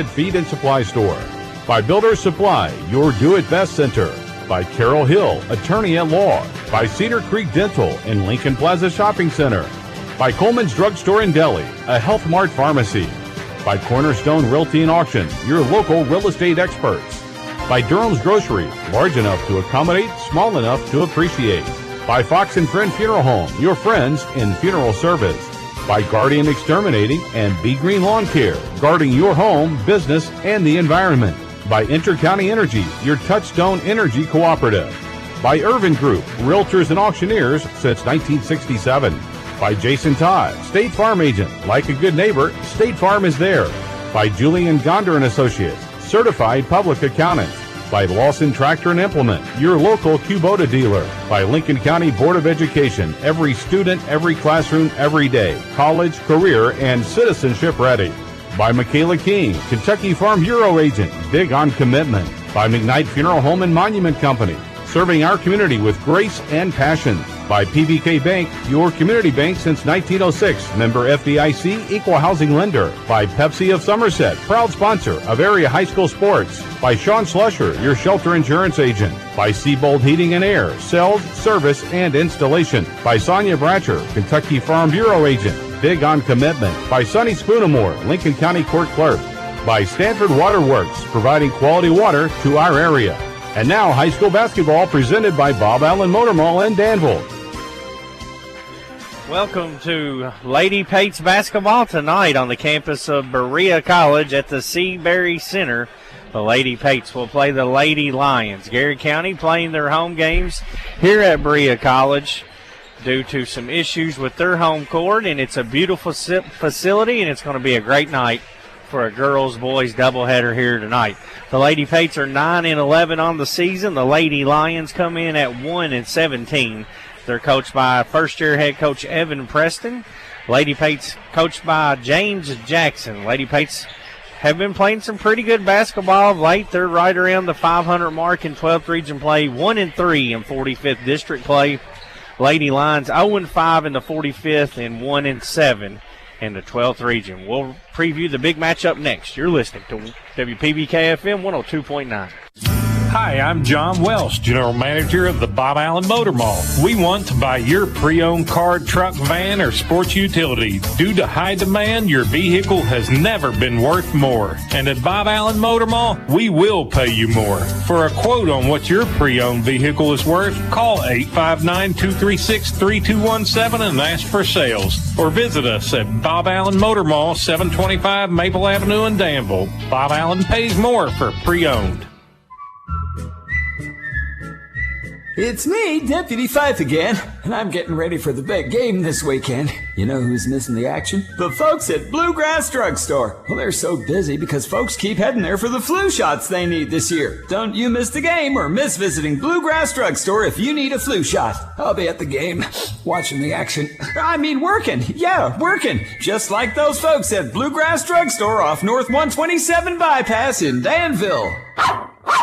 Feed and Supply Store. By Builder Supply, your do-it-best center. By Carol Hill, attorney at law. By Cedar Creek Dental and Lincoln Plaza Shopping Center. By Coleman's Drugstore and Deli, a Health Mart pharmacy. By Cornerstone Realty and Auction, your local real estate experts. By Durham's Grocery, large enough to accommodate, small enough to appreciate. By Fox and Friend Funeral Home, your friends in funeral service. By Guardian Exterminating and Be Green Lawn Care, guarding your home, business, and the environment. By Intercounty Energy, your Touchstone Energy Cooperative. By Irvin Group, Realtors and Auctioneers since 1967. By Jason Todd, State Farm Agent. Like a good neighbor, State Farm is there. By Julian Gonder and Associates, Certified Public Accountants. By Lawson Tractor and Implement, your local Kubota dealer. By Lincoln County Board of Education, every student, every classroom, every day. College, career, and citizenship ready. By Michaela King, Kentucky Farm Bureau Agent, big on commitment. By McKnight Funeral Home and Monument Company, serving our community with grace and passion. By PBK Bank, your community bank since 1906, member FDIC, equal housing lender. By Pepsi of Somerset, proud sponsor of area high school sports. By Sean Slusher, your shelter insurance agent. By Seabold Heating and Air, sales, service, and installation. By Sonia Bratcher, Kentucky Farm Bureau agent, big on commitment. By Sonny Spoonamore, Lincoln County Court Clerk. By Stanford Waterworks, providing quality water to our area. And now, high school basketball presented by Bob Allen Motor Mall in Danville. Welcome to Lady Pates basketball tonight on the campus of Berea College at the Seabury Center. The Lady Pates will play the Lady Lions. Garrard County playing their home games here at Berea College due to some issues with their home court, and it's a beautiful facility, and it's going to be a great night for a girls-boys doubleheader here tonight. The Lady Pates are 9-11 on the season. The Lady Lions come in at 1-17. They're coached by first-year head coach Evan Preston. Lady Pates coached by James Jackson. Lady Pates have been playing some pretty good basketball of late. They're right around the 500 mark in 12th region play, 1-3 in 45th district play. Lady Lions 0-5 in the 45th and 1-7 in the 12th region. We'll preview the big matchup next. You're listening to WPBK-FM 102.9. Hi, I'm John Welsh, General Manager of the Bob Allen Motor Mall. We want to buy your pre-owned car, truck, van, or sports utility. Due to high demand, your vehicle has never been worth more. And at Bob Allen Motor Mall, we will pay you more. For a quote on what your pre-owned vehicle is worth, call 859-236-3217 and ask for sales. Or visit us at Bob Allen Motor Mall, 725 Maple Avenue in Danville. Bob Allen pays more for pre-owned. It's me, Deputy Fife again, and I'm getting ready for the big game this weekend. You know who's missing the action? The folks at Bluegrass Drugstore. Well, they're so busy because folks keep heading there for the flu shots they need this year. Don't you miss the game or miss visiting Bluegrass Drugstore if you need a flu shot. I'll be at the game, watching the action. I mean working. Yeah, working. Just like those folks at Bluegrass Drugstore off North 127 Bypass in Danville.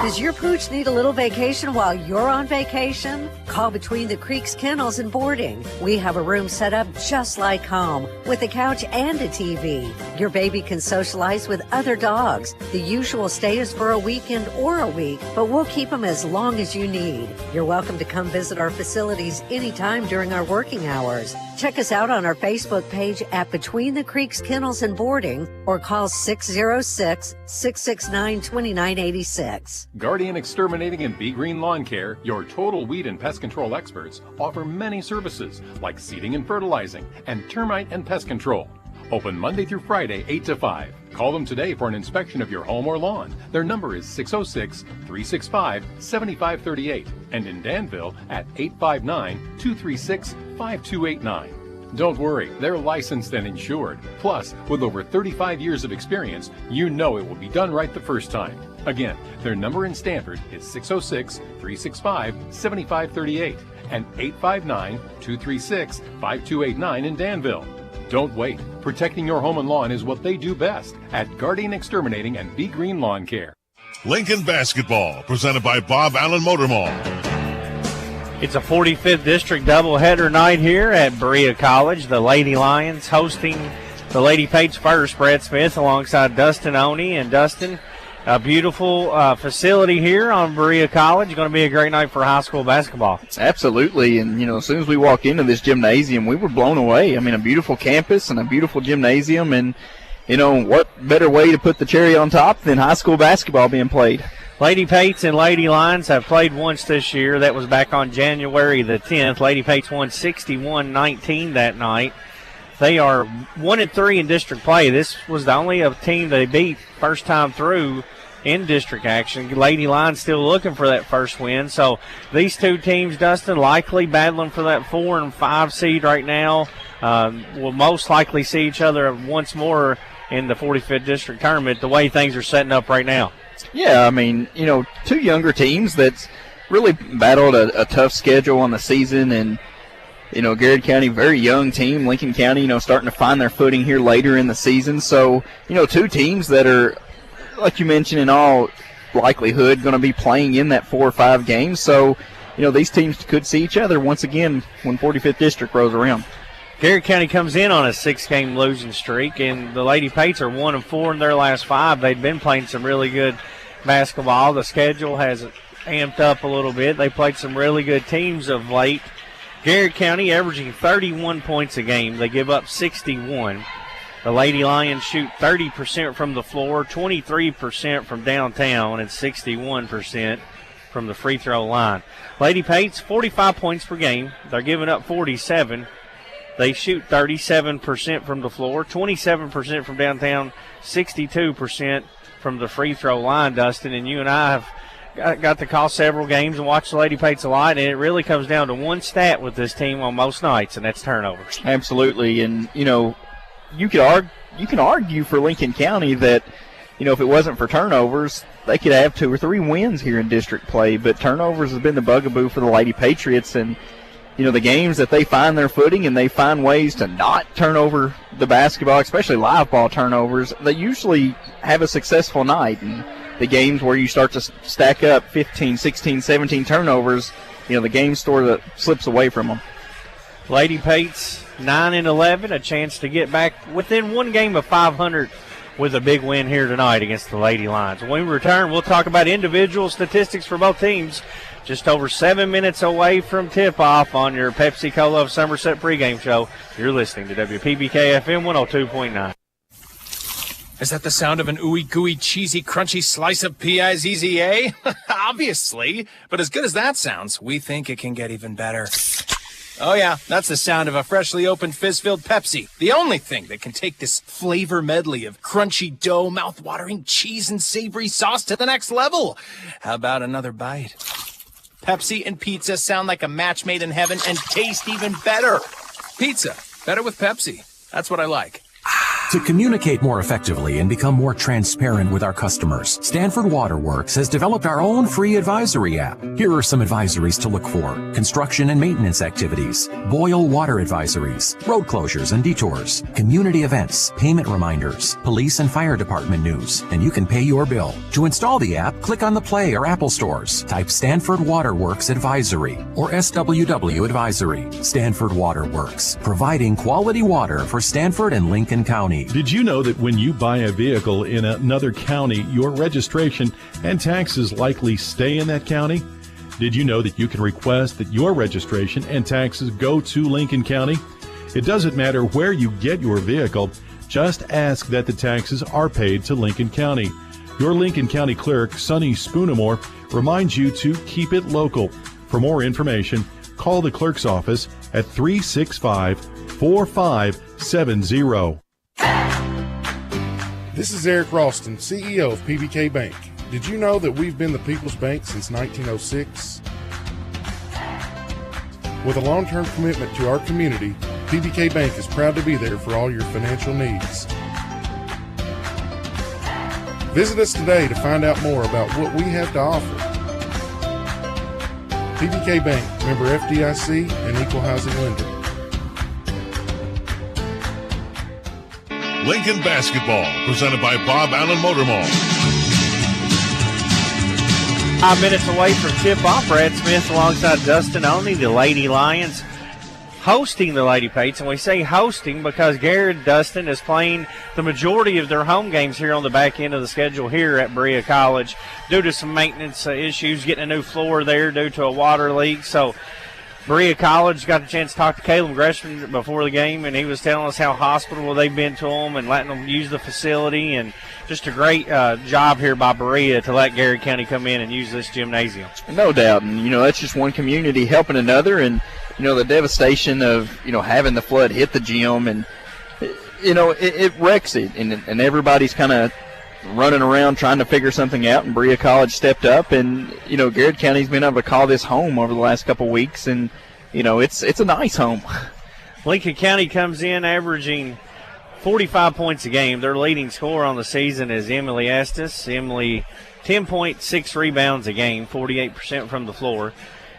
Does your pooch need a little vacation while you're on vacation? Call Between the Creeks Kennels and Boarding. We have a room set up just like home with a couch and a TV. Your baby can socialize with other dogs. The usual stay is for a weekend or a week, but we'll keep them as long as you need. You're welcome to come visit our facilities anytime during our working hours. Check us out on our Facebook page at Between the Creeks Kennels and Boarding or call 606-669-2986. Guardian Exterminating and Be Green Lawn Care, your total weed and pest control experts, offer many services like seeding and fertilizing and termite and pest control. Open Monday through Friday, 8 to 5. Call them today for an inspection of your home or lawn. Their number is 606-365-7538 and in Danville at 859-236-5289. Don't worry, they're licensed and insured. Plus, with over 35 years of experience, you know it will be done right the first time. Again, their number in Stanford is 606-365-7538 and 859-236-5289 in Danville. Don't wait. Protecting your home and lawn is what they do best at Guardian Exterminating and Be Green Lawn Care. Lincoln Basketball, presented by Bob Allen Motor Mall. It's a 45th District doubleheader night here at Berea College. The Lady Lions hosting the Lady Pates first, Brad Smith alongside Dustin Oney. And Dustin, a beautiful facility here on Berea College. Going to be a great night for high school basketball. Absolutely. And, as soon as we walked into this gymnasium, we were blown away. I mean, a beautiful campus and a beautiful gymnasium. And, what better way to put the cherry on top than high school basketball being played? Lady Pates and Lady Lions have played once this year. That was back on January the 10th. Lady Pates won 61-19 that night. They are 1-3 in district play. This was the only team they beat first time through in district action. Lady Lions still looking for that first win. So these two teams, Dustin, likely battling for that 4 and 5 seed right now. Will most likely see each other once more in the 45th district tournament, the way things are setting up right now. Yeah, I mean, two younger teams that's really battled a tough schedule on the season. And, Garrard County, very young team. Lincoln County, starting to find their footing here later in the season. So, two teams that are, like you mentioned, in all likelihood going to be playing in that 4 or 5 games. So, these teams could see each other once again when 45th district rolls around. Garrard County comes in on a 6-game losing streak, and the Lady Pates are 1-4 in their last 5. They've been playing some really good basketball. The schedule has amped up a little bit. They played some really good teams of late. Garrard County averaging 31 points a game. They give up 61. The Lady Lions shoot 30% from the floor, 23% from downtown, and 61% from the free throw line. Lady Pates, 45 points per game. They're giving up 47. They shoot 37% from the floor, 27% from downtown, 62% from the free throw line, Dustin. And you and I have got to call several games and watch the Lady Pates a lot, and it really comes down to one stat with this team on most nights, and that's turnovers. Absolutely. And, you can argue for Lincoln County that, if it wasn't for turnovers, they could have 2 or 3 wins here in district play. But turnovers has been the bugaboo for the Lady Patriots. And, the games that they find their footing and they find ways to not turn over the basketball, especially live ball turnovers, they usually have a successful night. And the games where you start to stack up 15, 16, 17 turnovers, the game sort of slips away from them. Lady Pates 9-11, a chance to get back within one game of 500 with a big win here tonight against the Lady Lions. When we return, we'll talk about individual statistics for both teams. Just over 7 minutes away from tip-off on your Pepsi-Cola of Somerset pregame show. You're listening to WPBK FM 102.9. Is that the sound of an ooey gooey cheesy crunchy slice of P-I-Z-Z-A? Obviously, but as good as that sounds, we think it can get even better. Oh yeah, that's the sound of a freshly opened fizz-filled Pepsi. The only thing that can take this flavor medley of crunchy dough, mouth-watering cheese, and savory sauce to the next level. How about another bite? Pepsi and pizza sound like a match made in heaven and taste even better. Pizza, better with Pepsi. That's what I like. To communicate more effectively and become more transparent with our customers, Stanford Waterworks has developed our own free advisory app. Here are some advisories to look for: construction and maintenance activities, boil water advisories, road closures and detours, community events, payment reminders, police and fire department news, and you can pay your bill. To install the app, click on the Play or Apple stores. Type Stanford Waterworks Advisory or SWW Advisory. Stanford Waterworks, providing quality water for Stanford and Lincoln County. Did you know that when you buy a vehicle in another county, your registration and taxes likely stay in that county? Did you know that you can request that your registration and taxes go to Lincoln County? It doesn't matter where you get your vehicle, just ask that the taxes are paid to Lincoln County. Your Lincoln County clerk, Sonny Spoonamore, reminds you to keep it local. For more information, call the clerk's office at 365-4570. This is Eric Ralston, CEO of PBK Bank. Did you know that we've been the People's Bank since 1906? With a long-term commitment to our community, PBK Bank is proud to be there for all your financial needs. Visit us today to find out more about what we have to offer. PBK Bank, member FDIC, and equal housing lender. Lincoln Basketball, presented by Bob Allen Motor Mall. 5 minutes away from tip-off. Brad Smith alongside Dustin Oney. The Lady Lions hosting the Lady Pates, and we say hosting because Garrard Dustin is playing the majority of their home games here on the back end of the schedule here at Berea College due to some maintenance issues, getting a new floor there due to a water leak. So Berea College got a chance to talk to Caleb Gresham before the game, and he was telling us how hospitable they've been to them and letting them use the facility, and just a great job here by Berea to let Garrard County come in and use this gymnasium. No doubt, and, that's just one community helping another, and, the devastation of, having the flood hit the gym, and, it wrecks it, and everybody's kind of running around trying to figure something out, and Berea College stepped up, and Garrard County's been able to call this home over the last couple weeks, and it's a nice home. Lincoln County comes in averaging 45 points a game. Their leading scorer on the season is Emily Estes. Emily 10.6 rebounds a game, 48% from the floor.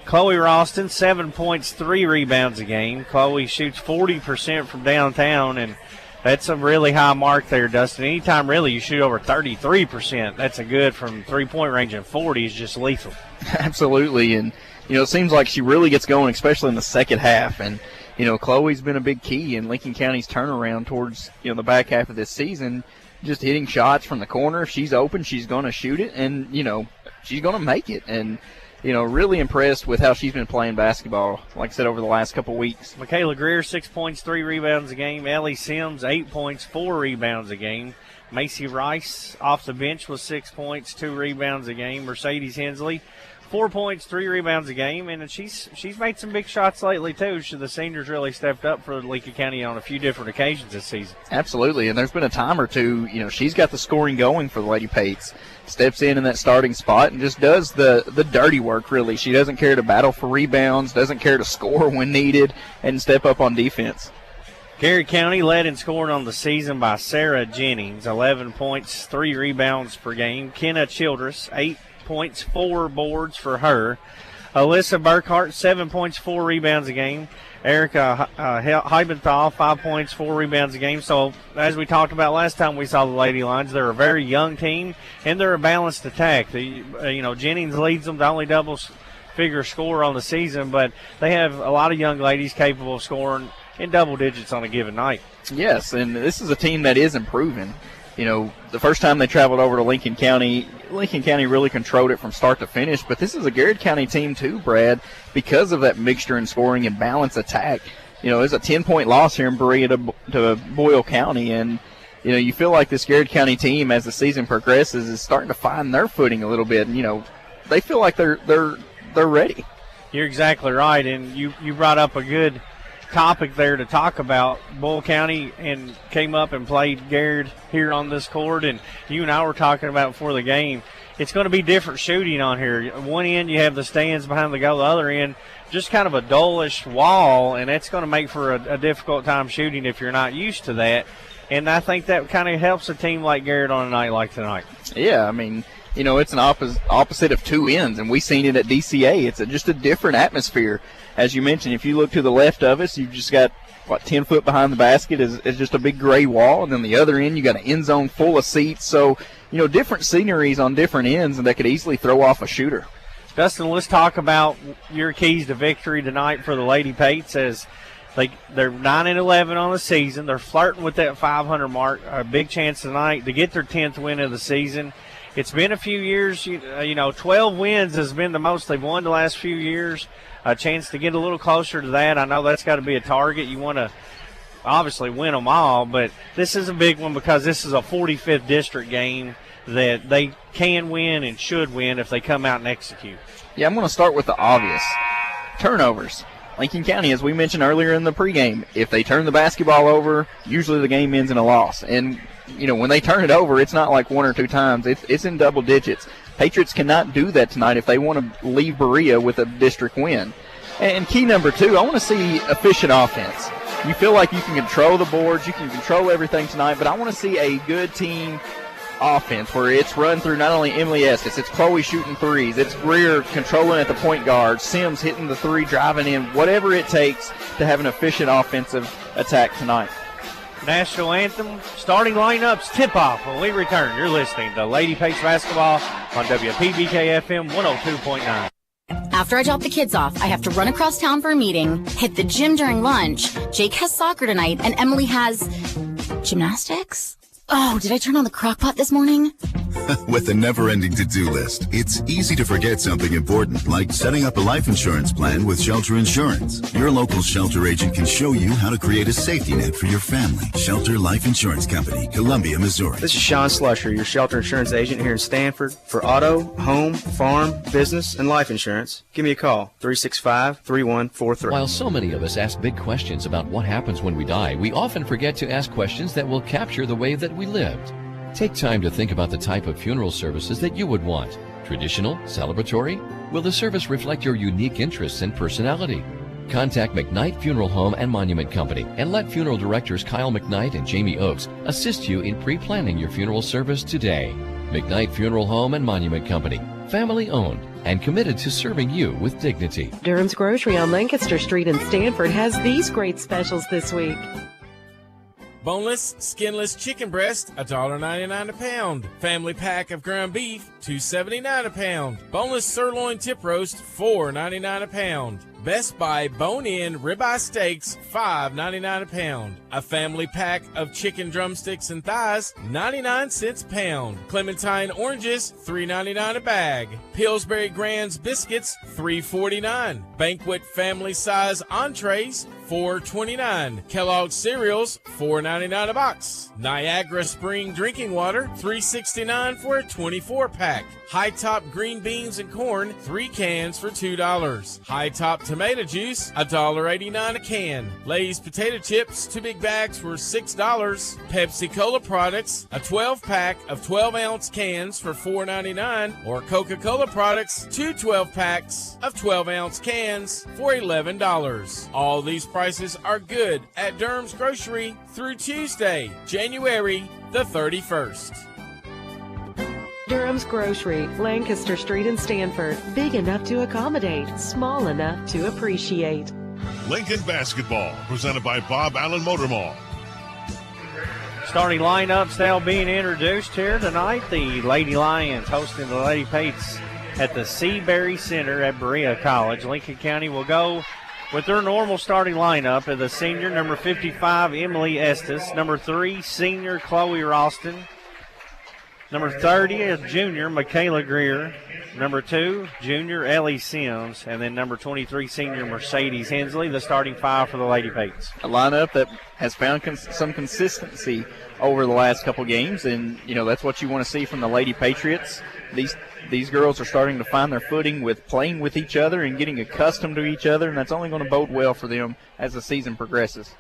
Chloe Ralston 7 points, 3 rebounds a game. Chloe shoots 40% from downtown, and that's a really high mark there, Dustin. Anytime, really, you shoot over 33%, that's a good from three-point range, and 40 is just lethal. Absolutely, and, it seems like she really gets going, especially in the second half. And, Chloe's been a big key in Lincoln County's turnaround towards, the back half of this season, just hitting shots from the corner. If she's open, she's going to shoot it, and, she's going to make it. And, really impressed with how she's been playing basketball, like I said, over the last couple weeks. Michaela Greer, 6 points, 3 rebounds a game. Ellie Sims, 8 points, 4 rebounds a game. Macy Rice off the bench with 6 points, 2 rebounds a game. Mercedes Hensley, 4 points, 3 rebounds a game, and she's made some big shots lately too. The seniors really stepped up for Lincoln County on a few different occasions this season. Absolutely, and there's been a time or two, she's got the scoring going for the Lady Pates. Steps in that starting spot and just does the dirty work, really. She doesn't care to battle for rebounds, doesn't care to score when needed, and step up on defense. Garrard County led in scoring on the season by Sarah Jennings, 11 points, 3 rebounds per game. Kenna Childress, 8 points, 4 boards for her. Alyssa Burkhart, 7 points, 4 rebounds a game. Erica Heibenthal, 5 points, 4 rebounds a game. So, as we talked about last time we saw the Lady Lions, they're a very young team, and they're a balanced attack. Jennings leads them to only double-figure score on the season, but they have a lot of young ladies capable of scoring in double digits on a given night. Yes, and this is a team that is improving. The first time they traveled over to Lincoln County really controlled it from start to finish. But this is a Garrard County team too, Brad, because of that mixture in scoring and balanced attack. It's a 10-point loss here in Berea to Boyle County. And, you feel like this Garrard County team, as the season progresses, is starting to find their footing a little bit. And, they feel like they're ready. You're exactly right. And you brought up a good topic there to talk about. Boyle County and came up and played Garrard here on this court, and you and I were talking about before the game, it's going to be different shooting on here. One end you have the stands behind the goal, the other end just kind of a dullish wall, and that's going to make for a difficult time shooting if you're not used to that. And I think that kind of helps a team like Garrard on a night like tonight. Yeah, I mean, it's an opposite of two ends, and we've seen it at DCA. It's just a different atmosphere. As you mentioned, if you look to the left of us, you've just got, 10 foot behind the basket is just a big gray wall, and then the other end you got an end zone full of seats. So, different sceneries on different ends, and that could easily throw off a shooter. Dustin, let's talk about your keys to victory tonight for the Lady Pates, as they're 9-11 on the season. They're flirting with that 500 mark. A big chance tonight to get their 10th win of the season. It's been a few years. 12 wins has been the most they've won the last few years. A chance to get a little closer to that. I know that's got to be a target. You want to obviously win them all, but this is a big one because this is a 45th district game that they can win and should win if they come out and execute. Yeah, I'm going to start with the obvious. Turnovers. Lincoln County, as we mentioned earlier in the pregame, if they turn the basketball over, usually the game ends in a loss. And, when they turn it over, it's not like 1 or 2 times. It's in double digits. Patriots cannot do that tonight if they want to leave Berea with a district win. And key number 2, I want to see efficient offense. You feel like you can control the boards, you can control everything tonight, but I want to see a good team offense where it's run through not only Emily Estes, it's Chloe shooting threes, it's Greer controlling at the point guard, Sims hitting the 3, driving in, whatever it takes to have an efficient offensive attack tonight. National anthem, starting lineups, tip-off when we return. You're listening to Lady Pates Basketball on WPBK FM 102.9. After I drop the kids off, I have to run across town for a meeting, hit the gym during lunch. Jake has soccer tonight, and Emily has gymnastics? Oh, did I turn on the crock pot this morning? With a never-ending to-do list, it's easy to forget something important, like setting up a life insurance plan with Shelter Insurance. Your local Shelter agent can show you how to create a safety net for your family. Shelter Life Insurance Company, Columbia, Missouri. This is Sean Slusher, your Shelter Insurance agent here in Stanford. For auto, home, farm, business, and life insurance, give me a call, 365-3143. While so many of us ask big questions about what happens when we die, we often forget to ask questions that will capture the way that we lived. Take time to think about the type of funeral services that you would want. Traditional? Celebratory? Will the service reflect your unique interests and personality? Contact McKnight Funeral Home and Monument Company and let funeral directors Kyle McKnight and Jamie Oakes assist you in pre-planning your funeral service today. McKnight Funeral Home and Monument Company, family owned and committed to serving you with dignity. Durham's Grocery on Lancaster Street in Stanford has these great specials this week. Boneless, skinless chicken breast, $1.99 a pound. Family pack of ground beef, $2.79 a pound. Boneless sirloin tip roast, $4.99 a pound. Best Buy bone-in ribeye steaks, $5.99 a pound. A family pack of chicken drumsticks and thighs, 99 cents a pound. Clementine oranges, $3.99 a bag. Pillsbury Grands biscuits, $3.49. Banquet family size entrees, $4.29. Kellogg's cereals, $4.99 a box. Niagara Spring drinking water, $3.69 for a 24-pack. High Top green beans and corn, 3 cans for $2. High Top tomato juice, $1.89 a can. Lay's potato chips, 2 big bags for $6. Pepsi Cola products, a 12-pack of 12-ounce cans for $4.99, or Coca-Cola products, 2 12-packs of 12-ounce cans for $11. All these prices are good at Durham's Grocery through Tuesday, January the 31st. Durham's Grocery, Lancaster Street in Stanford. Big enough to accommodate, small enough to appreciate. Lincoln Basketball, presented by Bob Allen Motor Mall. Starting lineups now being introduced here tonight. The Lady Lions hosting the Lady Pates at the Seabury Center at Berea College. Lincoln County will go with their normal starting lineup of the senior, number 55, Emily Estes, number 3, senior Chloe Ralston, number 30, a junior, Michaela Greer, number 2, junior Ellie Sims, and then number 23, senior Mercedes Hensley, the starting 5 for the Lady Pates. A lineup that has found some consistency over the last couple games, and, you know, that's what you want to see from the Lady Patriots. These girls are starting to find their footing with playing with each other and getting accustomed to each other, and that's only going to bode well for them as the season progresses.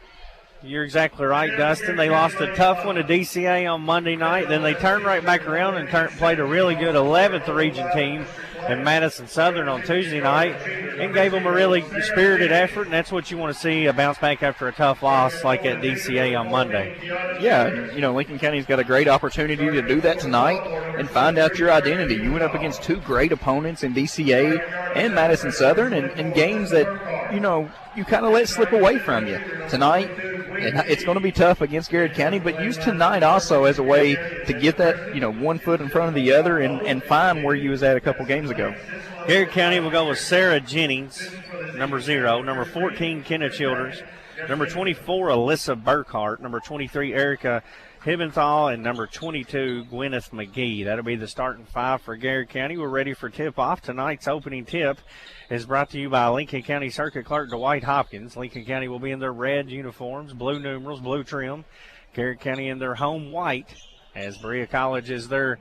You're exactly right, Dustin. They lost a tough one to DCA on Monday night. Then they turned right back around and played a really good 11th region team in Madison Southern on Tuesday night and gave them a really spirited effort, and that's what you want to see, a bounce back after a tough loss like at DCA on Monday. Yeah, you know, Lincoln County's got a great opportunity to do that tonight and find out your identity. You went up against 2 great opponents in DCA and Madison Southern, and games that, you know, you kind of let slip away from you. Tonight, it's going to be tough against Garrard County, but use tonight also as a way to get that, you know, one foot in front of the other and find where you was at a couple games ago. Garrard County will go with Sarah Jennings, number 0, number 14, Kenna Childers, number 24, Alyssa Burkhart, number 23, Erica Hibbenthal, and number 22, Gwyneth McGee. That'll be the starting 5 for Garrard County. We're ready for tip-off. Tonight's opening tip is brought to you by Lincoln County Circuit Clerk Dwight Hopkins. Lincoln County will be in their red uniforms, blue numerals, blue trim. Garrard County in their home white, as Berea College is their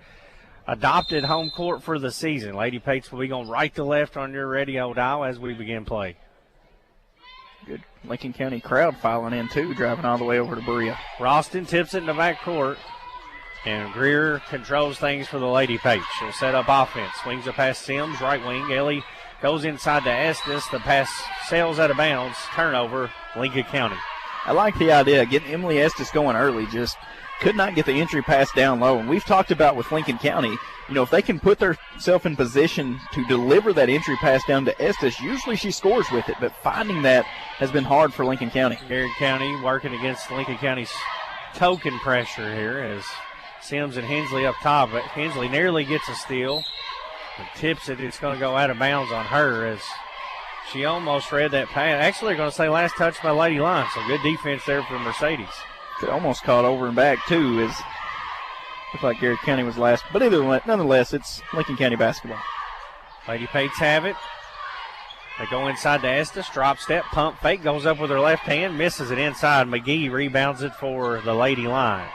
adopted home court for the season. Lady Pates will be going right to left on your radio dial as we begin play. Good Lincoln County crowd filing in, too, driving all the way over to Berea. Ralston tips it in the back court, and Greer controls things for the Lady Pates. She'll set up offense. Swings it past Sims, right wing. Ellie goes inside to Estes. The pass sails out of bounds. Turnover, Lincoln County. I like the idea. Getting Emily Estes going early, just could not get the entry pass down low. And we've talked about with Lincoln County, you know, if they can put themselves in position to deliver that entry pass down to Estes, usually she scores with it. But finding that has been hard for Lincoln County. Garrard County working against Lincoln County's token pressure here as Sims and Hensley up top. But Hensley nearly gets a steal. and tips it. It's going to go out of bounds on her as she almost read that pass. Actually, they're going to say last touch by Lady Lions. So good defense there for Mercedes. It almost caught over and back, too, as looked like Garrett County was last. But nonetheless, it's Lincoln County basketball. Lady Pates have it. They go inside to Estes, drop step, pump fake, goes up with her left hand, misses it inside. McGee rebounds it for the Lady Lions.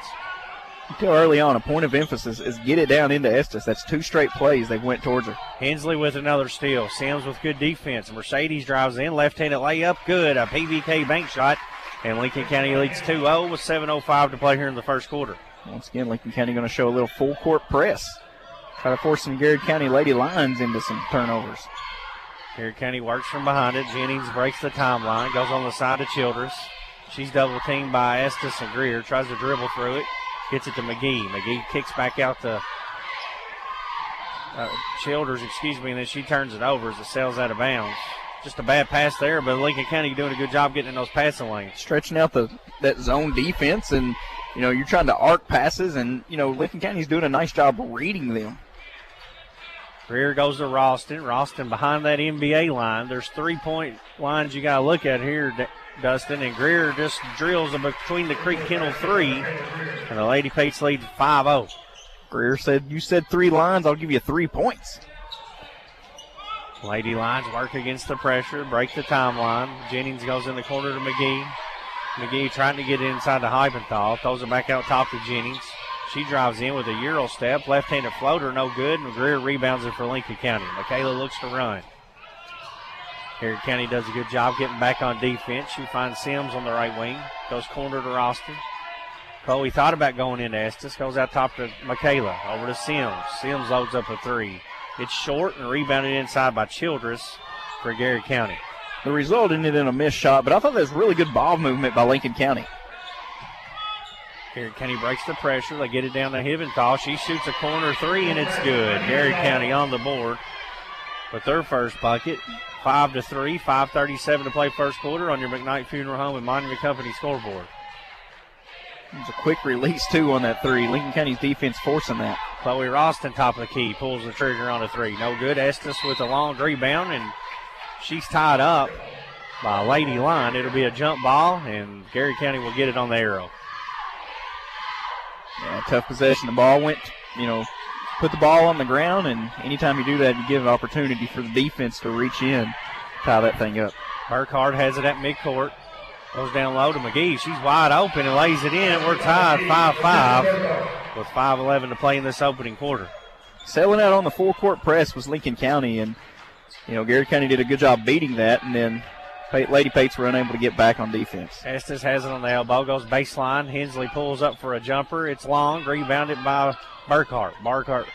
Until early on, a point of emphasis is get it down into Estes. That's 2 straight plays they've went towards her. Hensley with another steal. Sims with good defense. Mercedes drives in, left-handed layup, good. A PBK bank shot, and Lincoln County leads 2-0 with 7:05 to play here in the first quarter. Once again, Lincoln County going to show a little full-court press. Try to force some Garrard County Lady Lions into some turnovers. Garrard County works from behind it. Jennings breaks the timeline, goes on the side of Childress. She's double-teamed by Estes and Greer, tries to dribble through it. Gets it to McGee. McGee kicks back out to Childers, and then she turns it over as it sails out of bounds. Just a bad pass there, but Lincoln County doing a good job getting in those passing lanes. Stretching out that zone defense, and, you're trying to arc passes, and, Lincoln County's doing a nice job reading them. Greer goes to Ralston. Ralston behind that NBA line. There's 3-point lines you got to look at here, Dustin, and Greer just drills them between the Creek Kennel 3, and the Lady Pates lead 5-0. Greer said, you said 3 lines, I'll give you 3 points. Lady Lions work against the pressure, break the timeline. Jennings goes in the corner to McGee. McGee trying to get it inside to Heipenthal, throws it back out top to Jennings. She drives in with a Euro step, left-handed floater, no good, and Greer rebounds it for Lincoln County. Michaela looks to run. Garrett County does a good job getting back on defense. She finds Sims on the right wing, goes corner to Ralston. Chloe thought about going into Estes, goes out top to Michaela, over to Sims. Sims loads up a 3. It's short and rebounded inside by Childress for Garrett County. The result ended in a missed shot, but I thought that was really good ball movement by Lincoln County. Garrett County breaks the pressure. They get it down to Hiventhal. She shoots a corner 3, and it's good. Garrett County on the board with their first bucket. 5-3, 5:37 to play first quarter on your McKnight Funeral Home and Monument Company scoreboard. It's a quick release, too, on that 3. Lincoln County's defense forcing that. Chloe Ralston, top of the key, pulls the trigger on a 3. No good. Estes with a long rebound, and she's tied up by a Lady Line. It'll be a jump ball, and Garrett County will get it on the arrow. Yeah, tough possession. The ball went, put the ball on the ground, and anytime you do that, you give an opportunity for the defense to reach in, tie that thing up. Burkhardt has it at midcourt. Goes down low to McGee. She's wide open and lays it in. We're tied 5-5 with 5:11 to play in this opening quarter. Selling out on the full-court press was Lincoln County, and, Garrett County did a good job beating that, and then Lady Pates were unable to get back on defense. Estes has it on the elbow, goes baseline. Hensley pulls up for a jumper. It's long, rebounded by Burkhardt. Burkhardt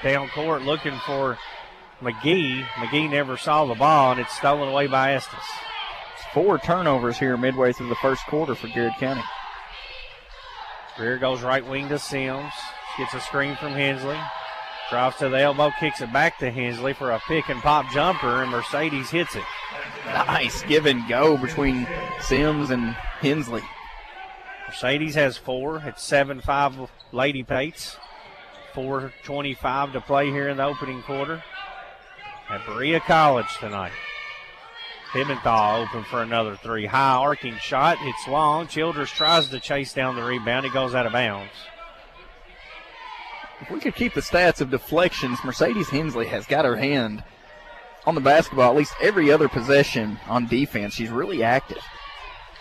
down court looking for McGee. McGee never saw the ball, and it's stolen away by Estes. 4 turnovers here midway through the first quarter for Garrett County. Greer goes right wing to Sims. Gets a screen from Hensley. Drives to the elbow, kicks it back to Hensley for a pick and pop jumper, and Mercedes hits it. Nice give and go between Sims and Hensley. Mercedes has 4. It's 7-5 Lady Pates. 4:25 to play here in the opening quarter at Berea College tonight. Himenthal open for another 3. High arcing shot. It's long. Childress tries to chase down the rebound. It goes out of bounds. If we could keep the stats of deflections, Mercedes Hensley has got her hand on the basketball at least every other possession on defense. She's really active.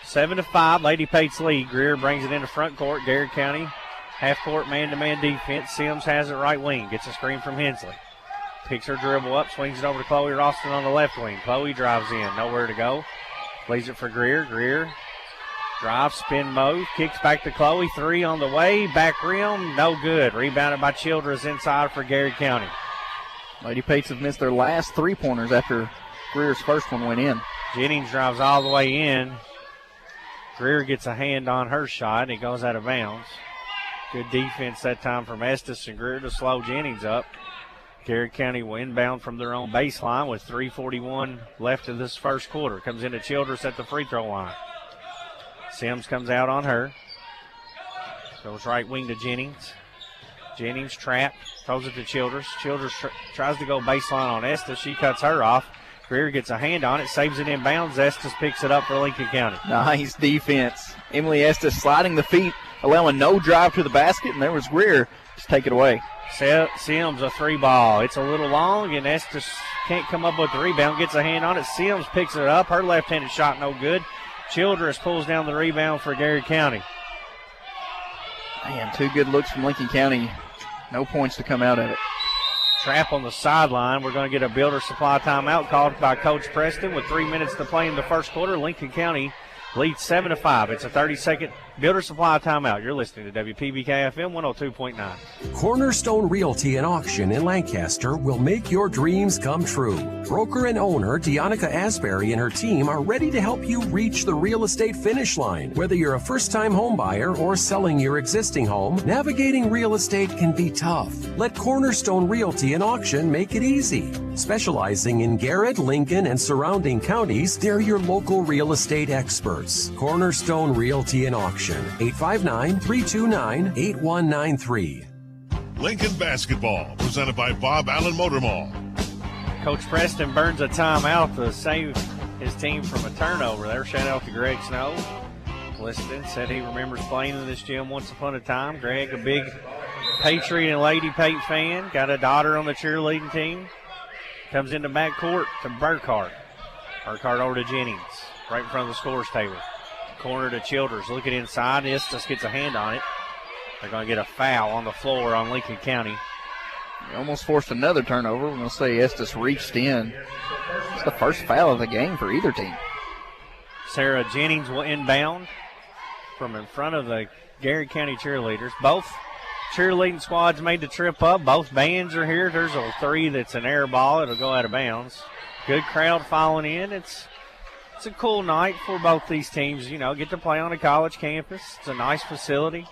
7-5, Lady Pates lead. Greer brings it into front court. Garrett County, half-court man-to-man defense. Sims has it right wing. Gets a screen from Hensley. Picks her dribble up, swings it over to Chloe Ralston on the left wing. Chloe drives in, nowhere to go. Leaves it for Greer. Greer drives, spin move, kicks back to Chloe. 3 on the way, back rim, no good. Rebounded by Childress inside for Garrett County. Lady Pates have missed their last 3-pointers after Greer's first one went in. Jennings drives all the way in. Greer gets a hand on her shot, and it goes out of bounds. Good defense that time from Estes and Greer to slow Jennings up. Garrett County will inbound from their own baseline with 3:41 left of this first quarter. Comes into Childress at the free throw line. Sims comes out on her. Goes right wing to Jennings. Jennings trapped, throws it to Childress. Childress tries to go baseline on Estes. She cuts her off. Greer gets a hand on it, saves it in bounds. Estes picks it up for Lincoln County. Nice defense. Emily Estes sliding the feet, allowing no drive to the basket, and there was Greer. Just take it away. Sims, a 3-ball. It's a little long, and Estes can't come up with the rebound. Gets a hand on it. Sims picks it up. Her left-handed shot no good. Childress pulls down the rebound for Garrard County. Man, 2 good looks from Lincoln County. No points to come out of it. Trap on the sideline. We're going to get a Builder Supply timeout called by Coach Preston with 3 minutes to play in the first quarter. Lincoln County leads 7-5. It's a 30-second Builder Supply timeout. You're listening to WPBK FM 102.9. Cornerstone Realty and Auction in Lancaster will make your dreams come true. Broker and owner Deonica Asbury and her team are ready to help you reach the real estate finish line. Whether you're a first-time home buyer or selling your existing home, navigating real estate can be tough. Let Cornerstone Realty and Auction make it easy. Specializing in Garrett, Lincoln, and surrounding counties, they're your local real estate experts. Cornerstone Realty and Auction. 859-329-8193. Lincoln basketball, presented by Bob Allen Motor Mall. Coach Preston burns a timeout to save his team from a turnover there. Shout out to Greg Snow. Listening, said he remembers playing in this gym once upon a time. Greg, a big Patriot and Lady Pate fan. Got a daughter on the cheerleading team. Comes into backcourt to Burkhart. Burkhart over to Jennings, right in front of the scores table. Corner to Childers, looking inside. Estes gets a hand on it. They're going to get a foul on the floor on Lincoln County. He almost forced another turnover. We're going to say Estes reached in. It's the first foul of the game for either team. Sarah Jennings will inbound from in front of the Garrard County cheerleaders. Both cheerleading squads made the trip up. Both bands are here. There's a 3 that's an air ball. It'll go out of bounds. Good crowd following in. It's a cool night for both these teams. You know, get to play on a college campus. It's a nice facility.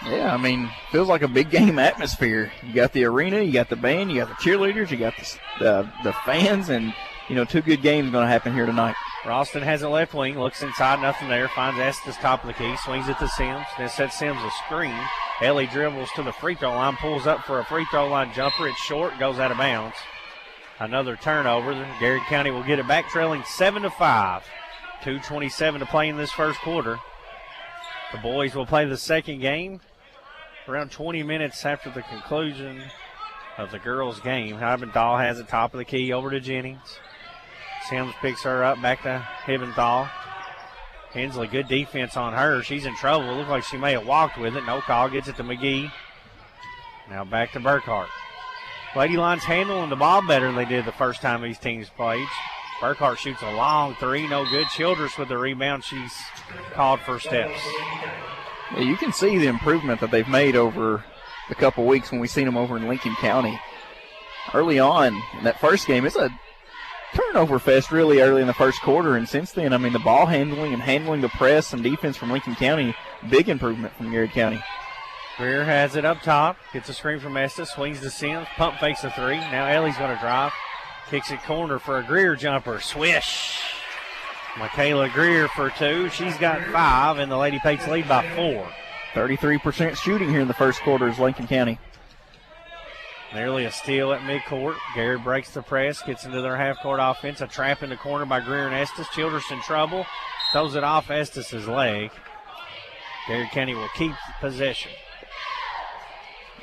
Yeah, I mean, feels like a big game atmosphere. You got the arena, you got the band, you got the cheerleaders, you got the fans, and, you know, 2 good games going to happen here tonight. Ralston has a left wing, looks inside, nothing there, finds Estes top of the key, swings it to Sims, then sets Sims a screen. Ellie dribbles to the free throw line, pulls up for a free throw line jumper. It's short, goes out of bounds. Another turnover. Garrard County will get it back, trailing 7-5. 2:27 to play in this first quarter. The boys will play the second game around 20 minutes after the conclusion of the girls' game. Hibenthal has it top of the key over to Jennings. Sims picks her up, back to Hibenthal. Hensley, good defense on her. She's in trouble. It looked like she may have walked with it. No call. Gets it to McGee. Now back to Burkhart. Lady Lions handling the ball better than they did the first time these teams played. Burkhart shoots a long 3, no good. Childress with the rebound. She's called for steps. Yeah, you can see the improvement that they've made over the couple weeks when we've seen them over in Lincoln County. Early on in that first game, it's a turnover fest really early in the first quarter, and since then, I mean, the ball handling and handling the press and defense from Lincoln County, big improvement from Garrard County. Greer has it up top, gets a screen from Estes, swings to Sims, pump fakes a 3. Now Ellie's going to drive, kicks it corner for a Greer jumper, swish. Michaela Greer for 2. She's got 5, and the Lady Pates lead by 4. 33% shooting here in the first quarter is Lincoln County. Nearly a steal at midcourt. Garrard breaks the press, gets into their half-court offense. A trap in the corner by Greer and Estes. Childress in trouble. Throws it off Estes' leg. Garrard County will keep possession.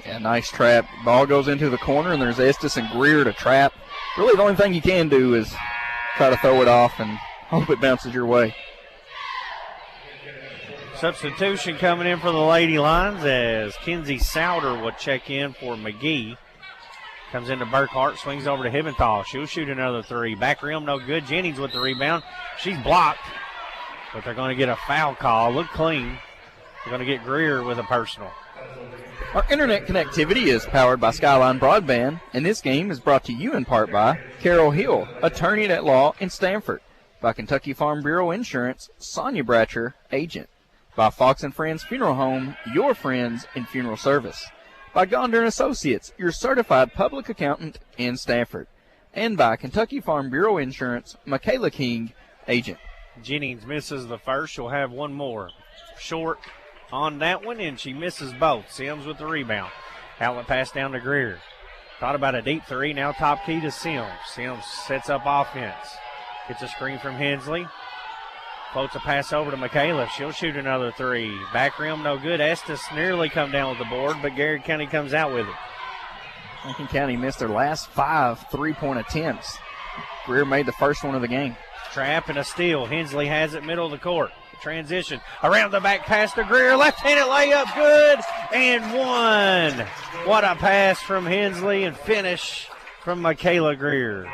Yeah, nice trap. Ball goes into the corner, and there's Estes and Greer to trap. Really, the only thing you can do is try to throw it off and hope it bounces your way. Substitution coming in for the Lady Lions as Kenzie Souter will check in for McGee. Comes into Burkhart, swings over to Hibenthal. She'll shoot another 3. Back rim, no good. Jennings with the rebound. She's blocked, but they're going to get a foul call. Look clean. They're going to get Greer with a personal. Our internet connectivity is powered by Skyline Broadband, and this game is brought to you in part by Carol Hill, attorney at law in Stanford, by Kentucky Farm Bureau Insurance, Sonia Bratcher, agent, by Fox & Friends Funeral Home, your friends in funeral service, by Gonder & Associates, your certified public accountant in Stanford, and by Kentucky Farm Bureau Insurance, Michaela King, agent. Jennings misses the first. She'll have one more. Short, on that one, and she misses both. Sims with the rebound. Outlet pass down to Greer. Thought about a deep three, now top key to Sims. Sims sets up offense. Gets a screen from Hensley. Floats a pass over to Michaela. She'll shoot another three. Back rim, no good. Estes nearly come down with the board, but Garrard County comes out with it. Lincoln County missed their last 5 3-point attempts. Greer made the first one of the game. Trap and a steal. Hensley has it middle of the court. Transition around the back pass to Greer. Left-handed layup, good, and one. What a pass from Hensley and finish from Michaela Greer.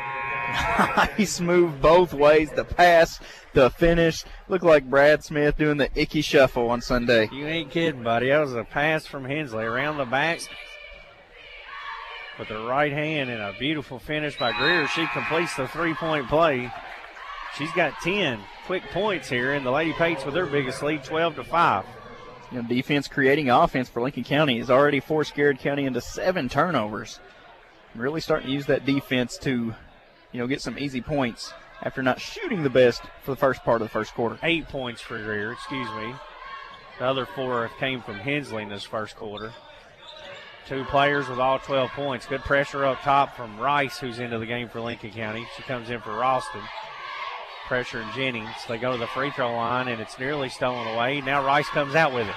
Nice move both ways. The pass, the finish. Looked like Brad Smith doing the icky shuffle on Sunday. You ain't kidding, buddy. That was a pass from Hensley around the back with the right hand and a beautiful finish by Greer. She completes the three-point play. She's got 10 quick points here, and the Lady Pates with their biggest lead, 12-5. You know, defense creating offense for Lincoln County has already forced Garrard County into 7 turnovers. Really starting to use that defense to, get some easy points after not shooting the best for the first part of the first quarter. 8 points for Greer, The other 4 came from Hensley in this first quarter. 2 players with all 12 points. Good pressure up top from Rice, who's into the game for Lincoln County. She comes in for Ralston. Pressure and Jennings. They go to the free throw line, and it's nearly stolen away. Now Rice comes out with it.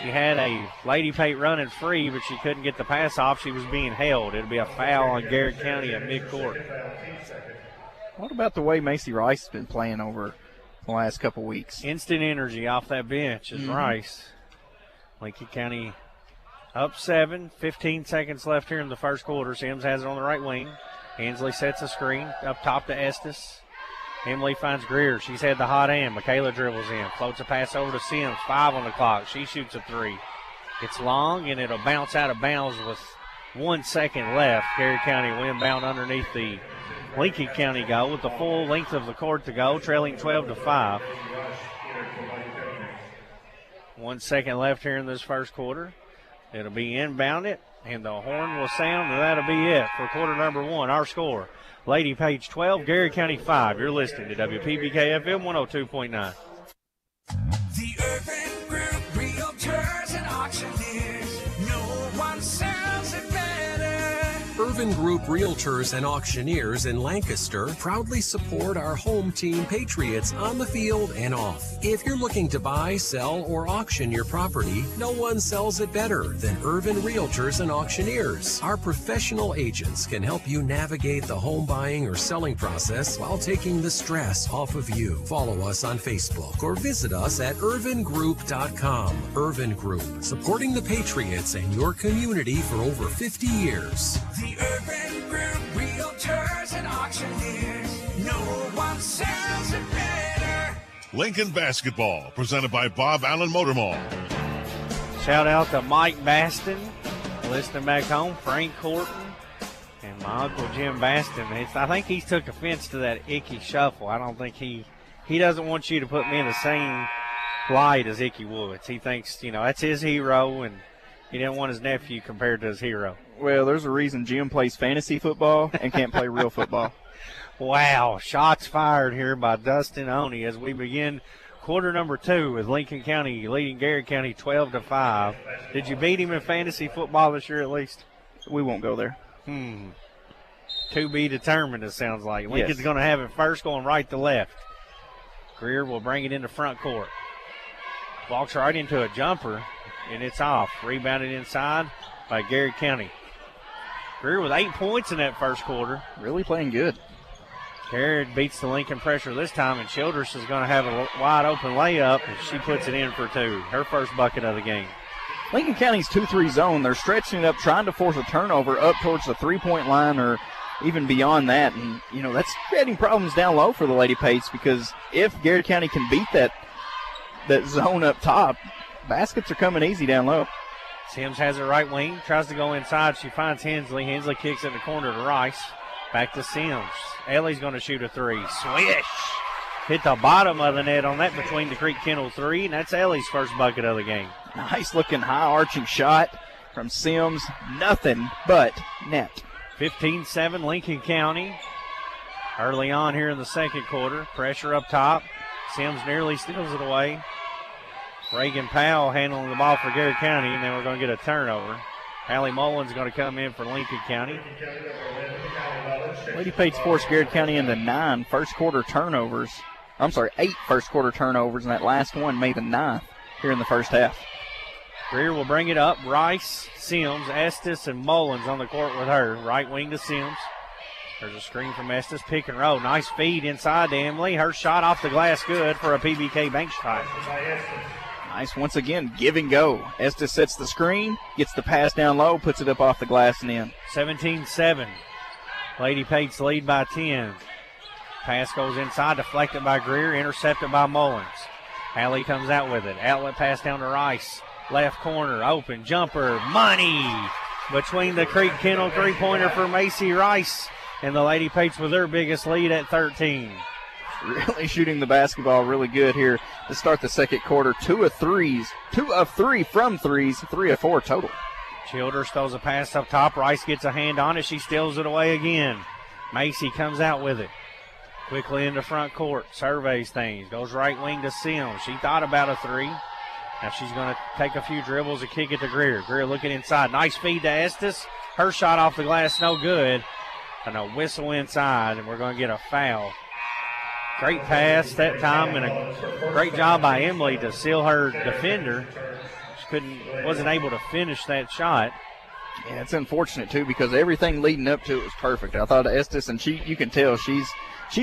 She had a Lady Pate running free, but she couldn't get the pass off. She was being held. It'll be a foul on Garrard County at midcourt. What about the way Macy Rice has been playing over the last couple weeks? Instant energy off that bench is Rice. Lincoln County up 7, 15 seconds left here in the first quarter. Sims has it on the right wing. Hensley sets a screen up top to Estes. Emily finds Greer. She's had the hot hand. Michaela dribbles in. Floats a pass over to Sims. 5 on the clock. She shoots a 3. It's long, and it'll bounce out of bounds with 1 second left. Garrard County will inbound underneath the Lincoln County goal with the full length of the court to go, trailing 12-5. 1 second left here in this first quarter. It'll be inbounded, and the horn will sound, and that'll be it for quarter number 1. Our score, Lady Page 12, Garrard County 5. You're listening to WPBK FM 102.9. The Urban Group Realtors and Auctioneers. No one sells it better. Urban Group Realtors and Auctioneers in Lancaster proudly support our home team Patriots on the field and off. If you're looking to buy, sell, or auction your property, no one sells it better than Urban Realtors and Auctioneers. Our professional agents can help you navigate the home buying or selling process while taking the stress off of you. Follow us on Facebook or visit us at urvangroup.com. Urban Group, supporting the Patriots and your community for over 50 years. The Urban Group Realtors and Auctioneers. No one sells it better. Lincoln Basketball, presented by Bob Allen Motor Mall. Shout out to Mike Baston, listening back home, Frank Horton, and my Uncle Jim Baston. I think he took offense to that icky shuffle. I don't think he doesn't want you to put me in the same light as Icky Woods. He thinks, that's his hero, and he didn't want his nephew compared to his hero. Well, there's a reason Jim plays fantasy football and can't play real football. Wow, shots fired here by Dustin Oney as we begin quarter number 2 with Lincoln County leading Garrard County 12-5. Did you beat him in fantasy football this year at least? We won't go there. To be determined, it sounds like. Lincoln's going to have it first going right to left. Greer will bring it into front court. Walks right into a jumper, and it's off. Rebounded inside by Garrard County. Greer with 8 points in that first quarter. Really playing good. Garrard beats the Lincoln pressure this time, and Childress is going to have a wide-open layup, and she puts it in for 2. Her first bucket of the game. Lincoln County's 2-3 zone. They're stretching it up, trying to force a turnover up towards the three-point line or even beyond that. And, that's creating problems down low for the Lady Pates because if Garrard County can beat that zone up top, baskets are coming easy down low. Sims has her right wing, tries to go inside. She finds Hensley. Hensley kicks it in the corner to Rice. Back to Sims. Ellie's going to shoot a 3. Swish! Hit the bottom of the net on that between the Creek Kennel 3, and that's Ellie's first bucket of the game. Nice looking high arching shot from Sims. Nothing but net. 15-7 Lincoln County. Early on here in the second quarter. Pressure up top. Sims nearly steals it away. Reagan Powell handling the ball for Garrett County, and then we're going to get a turnover. Allie Mullins going to come in for Lincoln County. Lady Pates forced Garrett County into 8 first-quarter turnovers, and that last one made the 9th here in the first half. Greer will bring it up. Rice, Sims, Estes, and Mullins on the court with her. Right wing to Sims. There's a screen from Estes. Pick and roll. Nice feed inside to Emily. Her shot off the glass good for a PBK bank shot. Nice once again, give and go. Estes sets the screen, gets the pass down low, puts it up off the glass and in. 17-7. Lady Pates lead by 10. Pass goes inside, deflected by Greer, intercepted by Mullins. Allie comes out with it. Outlet pass down to Rice. Left corner, open, jumper, money. Between the Creek Kennel three-pointer for Macy Rice and the Lady Pates with their biggest lead at 13. Really shooting the basketball really good here to start the second quarter. 2 of 3 from threes, 3 of 4 total. Childers throws a pass up top. Rice gets a hand on it. She steals it away again. Macy comes out with it. Quickly into front court. Surveys things. Goes right wing to Sims. She thought about a 3. Now she's going to take a few dribbles and kick it to Greer. Greer looking inside. Nice feed to Estes. Her shot off the glass, no good. And a whistle inside, and we're going to get a foul. Great pass that time, and a great job by Emily to seal her defender. She wasn't able to finish that shot. Yeah, it's unfortunate too because everything leading up to it was perfect. I thought Estes, and you can tell she's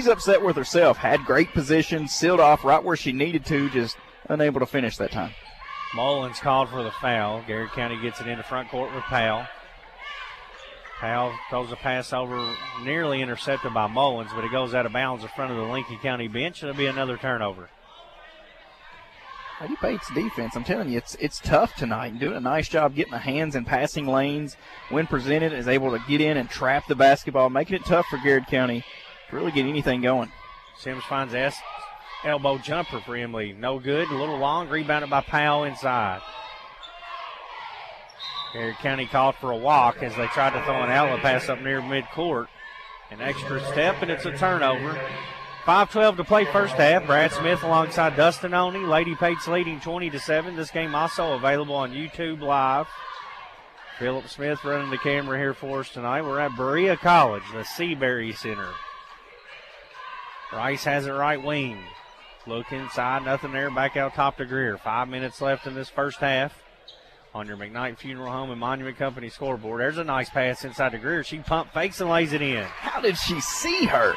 upset with herself. Had great position, sealed off right where she needed to, just unable to finish that time. Mullins called for the foul. Garrett County gets it into front court with Powell. Powell throws a pass over, nearly intercepted by Mullins, but it goes out of bounds in front of the Lincoln County bench. It'll be another turnover. Lady Pates defense, I'm telling you, it's tough tonight. Doing a nice job getting the hands in passing lanes. When presented, is able to get in and trap the basketball, making it tough for Garrett County to really get anything going. Sims finds elbow jumper for Emily. No good. A little long. Rebounded by Powell inside. Garrett County called for a walk as they tried to throw an outlet pass up near midcourt. An extra step, and it's a turnover. 5:12 to play first half. Brad Smith alongside Dustin Oney. Lady Pates leading 20-7. This game also available on YouTube Live. Philip Smith running the camera here for us tonight. We're at Berea College, the Seabury Center. Rice has it right wing. Look inside, nothing there. Back out top to Greer. 5 minutes left in this first half. On your McKnight Funeral Home and Monument Company scoreboard. There's a nice pass inside to Greer. She pump fakes and lays it in. How did she see her?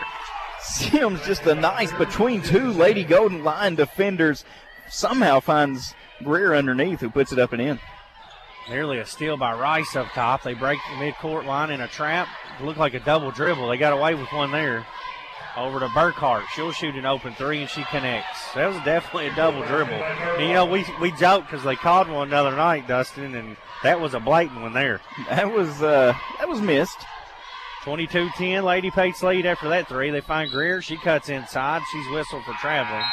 Sims just a nice between two Lady Golden Line defenders. Somehow finds Greer underneath, who puts it up and in. Nearly a steal by Rice up top. They break the midcourt line in a trap. It looked like a double dribble. They got away with one there. Over to Burkhart. She'll shoot an open 3, and she connects. That was definitely a double dribble. And, you know, we joked because they called one the other night, Dustin, and that was a blatant one there. That was missed. 22-10, Lady Pates lead after that 3. They find Greer. She cuts inside. She's whistled for traveling.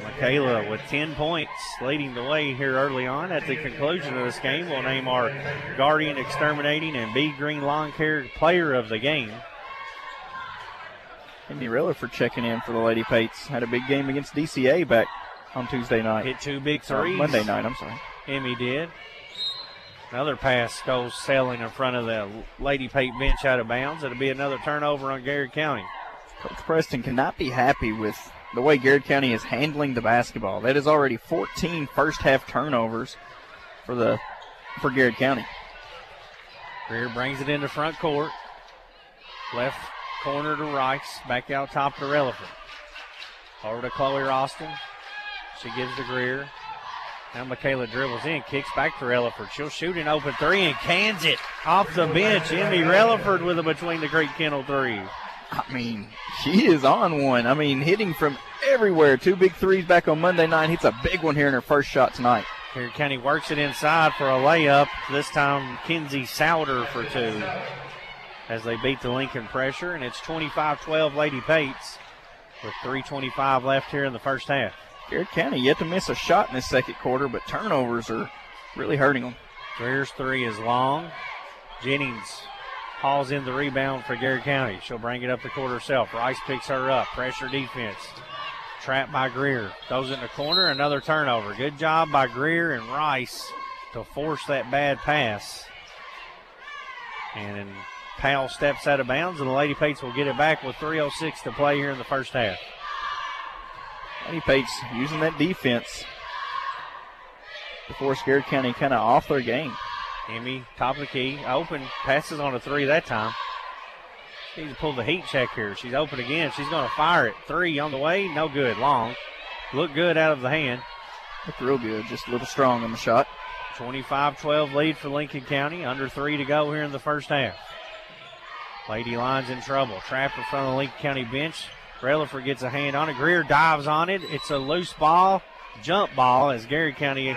Michaela with 10 points, leading the way here early on. At the conclusion of this game, we'll name our Guardian Exterminating and Bee Green Lawn Care Player of the Game. Amy Rutherford checking in for the Lady Pates. Had a big game against DCA back on Tuesday night. Hit 2 big threes. Monday night, I'm sorry. Emmy did. Another pass goes sailing in front of the Lady Pate bench out of bounds. It'll be another turnover on Garrett County. Coach Preston cannot be happy with the way Garrett County is handling the basketball. That is already 14 first-half turnovers for Garrett County. Greer brings it into front court. Left corner to Rice. Back out top to Relaford. Over to Chloe Ralston. She gives to Greer. Now Michaela dribbles in, kicks back to Relaford. She'll shoot an open 3 and cans it off the bench. Emmy Relaford with a between the Creek Kennel 3. I mean, she is on one. I mean, hitting from everywhere. 2 big threes back on Monday night. Hits a big one here in her first shot tonight. Garrett County works it inside for a layup. This time, Kinsey Souter for 2 as they beat the Lincoln pressure. And it's 25-12 Lady Pates with 3:25 left here in the first half. Garrett County yet to miss a shot in this second quarter, but turnovers are really hurting them. Greer's 3 is long. Jennings hauls in the rebound for Garrett County. She'll bring it up the court herself. Rice picks her up. Pressure defense. Trapped by Greer. Throws it in the corner. Another turnover. Good job by Greer and Rice to force that bad pass. And then Powell steps out of bounds, and the Lady Pates will get it back with 3:06 to play here in the first half. Lady Pates using that defense to force Garrard County kind of off their game. Emmy, top of the key, open, passes on a three that time. She needs to pull the heat check here. She's open again. She's going to fire it. Three on the way, no good, long. Looked good out of the hand. Looked real good, just a little strong on the shot. 25-12 lead for Lincoln County. Under 3 to go here in the first half. Lady Lions in trouble. Trapped in front of the Lincoln County bench. Relaford gets a hand on it. Greer dives on it. It's a loose ball, jump ball, as Garrard County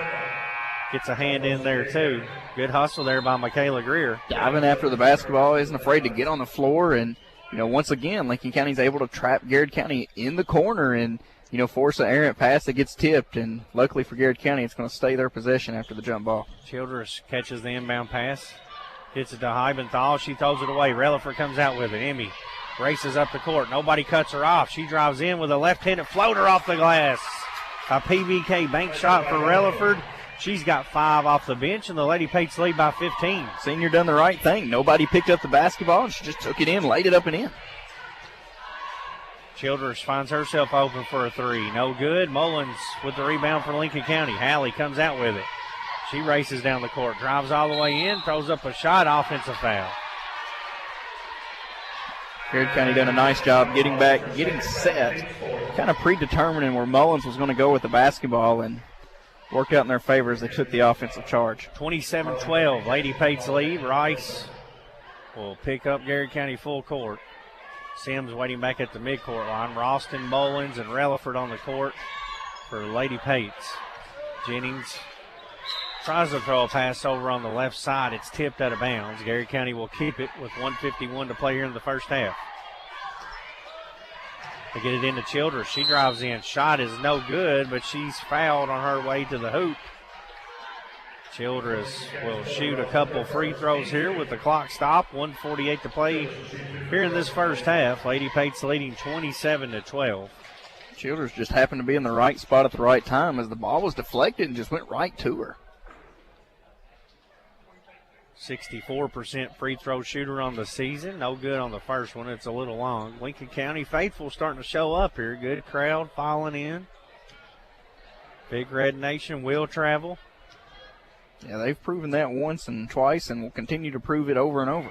gets a hand in there too. Good hustle there by Michaela Greer. Diving after the basketball, isn't afraid to get on the floor. And, once again, Lincoln County's able to trap Garrard County in the corner and, force an errant pass that gets tipped. And luckily for Garrard County, it's going to stay their possession after the jump ball. Childress catches the inbound pass. Hits it to Heibenthal. She throws it away. Relaford comes out with it. Emmy races up the court. Nobody cuts her off. She drives in with a left-handed floater off the glass. A PBK bank shot for Relaford. She's got 5 off the bench, and the Lady Pates lead by 15. Senior done the right thing. Nobody picked up the basketball, and she just took it in, laid it up and in. Childress finds herself open for a three. No good. Mullins with the rebound for Lincoln County. Halley comes out with it. She races down the court, drives all the way in, throws up a shot, offensive foul. Garrard County done a nice job getting back, getting set, kind of predetermining where Mullins was going to go with the basketball, and worked out in their favor as they took the offensive charge. 27-12, Lady Pates lead. Rice will pick up Garrard County full court. Sims waiting back at the midcourt line. Ralston, Mullins, and Relaford on the court for Lady Pates. Jennings tries to throw a pass over on the left side. It's tipped out of bounds. Garrard County will keep it with 1:51 to play here in the first half. They get it into Childress. She drives in. Shot is no good, but she's fouled on her way to the hoop. Childress will shoot a couple free throws here with the clock stopped. 1:48 to play here in this first half. Lady Pates leading 27-12. Childress just happened to be in the right spot at the right time as the ball was deflected and just went right to her. 64% free throw shooter on the season. No good on the first one. It's a little long. Lincoln County faithful starting to show up here. Good crowd filing in. Big Red Nation will travel. Yeah, they've proven that once and twice and will continue to prove it over and over.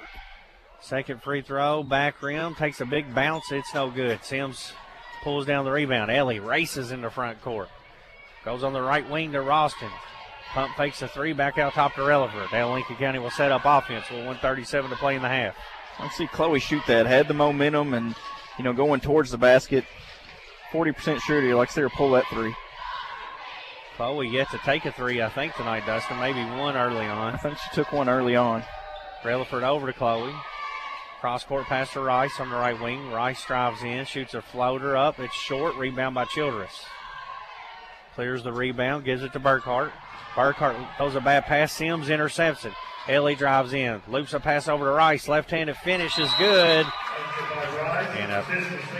Second free throw, back rim, takes a big bounce. It's no good. Sims pulls down the rebound. Ellie races in the front court. Goes on the right wing to Ralston. Pump fakes a three, back out top to Relaford. Now Lincoln County will set up offense with 1:37 to play in the half. I see Chloe shoot that. Had the momentum and, going towards the basket. 40% surety, like they'll pull that three. Chloe yet to take a three, I think, tonight, Dustin. Maybe one early on. I think she took one early on. Relaford over to Chloe. Cross-court pass to Rice on the right wing. Rice drives in, shoots a floater up. It's short. Rebound by Childress. Clears the rebound, gives it to Burkhart. Burkhart throws a bad pass. Sims intercepts it. Ellie drives in, loops a pass over to Rice. Left-handed finish is good. And a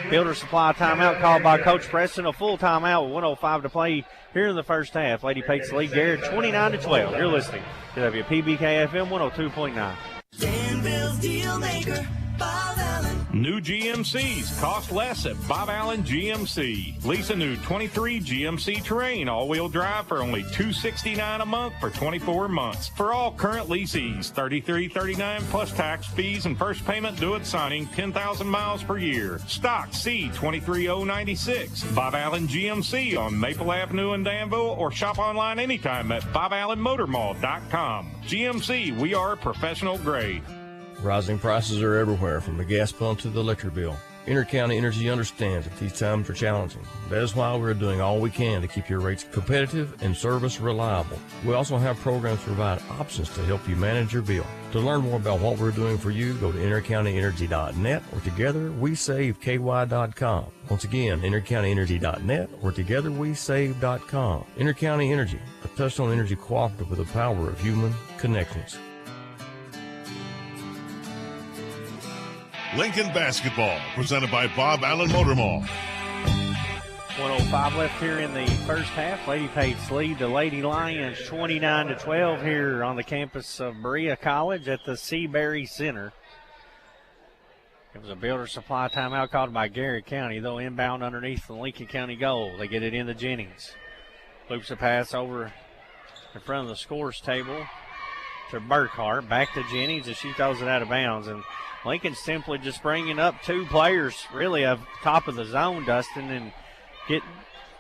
Builder Supply timeout called by Coach Preston. A full timeout with 1:05 to play here in the first half. Lady Pates lead Garrard 29-12. You're listening to WPBK FM 102.9. Danville's Deal Maker, Bob Allen. New GMCs cost less at Bob Allen GMC. Lease a new 23 GMC Terrain all-wheel drive for only $269 a month for 24 months. For all current leasees, $33.39 plus tax, fees, and first payment due at signing, 10,000 miles per year. Stock C23096. Bob Allen GMC on Maple Avenue in Danville, or shop online anytime at boballenmotormall.com. GMC, we are professional grade. Rising prices are everywhere, from the gas pump to the electric bill. Intercounty Energy understands that these times are challenging. That is why we're doing all we can to keep your rates competitive and service reliable. We also have programs to provide options to help you manage your bill. To learn more about what we're doing for you, go to intercountyenergy.net or togetherwesaveki.com. Once again, intercountyenergy.net or togetherwesave.com. Intercounty Energy, a touchstone energy cooperative with the power of human connections. Lincoln Basketball, presented by Bob Allen Motor Mall. 1:05 left here in the first half. Lady Pates lead the Lady Lions 29-12 here on the campus of Berea College at the Seabury Center. It was a Builder Supply timeout called by Garrard County, though inbound underneath the Lincoln County goal. They get it into Jennings. Loops a pass over in front of the scores table to Burkhart. Back to Jennings as she throws it out of bounds. And Lincoln simply just bringing up two players really up top of the zone, Dustin, and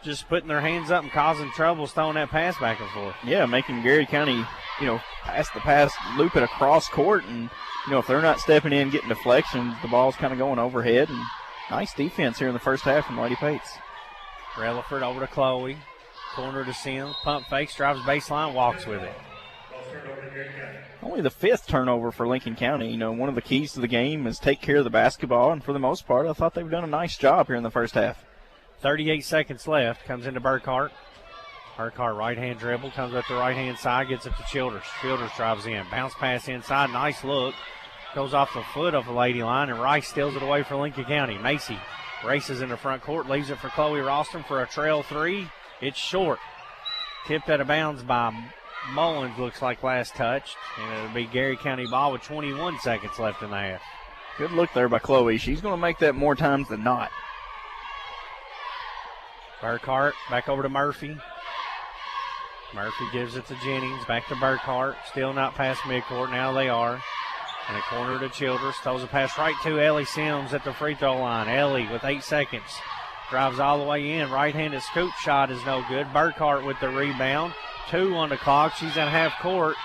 just putting their hands up and causing trouble, throwing that pass back and forth. Yeah, making Garrard County, pass the pass, loop it across court, and, if they're not stepping in, getting deflections, the ball's kind of going overhead. And nice defense here in the first half from Lady Pates. Relaford over to Chloe. Corner to Sims. Pump fakes, drives baseline, walks with it. Only the 5th turnover for Lincoln County. One of the keys to the game is take care of the basketball, and for the most part, I thought they've done a nice job here in the first half. 38 seconds left. Comes into Burkhart. Burkhart right-hand dribble. Comes up the right-hand side. Gets it to Childers. Childers drives in. Bounce pass inside. Nice look. Goes off the foot of the Lady Line, and Rice steals it away for Lincoln County. Macy races in the front court. Leaves it for Chloe Rostrom for a trail three. It's short. Tipped out of bounds by Mullins, looks like last touched. And it'll be Garrard County ball with 21 seconds left in the half. Good look there by Chloe. She's going to make that more times than not. Burkhart back over to Murphy. Murphy gives it to Jennings. Back to Burkhart. Still not past midcourt. Now they are. And a corner to Childers. Throws a pass right to Ellie Sims at the free throw line. Ellie with 8 seconds. Drives all the way in. Right-handed scoop shot is no good. Burkhart with the rebound. 2 on the clock. She's at half court.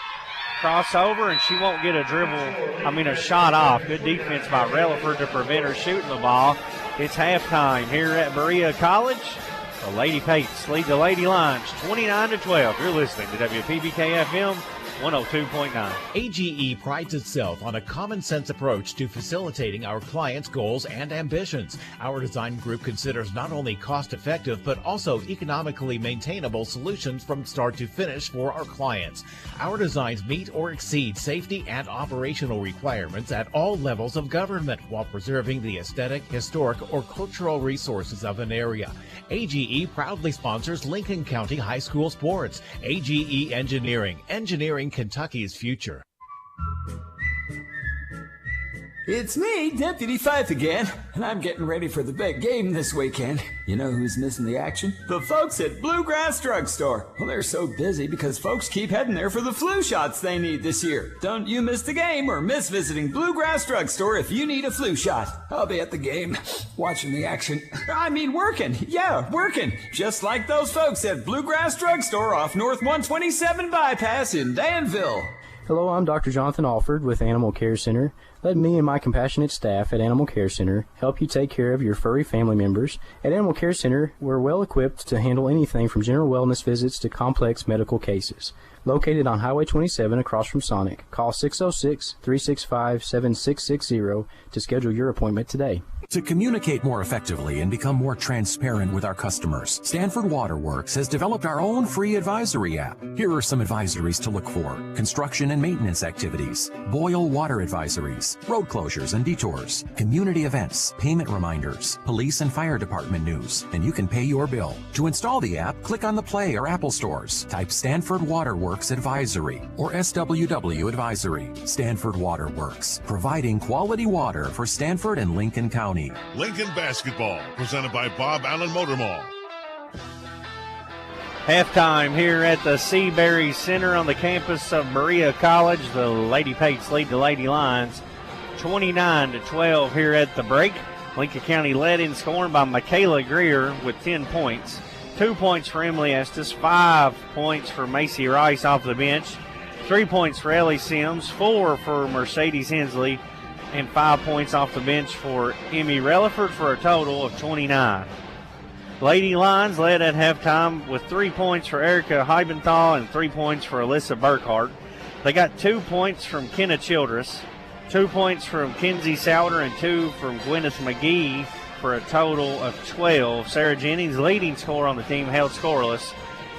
Crossover, and she won't get a shot off. Good defense by Relaford to prevent her shooting the ball. It's halftime here at Berea College. The Lady Pates lead the Lady Lions 29-12. You're listening to WPBK FM 102.9. AGE prides itself on a common-sense approach to facilitating our clients' goals and ambitions. Our design group considers not only cost-effective but also economically maintainable solutions from start to finish for our clients. Our designs meet or exceed safety and operational requirements at all levels of government while preserving the aesthetic, historic, or cultural resources of an area. AGE proudly sponsors Lincoln County High School sports. AGE Engineering Kentucky's future. It's me, Deputy Fife again, and I'm getting ready for the big game this weekend. You know who's missing the action? The folks at Bluegrass Drugstore. Well, they're so busy because folks keep heading there for the flu shots they need this year. Don't you miss the game or miss visiting Bluegrass Drugstore if you need a flu shot. I'll be at the game, watching the action. Working. Yeah, working. Just like those folks at Bluegrass Drugstore off North 127 Bypass in Danville. Hello, I'm Dr. Jonathan Alford with Animal Care Center. Let me and my compassionate staff at Animal Care Center help you take care of your furry family members. At Animal Care Center, we're well equipped to handle anything from general wellness visits to complex medical cases. Located on Highway 27 across from Sonic, call 606-365-7660 to schedule your appointment today. To communicate more effectively and become more transparent with our customers, Stanford Waterworks has developed our own free advisory app. Here are some advisories to look for: construction and maintenance activities, boil water advisories, road closures and detours, community events, payment reminders, police and fire department news, and you can pay your bill. To install the app, click on the Play or Apple stores. Type Stanford Waterworks Advisory or SWW Advisory. Stanford Waterworks, providing quality water for Stanford and Lincoln County. Lincoln basketball, presented by Bob Allen Motor Mall. Halftime here at the Seabury Center on the campus of Berea College. The Lady Pates lead the Lady Lions 29-12 here at the break. Lincoln County led in scoring by Michaela Greer with 10 points. 2 points for Emily Estes, 5 points for Macy Rice off the bench, 3 points for Ellie Sims, 4 for Mercedes Hensley, and 5 points off the bench for Emmy Relaford for a total of 29. Lady Lions led at halftime with 3 points for Erica Heibenthal and 3 points for Alyssa Burkhart. They got 2 points from Kenna Childress, 2 points from Kenzie Souter, and 2 from Gwyneth McGee for a total of 12. Sarah Jennings, leading scorer on the team, held scoreless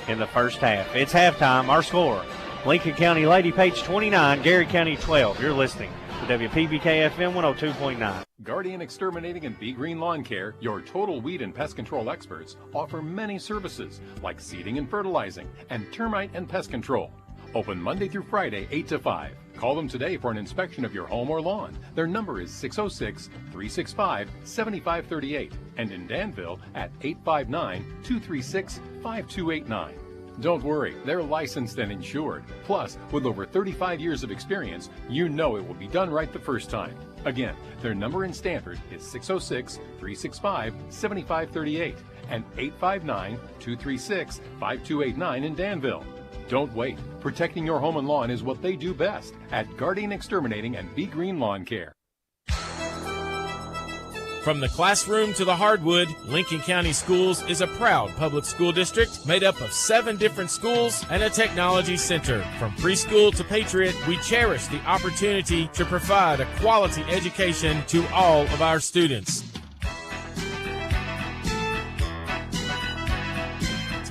in the first half. It's halftime. Our score, Lincoln County Lady Pates 29, Garrard County 12. You're listening to WPBK FM 102.9. Guardian Exterminating and Be Green Lawn Care, your total weed and pest control experts, offer many services like seeding and fertilizing and termite and pest control. Open Monday through Friday, 8 to 5. Call them today for an inspection of your home or lawn. Their number is 606-365-7538 and in Danville at 859-236-5289. Don't worry, they're licensed and insured. Plus, with over 35 years of experience, you know it will be done right the first time. Again, their number in Stanford is 606-365-7538 and 859-236-5289 in Danville. Don't wait. Protecting your home and lawn is what they do best at Guardian Exterminating and Be Green Lawn Care. From the classroom to the hardwood, Lincoln County Schools is a proud public school district made up of 7 different schools and a technology center. From preschool to Patriot, we cherish the opportunity to provide a quality education to all of our students.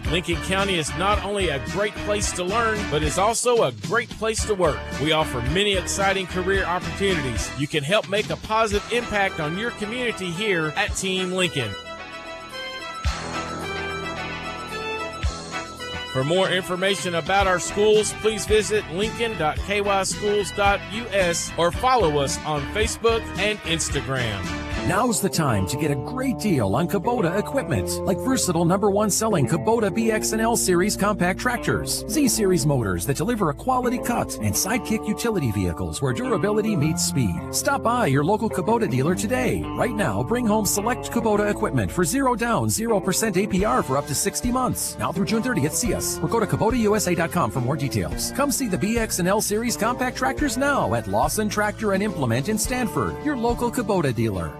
Lincoln County is not only a great place to learn, but is also a great place to work. We offer many exciting career opportunities. You can help make a positive impact on your community here at Team Lincoln. For more information about our schools, please visit lincoln.kyschools.us or follow us on Facebook and Instagram. Now's the time to get a great deal on Kubota equipment, like versatile #1 selling Kubota BX and L Series compact tractors, Z Series motors that deliver a quality cut, and Sidekick utility vehicles where durability meets speed. Stop by your local Kubota dealer today. Right now, bring home select Kubota equipment for 0 down, 0% APR for up to 60 months. Now through June 30th, see us or go to KubotaUSA.com for more details. Come see the BX and L Series compact tractors now at Lawson Tractor and Implement in Stanford, your local Kubota dealer.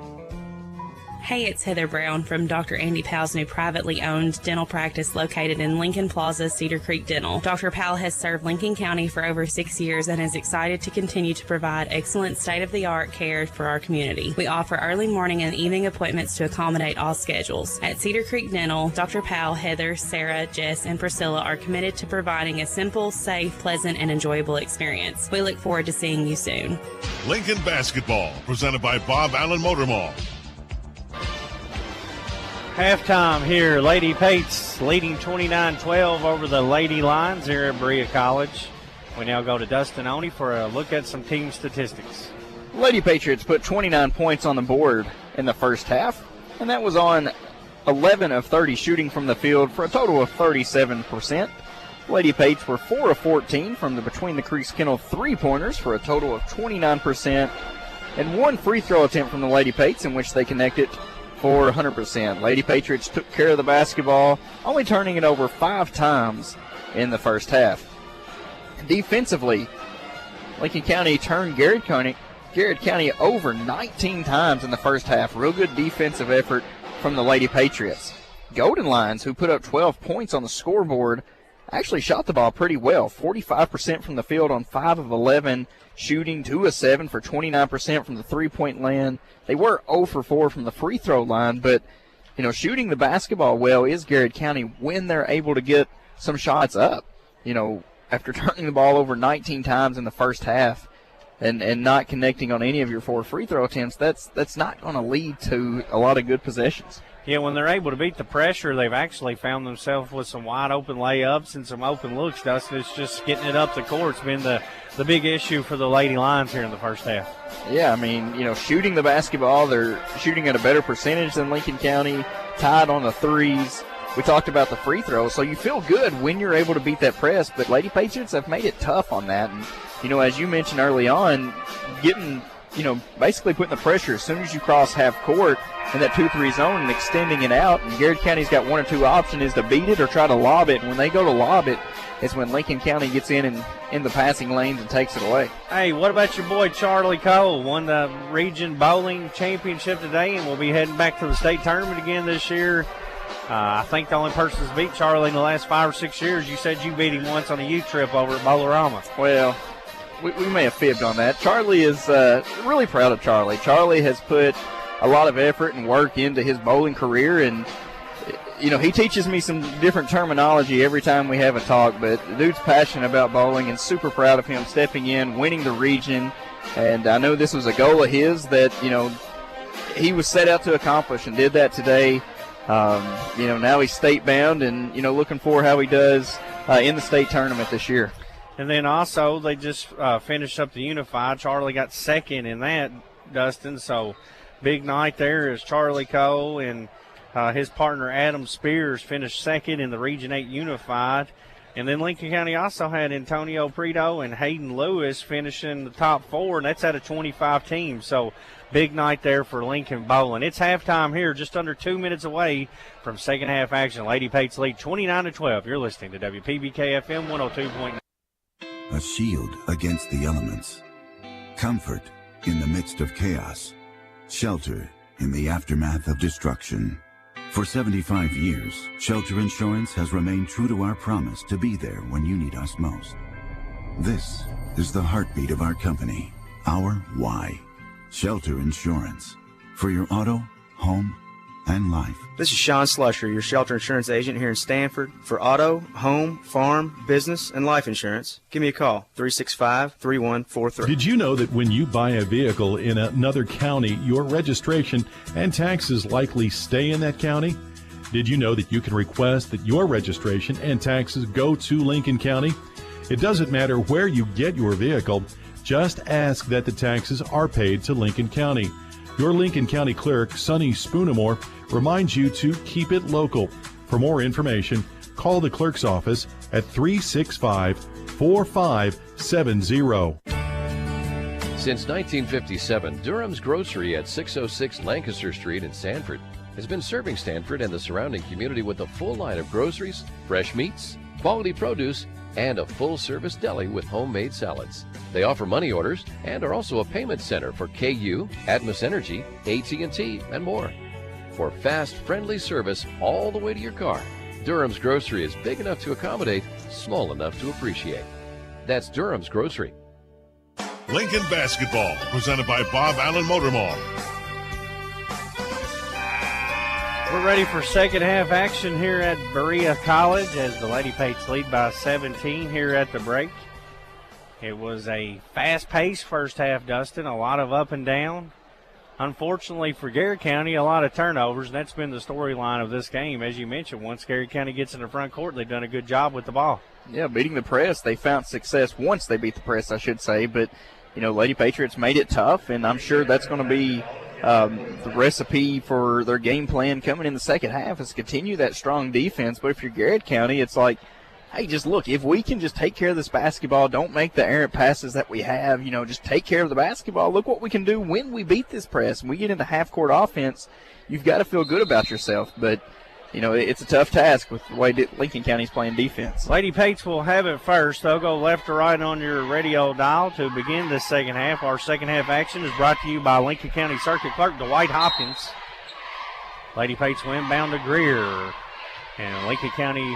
Hey, it's Heather Brown from Dr. Andy Powell's new privately owned dental practice located in Lincoln Plaza, Cedar Creek Dental. Dr. Powell has served Lincoln County for over 6 years and is excited to continue to provide excellent state-of-the-art care for our community. We offer early morning and evening appointments to accommodate all schedules. At Cedar Creek Dental, Dr. Powell, Heather, Sarah, Jess, and Priscilla are committed to providing a simple, safe, pleasant, and enjoyable experience. We look forward to seeing you soon. Lincoln Basketball, presented by Bob Allen Motor Mall. Halftime here. Lady Pates leading 29-12 over the Lady Lions here at Berea College. We now go to Dustin Oney for a look at some team statistics. Lady Patriots put 29 points on the board in the first half, and that was on 11 of 30 shooting from the field for a total of 37%. Lady Pates were 4 of 14 from the Between the Creeks Kennel three-pointers for a total of 29%, and 1 free throw attempt from the Lady Pates in which they connected for 100%. Lady Patriots took care of the basketball, only turning it over 5 times in the first half. Defensively, Lincoln County turned Garrard County over 19 times in the first half. Real good defensive effort from the Lady Patriots. Golden Lions, who put up 12 points on the scoreboard, actually shot the ball pretty well. 45% from the field on 5 of 11 shooting, 2 of 7 for 29% from the three-point land. They were 0 for 4 from the free throw line, but shooting the basketball well is Garrard County when they're able to get some shots up. After turning the ball over 19 times in the first half and not connecting on any of your 4 free throw attempts, that's not going to lead to a lot of good possessions. Yeah, when they're able to beat the pressure, they've actually found themselves with some wide-open layups and some open looks, Dustin. It's just getting it up the court's been the big issue for the Lady Lions here in the first half. Yeah, shooting the basketball, they're shooting at a better percentage than Lincoln County, tied on the threes. We talked about the free throws, so you feel good when you're able to beat that press, but Lady Patriots have made it tough on that. And, as you mentioned early on, getting, basically putting the pressure as soon as you cross half court in that 2-3 zone and extending it out. And Garrard County's got 1 or 2 options, is to beat it or try to lob it. And when they go to lob it, it's when Lincoln County gets in the passing lanes and takes it away. Hey, what about your boy Charlie Cole? Won the region bowling championship today and will be heading back to the state tournament again this year. I think the only person that's beat Charlie in the last 5 or 6 years, you said you beat him once on a youth trip over at Bolorama. Well, we may have fibbed on that. Charlie is really proud of Charlie. Charlie has put a lot of effort and work into his bowling career, and he teaches me some different terminology every time we have a talk, but the dude's passionate about bowling and super proud of him stepping in, winning the region. And I know this was a goal of his that, he was set out to accomplish and did that today. Now he's state bound and, looking for how he does in the state tournament this year. And then also they just finished up the Unified. Charlie got second in that, Dustin. So big night there as Charlie Cole and his partner Adam Spears finished second in the Region 8 Unified. And then Lincoln County also had Antonio Prito and Hayden Lewis finishing the top 4, and that's out of 25 teams. So big night there for Lincoln bowling. It's halftime here, just under 2 minutes away from second half action. Lady Pates lead 29-12. You're listening to WPBK FM 102.9. A shield against the elements. Comfort in the midst of chaos. Shelter in the aftermath of destruction. For 75 years, Shelter Insurance has remained true to our promise to be there when you need us most. This is the heartbeat of our company, our why. Shelter Insurance. For your auto, home, and life. This is Sean Slusher, your shelter insurance agent here in Stanford. For auto, home, farm, business, and life insurance, give me a call, 365-3143. Did you know that when you buy a vehicle in another county, your registration and taxes likely stay in that county? Did you know that you can request that your registration and taxes go to Lincoln County? It doesn't matter where you get your vehicle, just ask that the taxes are paid to Lincoln County. Your Lincoln County clerk, Sonny Spoonamore, reminds you to keep it local. For more information, call the clerk's office at 365-4570. Since 1957, Durham's Grocery at 606 Lancaster Street in Sanford has been serving Stanford and the surrounding community with a full line of groceries, fresh meats, quality produce, and a full-service deli with homemade salads. They offer money orders and are also a payment center for KU, Atmos Energy, AT&T, and more. For fast, friendly service all the way to your car, Durham's Grocery is big enough to accommodate, small enough to appreciate. That's Durham's Grocery. Lincoln Basketball, presented by Bob Allen Motor Mall. We're ready for second half action here at Berea College as the Lady Pates lead by 17 here at the break. It was a fast-paced first half, Dustin, a lot of up and down. Unfortunately for Garrard County, a lot of turnovers, and that's been the storyline of this game. As you mentioned, once Garrard County gets in the front court, they've done a good job with the ball. Yeah, beating the press. They found success once they beat the press, I should say. But, Lady Patriots made it tough, and I'm sure that's going to be the recipe for their game plan coming in the second half is continue that strong defense. But if you're Garrard County, it's like, hey, just look, if we can just take care of this basketball, don't make the errant passes that we have, just take care of the basketball. Look what we can do when we beat this press. When we get into half-court offense, you've got to feel good about yourself. But, it's a tough task with the way Lincoln County's playing defense. Lady Pates will have it first. They'll go left to right on your radio dial to begin this second half. Our second half action is brought to you by Lincoln County Circuit Clerk Dwight Hopkins. Lady Pates will inbound to Greer. And Lincoln County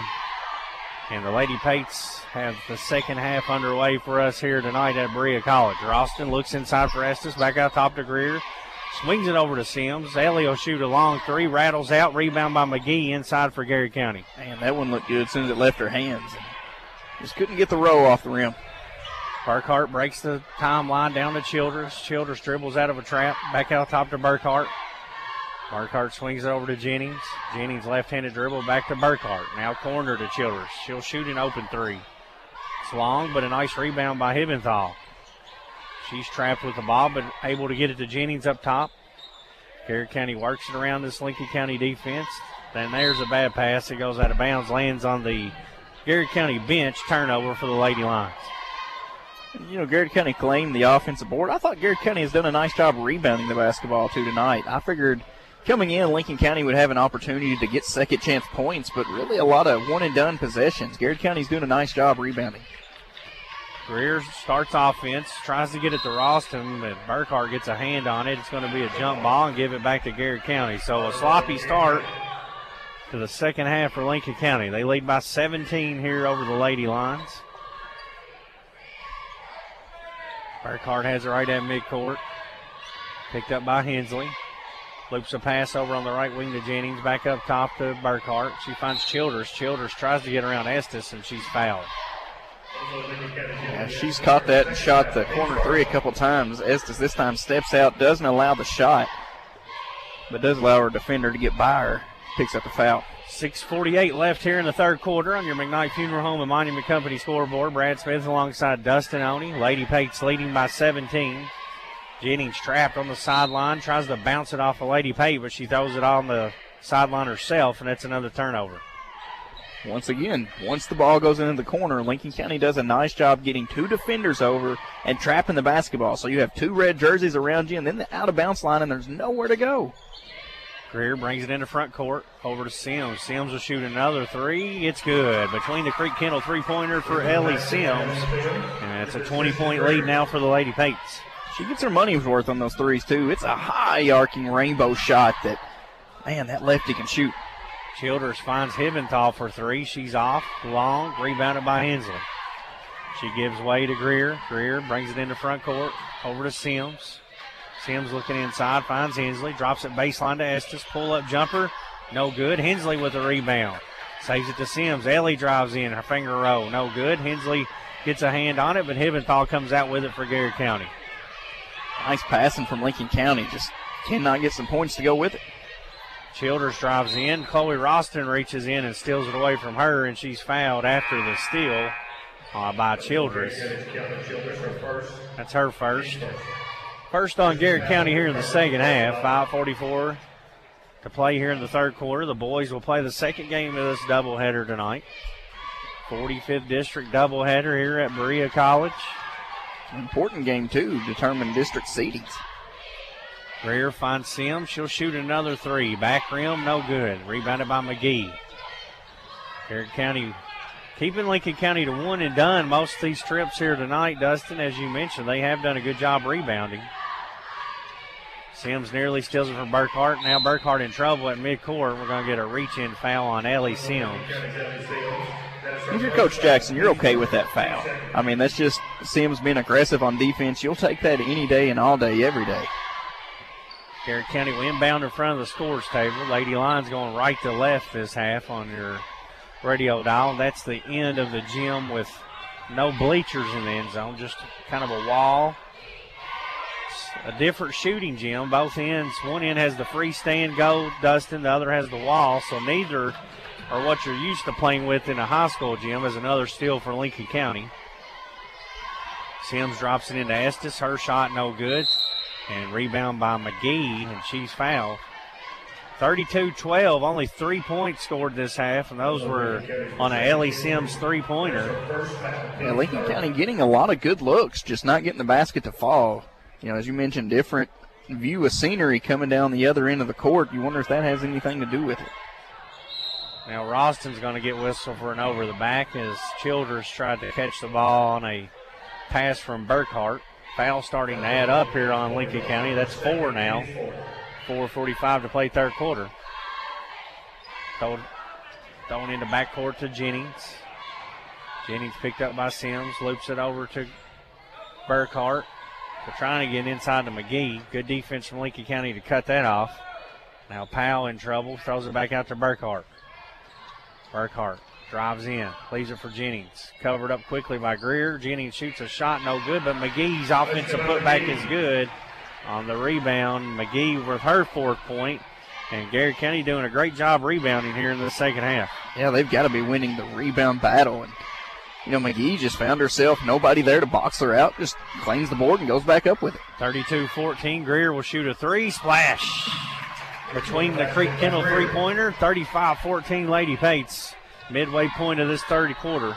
and the Lady Pates have the second half underway for us here tonight at Berea College. Ralston looks inside for Estes, back out top to Greer. Swings it over to Sims. Ellie will shoot a long three, rattles out, rebound by McGee inside for Garrard County. Man, that one looked good as soon as it left her hands. Just couldn't get the row off the rim. Burkhart breaks the timeline down to Childress. Childress dribbles out of a trap, back out top to Burkhart. Burkhart swings it over to Jennings. Jennings left-handed dribble back to Burkhart. Now corner to Childress. She'll shoot an open three. It's long, but a nice rebound by Hibbenthal. She's trapped with the ball, but able to get it to Jennings up top. Garrard County works it around this Lincoln County defense. Then there's a bad pass. It goes out of bounds, lands on the Garrard County bench. Turnover for the Lady Lions. Garrard County claimed the offensive board. I thought Garrard County has done a nice job rebounding the basketball, too, tonight. I figured coming in, Lincoln County would have an opportunity to get second-chance points, but really a lot of one-and-done possessions. Garrard County's doing a nice job rebounding. Greer starts offense, tries to get it to Ralston, but Burkhart gets a hand on it. It's going to be a jump ball and give it back to Garrard County. So a sloppy start to the second half for Lincoln County. They lead by 17 here over the Lady Lions. Burkhart has it right at midcourt. Picked up by Hensley. Loops a pass over on the right wing to Jennings. Back up top to Burkhart. She finds Childress. Childress tries to get around Estes, and she's fouled. Yeah, she's caught that and shot the corner three a couple times. Estes this time steps out, doesn't allow the shot. but does allow her defender to get by her. Picks up the foul. 6:48 left here in the third quarter on your McKnight Funeral Home and Monument Company scoreboard. Brad Smith alongside Dustin Oney. Lady Pates leading by 17. Jennings trapped on the sideline, tries to bounce it off of Lady Pate, but she throws it on the sideline herself, and that's another turnover. Once again, once the ball goes into the corner, Lincoln County does a nice job getting two defenders over and trapping the basketball. So you have two red jerseys around you and then the out-of-bounds line, and there's nowhere to go. Greer brings it into front court, over to Sims. Sims will shoot another three. It's good. Between the Creek Kendall three-pointer for Ellie Sims, and it's a 20-point lead now for the Lady Pates. She gets her money's worth on those threes, too. It's a high-arcing rainbow shot that, man, that lefty can shoot. Childers finds Hibbenthal for three. She's off, long, rebounded by Hensley. She gives way to Greer. Greer brings it into front court, over to Sims. Sims looking inside, finds Hensley, drops it baseline to Estes, pull-up jumper, no good. Hensley with the rebound, saves it to Sims. Ellie drives in, her finger roll, no good. Hensley gets a hand on it, but Hibbenthal comes out with it for Garrard County. Nice passing from Lincoln County, just cannot get some points to go with it. Childers drives in. Chloe Roston reaches in and steals it away from her, and she's fouled after the steal by Childers. That's her first. First on Garrard County here in the second half. 5:44 to play here in the third quarter. The boys will play the second game of this doubleheader tonight. 45th District doubleheader here at Berea College. An important game, too, determine district seedings. Greer finds Sims. She'll shoot another three. Back rim, no good. Rebounded by McGee. Garrard County keeping Lincoln County to one and done most of these trips here tonight. Dustin, as you mentioned, they have done a good job rebounding. Sims nearly steals it from Burkhart. Now Burkhart in trouble at midcourt. We're going to get a reach-in foul on Ellie Sims. If you're Coach Jackson, you're okay with that foul. I mean, that's just Sims being aggressive on defense. You'll take that any day and all day, every day. Garrard County will inbound in front of the scores table. Lady Lions going right to left this half on your radio dial. That's the end of the gym with no bleachers in the end zone, just kind of a wall. It's a different shooting gym. Both ends, one end has the freestand goal, Dustin, the other has the wall, so neither are what you're used to playing with in a high school gym. As another steal for Lincoln County. Sims drops it into Estes. Her shot no good. And rebound by McGee, and she's fouled. 32-12, only 3 points scored this half, and those were on a Ellie Sims three-pointer. Yeah, Lincoln County getting a lot of good looks, just not getting the basket to fall. You know, as you mentioned, different view of scenery coming down the other end of the court. You wonder if that has anything to do with it. Now Roston's going to get whistled for an over the back as Childers tried to catch the ball on a pass from Burkhart. Foul starting to add up here on Lincoln County. That's 4 now. 4:45 to play third quarter. Thrown into backcourt to Jennings. Jennings picked up by Sims. Loops it over to Burkhart. They're trying to get inside to McGee. Good defense from Lincoln County to cut that off. Now Powell in trouble. Throws it back out to Burkhart. Burkhart drives in, leaves it for Jennings. Covered up quickly by Greer. Jennings shoots a shot, no good, but McGee's offensive putback is good. On the rebound, McGee with her 4th point. And Garrard County doing a great job rebounding here in the second half. Yeah, they've got to be winning the rebound battle. And, you know, McGee just found herself, nobody there to box her out, just claims the board and goes back up with it. 32-14, Greer will shoot a three, splash. Between the Creek Kendall three-pointer, 35-14 Lady Pates. Midway point of this third quarter.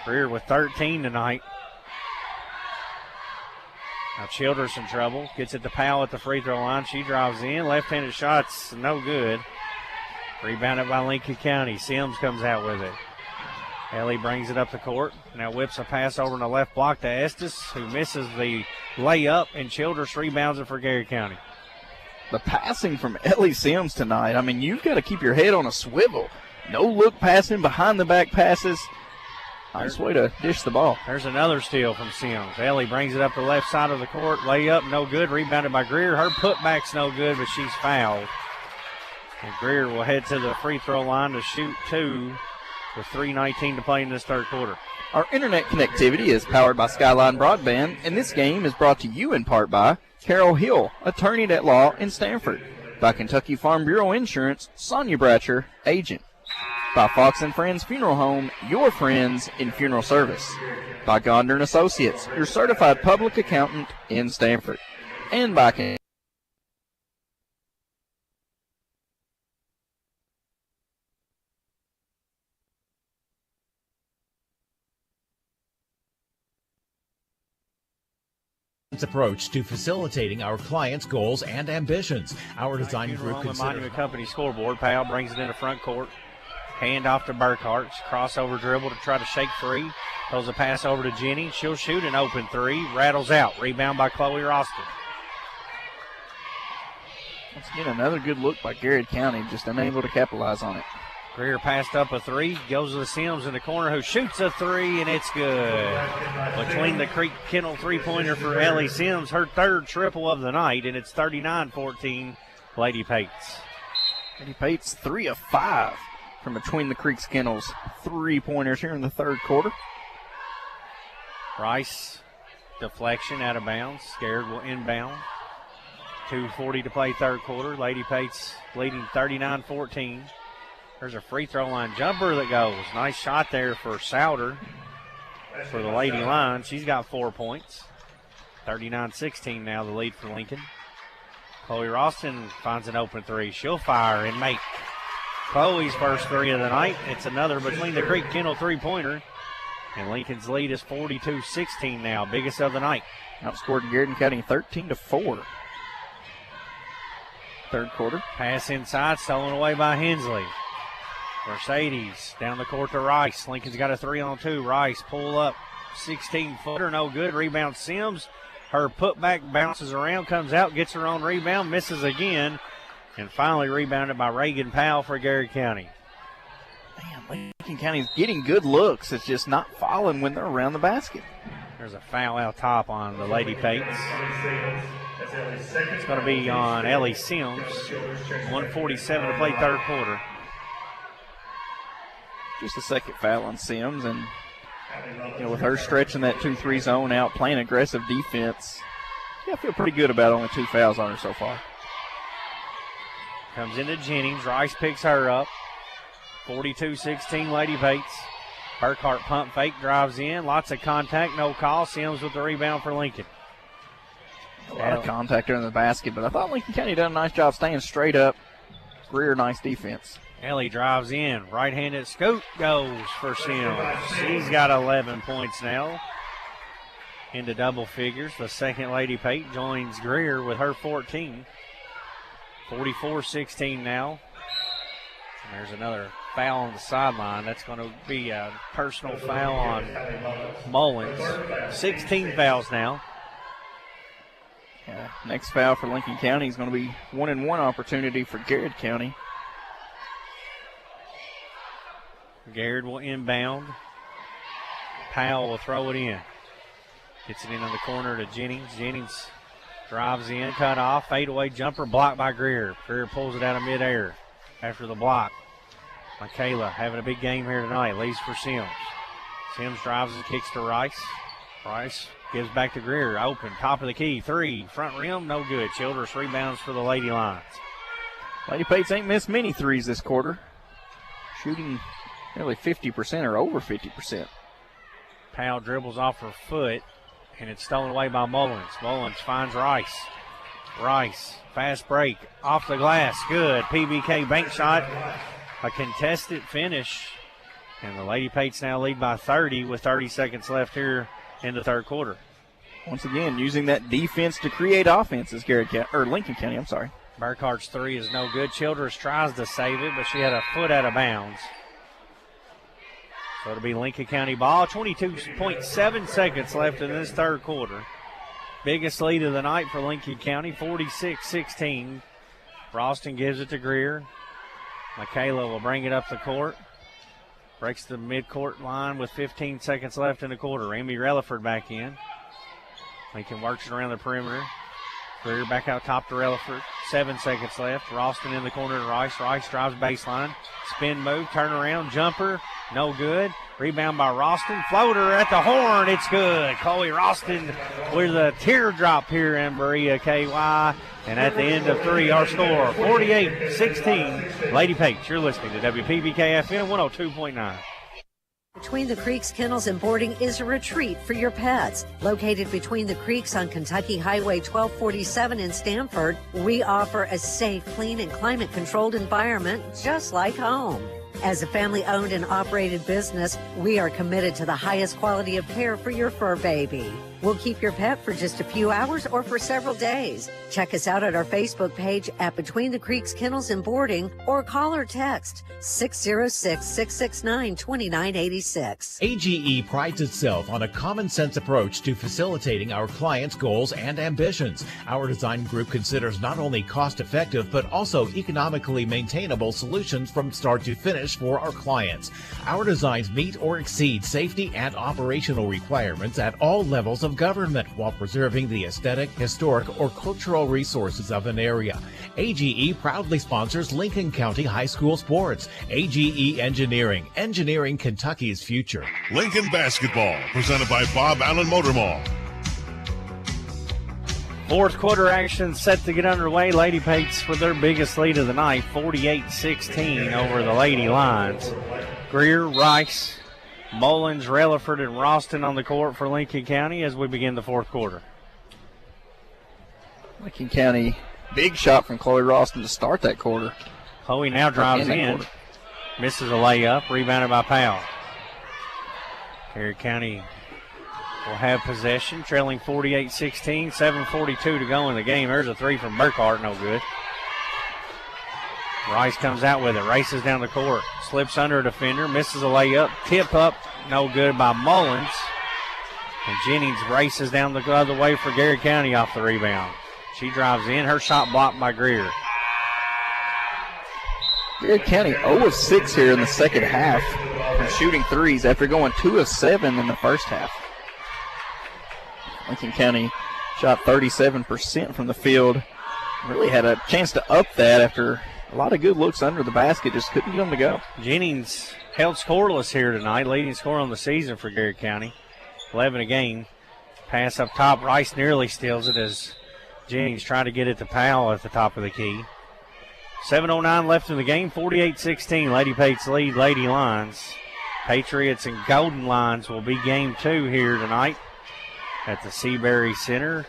Greer with 13 tonight. Now Childers in trouble. Gets it to Powell at the free throw line. She drives in. Left-handed shots, no good. Rebounded by Lincoln County. Sims comes out with it. Ellie brings it up the court. Now whips a pass over in the left block to Estes, who misses the layup, and Childers rebounds it for Garrard County. The passing from Ellie Sims tonight, I mean, you've got to keep your head on a swivel. No look passing, behind the back passes. Nice way to dish the ball. There's another steal from Sims. Ellie brings it up the left side of the court. Layup, no good. Rebounded by Greer. Her putback's no good, but she's fouled. And Greer will head to the free throw line to shoot 2 with 3:19 to play in this third quarter. Our internet connectivity is powered by Skyline Broadband, and this game is brought to you in part by Carol Hill, attorney at law in Stanford. By Kentucky Farm Bureau Insurance, Sonia Bratcher, agent. By Fox & Friends Funeral Home, your friends in funeral service. By Gondner & Associates, your certified public accountant in Stanford. And by approach to facilitating our clients' goals and ambitions. Our design group On the considers Monument Company scoreboard, Powell brings it into front court. Hand off to Burkhart. Crossover dribble to try to shake free. Throws a pass over to Jenny. She'll shoot an open three. Rattles out. Rebound by Chloe Roston. once again, another good look by Garrard County, just unable to capitalize on it. Greer passed up a three, goes to the Sims in the corner, who shoots a three, and it's good. Between the Creek Kennel three-pointer for Ellie Sims, her third triple of the night, and it's 39-14, Lady Pates. Lady Pates, 3 of 5 from between the Creeks Kennels three-pointers here in the third quarter. Rice, deflection out of bounds. Garrard will inbound. 2:40 to play third quarter. Lady Pates leading 39-14. There's a free throw line jumper that goes. Nice shot there for Souter for the Lady Lions. She's got 4 points. 39-16 now, the lead for Lincoln. Chloe Ralston finds an open three. She'll fire and make Chloe's first three of the night. It's another between the Creek Kennel three-pointer. And Lincoln's lead is 42-16 now, biggest of the night. Outscored Garrard County 13-4. Third quarter. Pass inside, stolen away by Hensley. Mercedes down the court to Rice. Lincoln's got a 3-on-2. Rice pull up, 16-footer, no good. Rebound Sims. Her putback bounces around, comes out, gets her own rebound, misses again, and finally rebounded by Reagan Powell for Garrard County. Man, Lincoln County's getting good looks. It's just not falling when they're around the basket. There's a foul out top on the Lady Pates. It's going to be on Ellie Sims. 1:47 to play third quarter. Just a second foul on Sims, and with her stretching that 2-3 zone out, playing aggressive defense, I feel pretty good about only 2 fouls on her so far. Comes into Jennings. Rice picks her up. 42-16 Lady Pates. Burkhart pump fake, drives in. Lots of contact, no call. Sims with the rebound for Lincoln. A lot of contact there in the basket, but I thought Lincoln County done a nice job staying straight up. Greer, nice defense. Ellie drives in. Right-handed scoop goes for Sims. She's got 11 points now. Into double figures. The second Lady Pate joins Greer with her 14. 44-16 now. And there's another foul on the sideline. That's going to be a personal foul on Mullins. 16 fouls now. Next foul for Lincoln County is going to be 1-and-1 opportunity for Garrard County. Garrard will inbound. Powell will throw it in. Gets it in on the corner to Jennings. Jennings drives in, cut off, fadeaway jumper, blocked by Greer. Greer pulls it out of midair after the block. Michaela having a big game here tonight, leads for Sims. Sims drives and kicks to Rice. Rice gives back to Greer, open, top of the key, three, front rim, no good. Childress rebounds for the Lady Lions. Lady Pates ain't missed many threes this quarter. Shooting nearly 50% or over 50%. Powell dribbles off her foot, and it's stolen away by Mullins. Mullins finds Rice. Rice, fast break, off the glass, good. PBK bank shot, a contested finish, and the Lady Pates now lead by 30 with 30 seconds left here in the third quarter. Once again, using that defense to create offense is Lincoln County, I'm sorry. Burkhart's three is no good. Childress tries to save it, but she had a foot out of bounds. So it'll be Lincoln County ball. 22.7 seconds left in this third quarter. Biggest lead of the night for Lincoln County, 46-16. Ralston gives it to Greer. Michaela will bring it up the court. Breaks the midcourt line with 15 seconds left in the quarter. Amy Relaford back in. Lincoln works it around the perimeter. Greer back out top to Relaford. 7 seconds left. Ralston in the corner to Rice. Rice drives baseline. Spin move, turn around, jumper, no good. Rebound by Ralston. Floater at the horn, it's good. Chloe Ralston with a teardrop here in Berea KY. And at the end of 3, our score, 48-16. Lady Pates, you're listening to WPBK FM 102.9. Between the Creeks Kennels and Boarding is a retreat for your pets. Located between the creeks on Kentucky Highway 1247 in Stamford, we offer a safe, clean, and climate-controlled environment just like home. As a family-owned and operated business, we are committed to the highest quality of care for your fur baby. We'll keep your pet for just a few hours or for several days. Check us out at our Facebook page at Between the Creeks Kennels and Boarding or call or text 606-669-2986. AGE prides itself on a common-sense approach to facilitating our clients' goals and ambitions. Our design group considers not only cost-effective but also economically maintainable solutions from start to finish for our clients. Our designs meet or exceed safety and operational requirements at all levels of government while preserving the aesthetic, historic, or cultural resources of an area. AGE proudly sponsors Lincoln County High School sports. AGE Engineering, engineering Kentucky's future. Lincoln Basketball, presented by Bob Allen Motor Mall. Fourth quarter action set to get underway. Lady Pates with their biggest lead of the night, 48-16 over the Lady Lions. Greer, Rice, Mullins, Relaford, and Ralston on the court for Lincoln County as we begin the fourth quarter. Lincoln County, big shot from Chloe Ralston to start that quarter. Chloe now drives in, misses a layup, rebounded by Powell. Garrard County will have possession, trailing 48-16, 7:42 to go in the game. There's a three from Burkhart, no good. Rice comes out with it, races down the court, slips under a defender, misses a layup, tip up, no good by Mullins. And Jennings races down the other way for Garrard County off the rebound. She drives in, her shot blocked by Greer. Garrard County 0 of 6 here in the second half from shooting threes after going 2 of 7 in the first half. Lincoln County shot 37% from the field. Really had a chance to up that after a lot of good looks under the basket, just couldn't get them to go. Jennings held scoreless here tonight, leading scorer on the season for Garrard County. 11 a game. Pass up top, Rice nearly steals it as Jennings tried to get it to Powell at the top of the key. 7:09 left in the game, 48-16. Lady Pates lead Lady Lions. Patriots and Golden Lions will be game 2 here tonight at the Seabury Center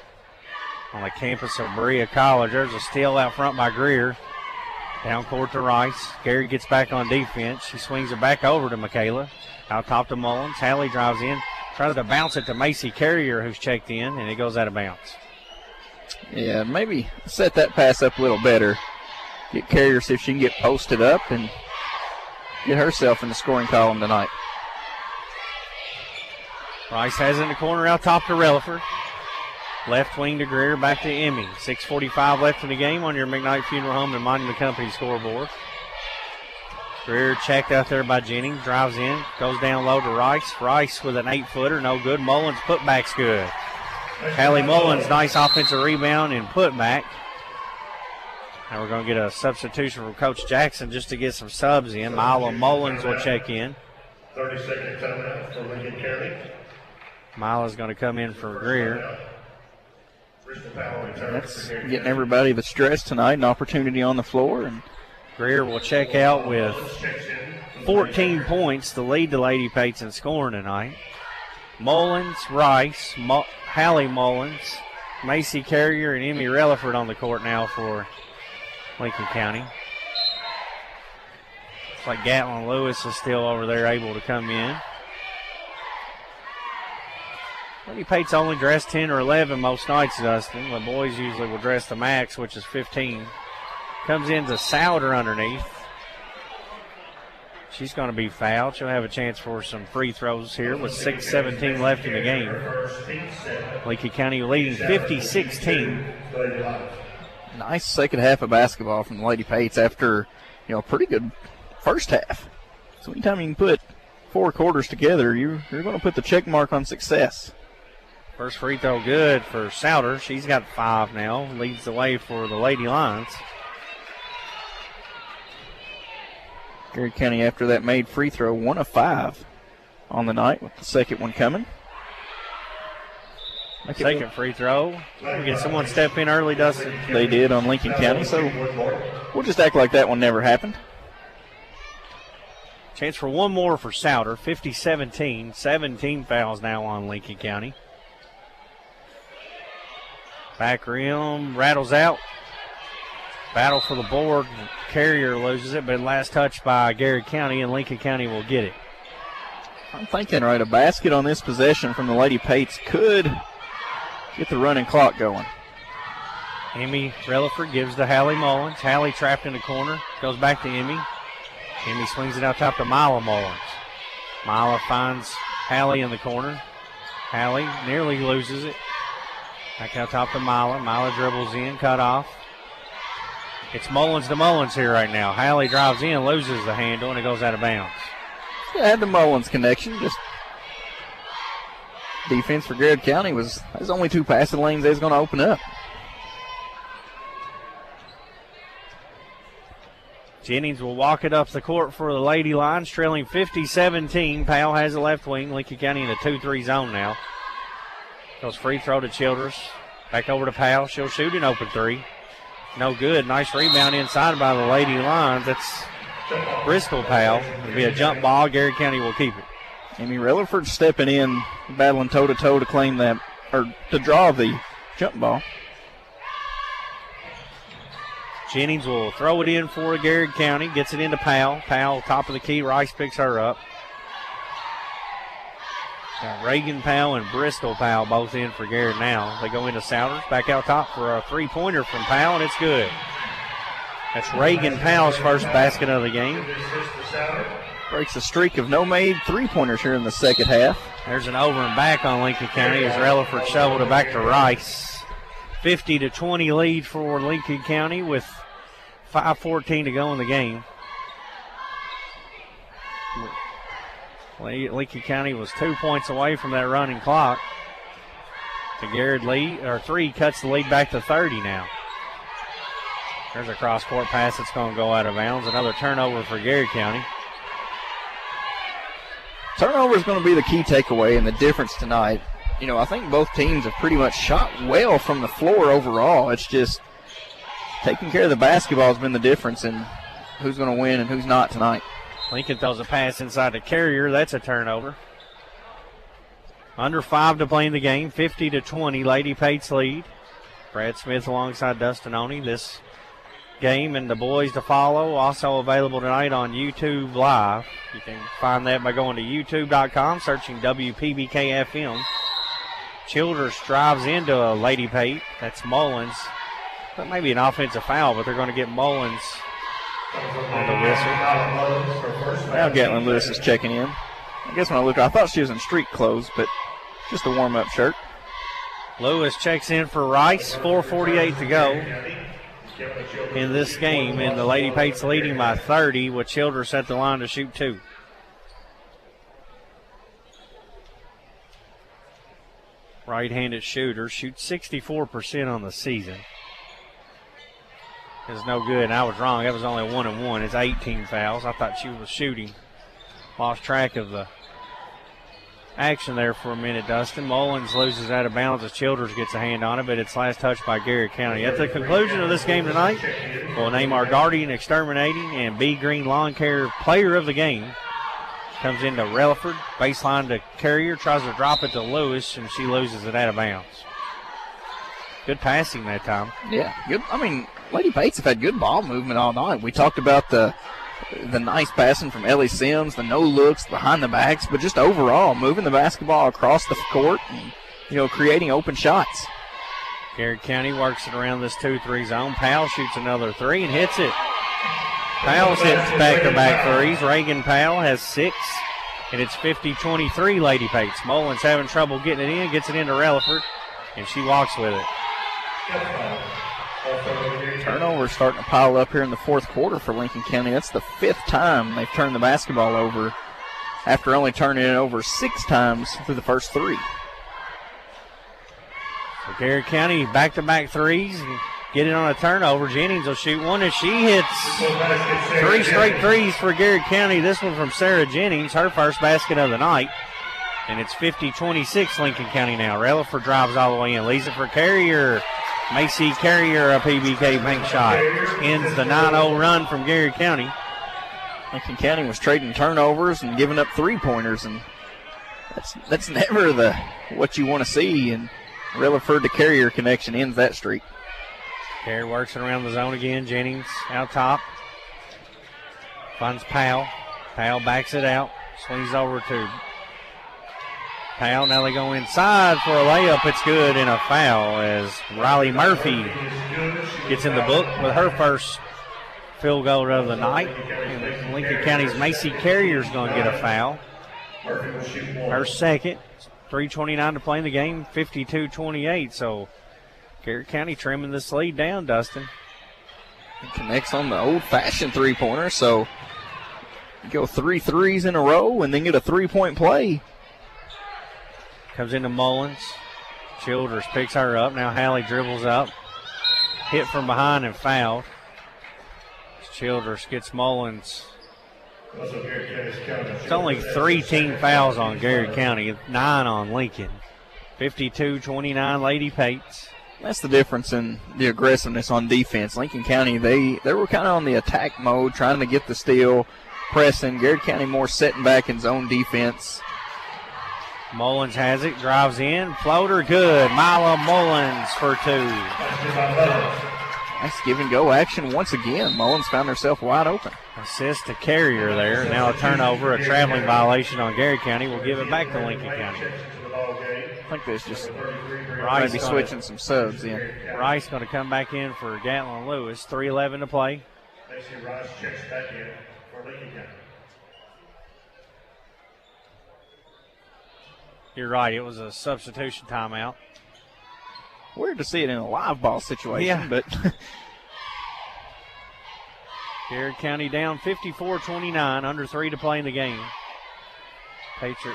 on the campus of Berea College. There's a steal out front by Greer. Down court to Rice. Garrett gets back on defense. She swings it back over to Michaela. Out top to Mullins. Halley drives in. Tries to bounce it to Macy Carrier, who's checked in, and it goes out of bounds. Yeah, maybe set that pass up a little better. Get Carrier, see if she can get posted up and get herself in the scoring column tonight. Rice has it in the corner out top to Relaford. Left wing to Greer, back to Emmy. 6:45 left in the game on your McKnight Funeral Home and Monument Company scoreboard. Greer checked out there by Jennings, drives in, goes down low to Rice. Rice with an 8-footer, no good. Mullins putback's good. Hallie Mullins, nice offensive rebound and putback. Now we're going to get a substitution from Coach Jackson just to get some subs in. Mila Mullins will check in. 30-second timeout for Lincoln County. Mila's going to come in for Greer. That's getting everybody that's dressed tonight an opportunity on the floor. And Greer will check out with 14 points to lead the Lady Pates in scoring tonight. Mullins, Rice, Hallie Mullins, Macy Carrier, and Emmy Relaford on the court now for Lincoln County. Looks like Gatlin Lewis is still over there able to come in. Lady Pates only dress 10 or 11 most nights, Dustin. The boys usually will dress the max, which is 15. Comes into Souder underneath. She's going to be fouled. She'll have a chance for some free throws here with 6:17 left in the game. Lincoln County leading 50-16. Nice second half of basketball from the Lady Pates after, a pretty good first half. So anytime you can put 4 quarters together, you're going to put the check mark on success. First free throw good for Souter. She's got 5 now. Leads the way for the Lady Lions. Garrard County, after that made free throw, 1 of 5 on the night, with the second one coming. Second free throw. We get someone step in early, Dustin. They did on Lincoln County, so we'll just act like that one never happened. Chance for one more for Souter. 50-17. 17 fouls now on Lincoln County. Back rim rattles out. Battle for the board. Carrier loses it, but last touch by Garrard County, and Lincoln County will get it. I'm thinking, right, a basket on this possession from the Lady Pates could get the running clock going. Emmy Relaford gives to Hallie Mullins. Hallie trapped in the corner. Goes back to Emmy. Emmy swings it out top to Mila Mullins. Mila finds Hallie in the corner. Hallie nearly loses it. Back out top to Mila. Mila dribbles in, cut off. It's Mullins to Mullins here right now. Hallie drives in, loses the handle, and it goes out of bounds. Yeah, had the Mullins connection. Just defense for Garrard County there's only 2 passing lanes that's going to open up. Jennings will walk it up the court for the Lady Lions, trailing 50-17. Powell has the left wing. Lincoln County in a 2-3 zone now. Goes free throw to Childress. Back over to Powell. She'll shoot an open 3. No good. Nice rebound inside by the Lady Lions. That's Bristol Powell. It'll be a jump ball. Garrard County will keep it. Amy Relaford stepping in, battling toe-to-toe to claim that, or to draw the jump ball. Jennings will throw it in for Garrard County. Gets it into Powell. Powell, top of the key. Rice picks her up. Got Reagan Powell and Bristol Powell both in for Garrard now. They go into Souders. Back out top for a 3-pointer from Powell, and it's good. That's Reagan Powell's first basket of the game. Breaks a streak of no-made 3-pointers here in the second half. There's an over and back on Lincoln County as Relaford shoveled it back to Rice. 50-20 lead for Lincoln County with 5:14 to go in the game. Lincoln County was 2 points away from that running clock. The Garrard lead, or 3, cuts the lead back to 30 now. There's a cross-court pass that's going to go out of bounds. Another turnover for Garrard County. Turnover is going to be the key takeaway and the difference tonight. You know, I think both teams have pretty much shot well from the floor overall. It's just taking care of the basketball has been the difference in who's going to win and who's not tonight. Lincoln throws a pass inside the Carrier. That's a turnover. Under 5 to play in the game. 50-20, Lady Pates lead. Brad Smith alongside Dustin Oney. This game and the boys to follow also available tonight on YouTube Live. You can find that by going to youtube.com, searching WPBK-FM. Childers drives into a Lady Pate. That's Mullins. That may be an offensive foul, but they're going to get Mullins on the whistle. Now Gatlin Lewis is checking in. I guess when I looked, I thought she was in street clothes, but just a warm-up shirt. Lewis checks in for Rice. 4:48 to go in this game, and the Lady Pates leading by 30 with Childers at the line to shoot 2. Right-handed shooter, shoots 64% on the season. It's no good, and I was wrong. That was only 1-1. It's 18 fouls. I thought she was shooting. Lost track of the action there for a minute, Dustin. Mullins loses out of bounds as Childers gets a hand on it, but it's last touched by Garrard County. At the conclusion of this game tonight, we'll name our Guardian Exterminating and Bee Green Lawn Care Player of the Game. Comes into Relaford, baseline to Carrier, tries to drop it to Lewis, and she loses it out of bounds. Good passing that time. Yeah, good. I mean, Lady Pates have had good ball movement all night. We talked about the nice passing from Ellie Sims, the no looks, behind the backs, but just overall moving the basketball across the court and, you know, creating open shots. Garrard County works it around this 2-3 zone. Powell shoots another 3 and hits it. Powell hits back-to-back threes. Reagan Powell has 6, and it's 50-23 Lady Pates. Mullins having trouble getting it in, gets it into Relaford, and she walks with it. Turnovers starting to pile up here in the fourth quarter for Lincoln County. That's the 5th time they've turned the basketball over after only turning it over 6 times through the first 3. Garrard County back-to-back threes and get it on a turnover. Jennings will shoot one, and she hits 3 straight threes for Garrard County. This one from Sarah Jennings, her first basket of the night. And it's 50-26 Lincoln County now. Relaford drives all the way in. Leaves it for Carrier. Macy Carrier, a PBK bank shot. Ends the 9-0 run from Garrard County. Lincoln County was trading turnovers and giving up three-pointers, and that's never what you want to see. And Relaford to Carrier connection ends that streak. Carrier works it around the zone again. Jennings out top. Finds Powell. Powell backs it out. Swings over to Powell. Now they go inside for a layup. It's good, and a foul as Riley Murphy gets in the book with her first field goal of the night. And Lincoln County's Macy Carrier's going to get a foul. Her second. 3:29 to play in the game, 52-28. So Garrard County trimming this lead down, Dustin. It connects on the old-fashioned three-pointer, so you go 3 threes in a row and then get a three-point play. Comes into Mullins. Childers picks her up. Now Hallie dribbles up. Hit from behind and fouled. Childers gets Mullins. It's only 3 team fouls on Garrard County, 9 on Lincoln. 52-29 Lady Pates. That's the difference in the aggressiveness on defense. Lincoln County, they were kind of on the attack mode, trying to get the steal, pressing. Garrard County more setting back in zone defense. Mullins has it, drives in, floater good. Mila Mullins for 2. Nice give-and-go action once again. Mullins found herself wide open. Assist to Carrier there. Now a turnover, a traveling violation on Garrard County. We'll give it back to Lincoln County. I think there's just Rice maybe switching some subs in. Rice going to come back in for Gatlin Lewis. 3:11 to play. Rice checks back in for Lincoln County. You're right, it was a substitution timeout. Weird to see it in a live ball situation, yeah. But Garrard County down 54-29, under 3 to play in the game.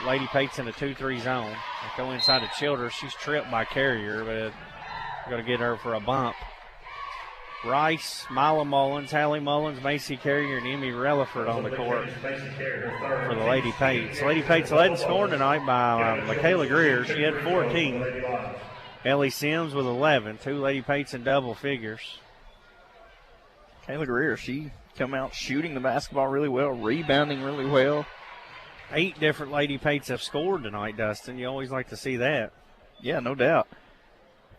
Lady Pates in a 2-3 zone. They go inside to Childers. She's tripped by Carrier, but going to get her for a bump. Rice, Mila Mullins, Hallie Mullins, Macy Carrier, and Emmy Relaford on the court for the Lady Pates. Lady Pates led in scoring tonight by Michaela Greer. She had 14. Ellie Sims with 11. 2 Lady Pates in double figures. Michaela Greer, she come out shooting the basketball really well, rebounding really well. 8 different Lady Pates have scored tonight, Dustin. You always like to see that. Yeah, no doubt.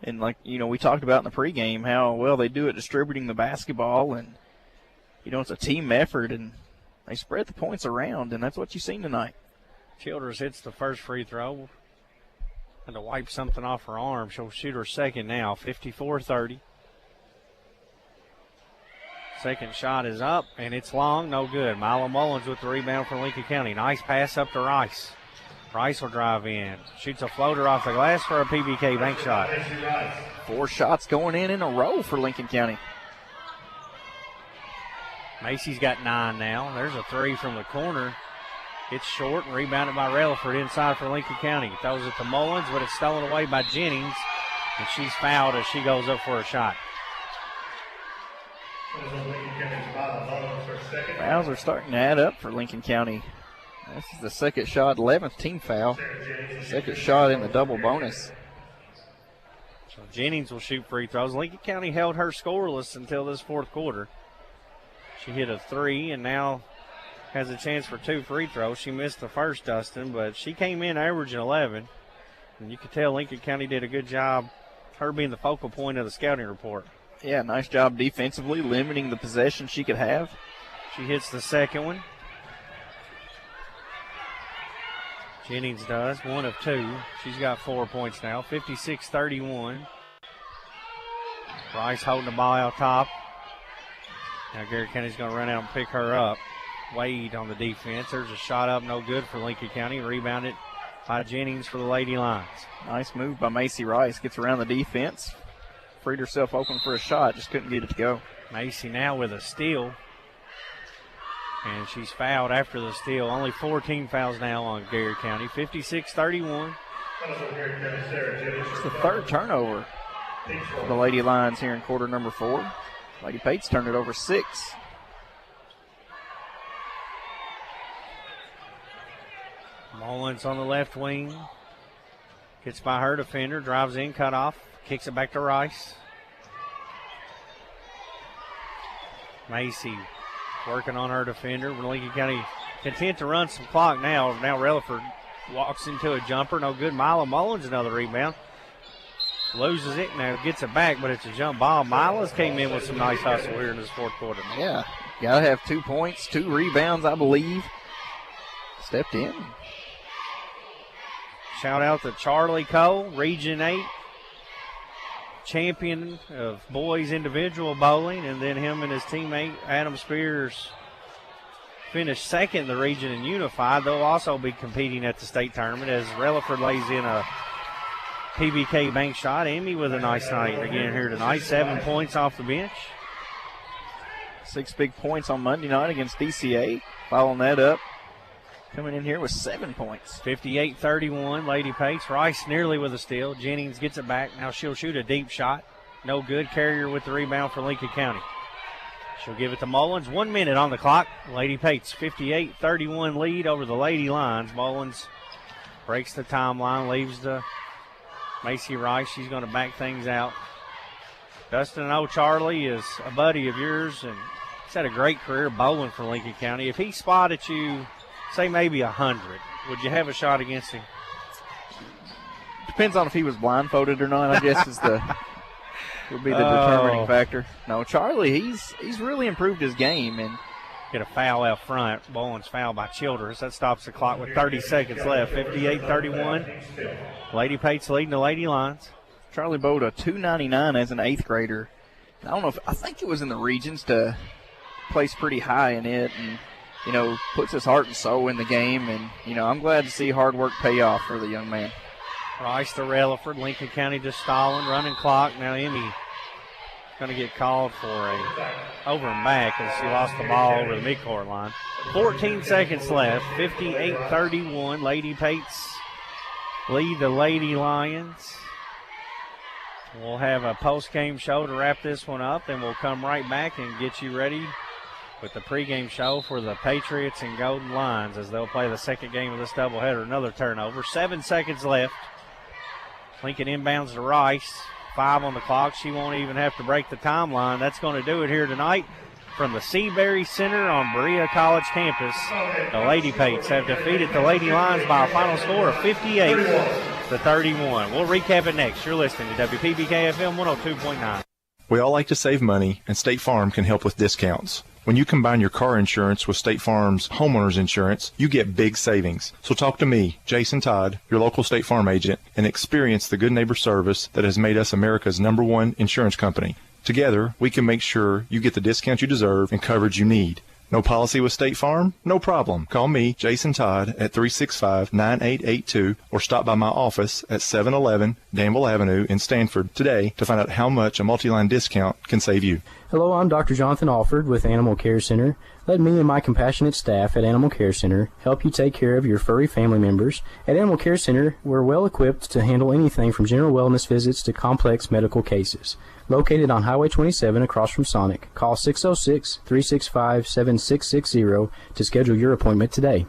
And we talked about in the pregame how well they do at distributing the basketball, and it's a team effort, and they spread the points around, and that's what you've seen tonight. Childers hits the first free throw. Had to wipe something off her arm. She'll shoot her second now, 54-30. Second shot is up, and it's long, no good. Mila Mullins with the rebound for Lincoln County. Nice pass up to Rice. Rice will drive in. Shoots a floater off the glass for a PBK bank shot. 4 shots going in a row for Lincoln County. Macy's got 9 now. There's a 3 from the corner. It's short and rebounded by Relaford inside for Lincoln County. Throws it to Mullins, but it's stolen away by Jennings, and she's fouled as she goes up for a shot. Fouls are starting to add up for Lincoln County. This is the second shot, 11th team foul. Second shot in the double bonus. So Jennings will shoot free throws. Lincoln County held her scoreless until this fourth quarter. She hit a 3 and now has a chance for 2 free throws. She missed the first, Dustin, but she came in averaging 11. And you could tell Lincoln County did a good job, her being the focal point of the scouting report. Yeah, nice job defensively, limiting the possession she could have. She hits the second one. Jennings does, 1 of 2. She's got 4 points now, 56-31. Rice holding the ball out top. Now Garrard County's going to run out and pick her up. Wade on the defense. There's a shot up, no good for Lincoln County. Rebounded by Jennings for the Lady Lions. Nice move by Macy Rice. Gets around the defense. Freed herself open for a shot, just couldn't get it to go. Macy now with a steal. And she's fouled after the steal. Only 14 fouls now on Garrard County. 56-31. It's the third turnover for the Lady Lions here in quarter number 4. Lady Pates turned it over 6. Mullins on the left wing. Gets by her defender, drives in, cut off, kicks it back to Rice. Macy working on her defender. Lincoln County content to run some clock now. Now Relaford walks into a jumper. No good. Mila Mullins, another rebound. Loses it. Now gets it back, but it's a jump ball. Mila's came in with some nice hustle here in this fourth quarter. Yeah. Got to have 2 points, 2 rebounds, I believe. Stepped in. Shout out to Charlie Cole, Region 8 champion of boys individual bowling, and then him and his teammate Adam Spears finished second in the region in unified. They'll also be competing at the state tournament as Relaford lays in a PBK bank shot. Emmy with a nice night again here tonight. 7 points off the bench. 6 big points on Monday night against DCA. Following that up, coming in here with 7 points. 58-31, Lady Pates. Rice nearly with a steal. Jennings gets it back. Now she'll shoot a deep shot. No good. Carrier with the rebound for Lincoln County. She'll give it to Mullins. 1 minute on the clock. Lady Pates 58-31 lead over the Lady Lions. Mullins breaks the timeline, leaves to Macy Rice. She's going to back things out. Dustin O'Charlie is a buddy of yours, and he's had a great career bowling for Lincoln County. If he spotted you, say maybe 100, would you have a shot against him? Depends on if he was blindfolded or not, I guess would be the determining factor. No, Charlie, he's really improved his game. And get a foul out front. Mullins foul by Childers. That stops the clock with 30 seconds left. 58-31. Lady Pates leading the Lady Lions. Charlie bowled a 299 as an 8th grader. I don't know I think it was in the regions to place pretty high in it, and puts his heart and soul in the game, and I'm glad to see hard work pay off for the young man. Rice to Relaford. Lincoln County just stalling, running clock. Now Emmy going to get called for a over and back as she lost the ball over the midcourt line. 14 seconds left. 58-31. Lady Pates lead the Lady Lions. We'll have a post-game show to wrap this one up, then we'll come right back and get you ready with the pregame show for the Patriots and Golden Lions as they'll play the second game of this doubleheader. Another turnover. 7 seconds left. Lincoln inbounds to Rice. 5 on the clock. She won't even have to break the timeline. That's going to do it here tonight from the Seabury Center on Berea College campus. The Lady Pates have defeated the Lady Lions by a final score of 58-31. We'll recap it next. You're listening to WPBK FM 102.9. We all like to save money, and State Farm can help with discounts. When you combine your car insurance with State Farm's homeowner's insurance, you get big savings. So talk to me, Jason Todd, your local State Farm agent, and experience the good neighbor service that has made us America's #1 insurance company. Together, we can make sure you get the discount you deserve and coverage you need. No policy with State Farm? No problem. Call me, Jason Todd, at 365-9882 or stop by my office at 711 Danville Avenue in Stanford today to find out how much a multi-line discount can save you. Hello, I'm Dr. Jonathan Alford with Animal Care Center. Let me and my compassionate staff at Animal Care Center help you take care of your furry family members. At Animal Care Center, we're well equipped to handle anything from general wellness visits to complex medical cases. Located on Highway 27 across from Sonic, call 606-365-7660 to schedule your appointment today.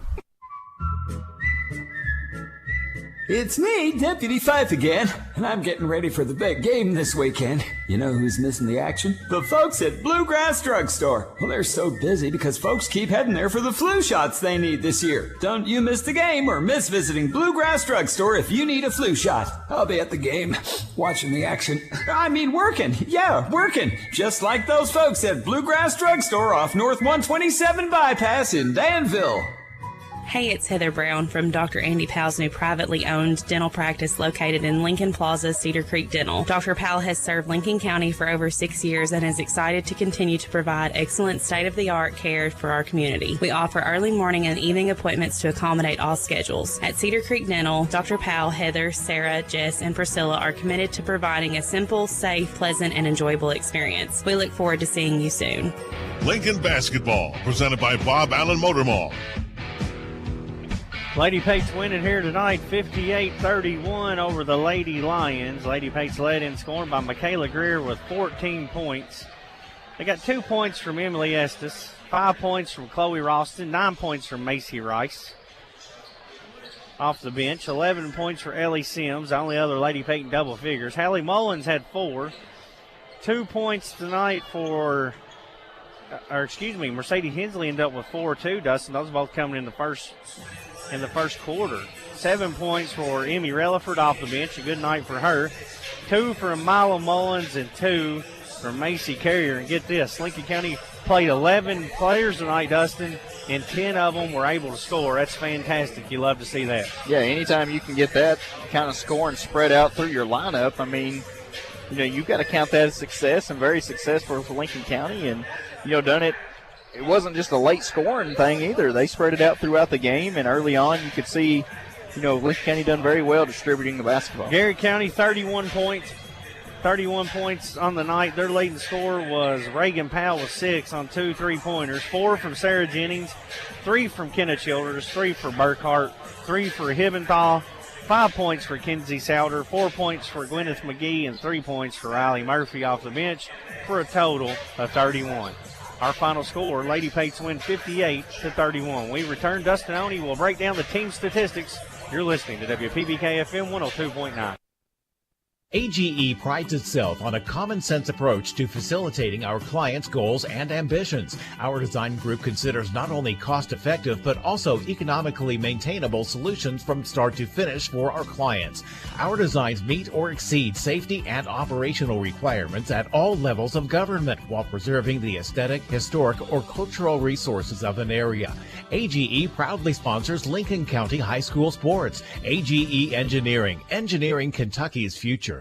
It's me, Deputy Fife again, and I'm getting ready for the big game this weekend. You know who's missing the action? The folks at Bluegrass Drugstore. Well, they're so busy because folks keep heading there for the flu shots they need this year. Don't you miss the game or miss visiting Bluegrass Drugstore if you need a flu shot. I'll be at the game, watching the action. I mean working. Yeah, working. Just like those folks at Bluegrass Drugstore off North 127 Bypass in Danville. Hey, it's Heather Brown from Dr. Andy Powell's new privately owned dental practice located in Lincoln Plaza, Cedar Creek Dental. Dr. Powell has served Lincoln County for over 6 years and is excited to continue to provide excellent state-of-the-art care for our community. We offer early morning and evening appointments to accommodate all schedules. At Cedar Creek Dental, Dr. Powell, Heather, Sarah, Jess, and Priscilla are committed to providing a simple, safe, pleasant, and enjoyable experience. We look forward to seeing you soon. Lincoln Basketball, presented by Bob Allen Motor Mall. Lady Pates winning here tonight, 58-31 over the Lady Lions. Lady Pates led in scoring by Michaela Greer with 14 points. They got 2 points from Emily Estes, 5 points from Chloe Ralston, 9 points from Macy Rice. Off the bench, 11 points for Ellie Sims, the only other Lady Pate in double figures. Hallie Mullins had 4. 2 points tonight for, Mercedes Hensley ended up with 4 too, Dustin. Those both coming in the first quarter. 7 points for Emmy Relaford off the bench, a good night for her. 2 from Mila Mullins and 2 from Macy Carrier. And get this, Lincoln County played 11 players tonight, Dustin, and 10 of them were able to score. That's fantastic. You love to see that. Yeah, anytime you can get that kind of scoring spread out through your lineup, I mean, you've got to count that as success, and very successful for Lincoln County. And, done it. It wasn't just a late scoring thing either. They spread it out throughout the game, and early on you could see, Lincoln County done very well distributing the basketball. Garrard County, 31 points. 31 points on the night. Their leading scorer was Reagan Powell with 6 on 2 3-pointers. 4 from Sarah Jennings, 3 from Kenna Childers, 3 for Burkhart, 3 for Hibbenthal, 5 points for Kenzie Souter, 4 points for Gwyneth McGee, and 3 points for Riley Murphy off the bench for a total of 31. Our final score, Lady Pates win 58-31. We return. Dustin Oney will break down the team statistics. You're listening to WPBK FM 102.9. AGE prides itself on a common-sense approach to facilitating our clients' goals and ambitions. Our design group considers not only cost-effective but also economically maintainable solutions from start to finish for our clients. Our designs meet or exceed safety and operational requirements at all levels of government while preserving the aesthetic, historic, or cultural resources of an area. AGE proudly sponsors Lincoln County High School sports. AGE Engineering, engineering Kentucky's future.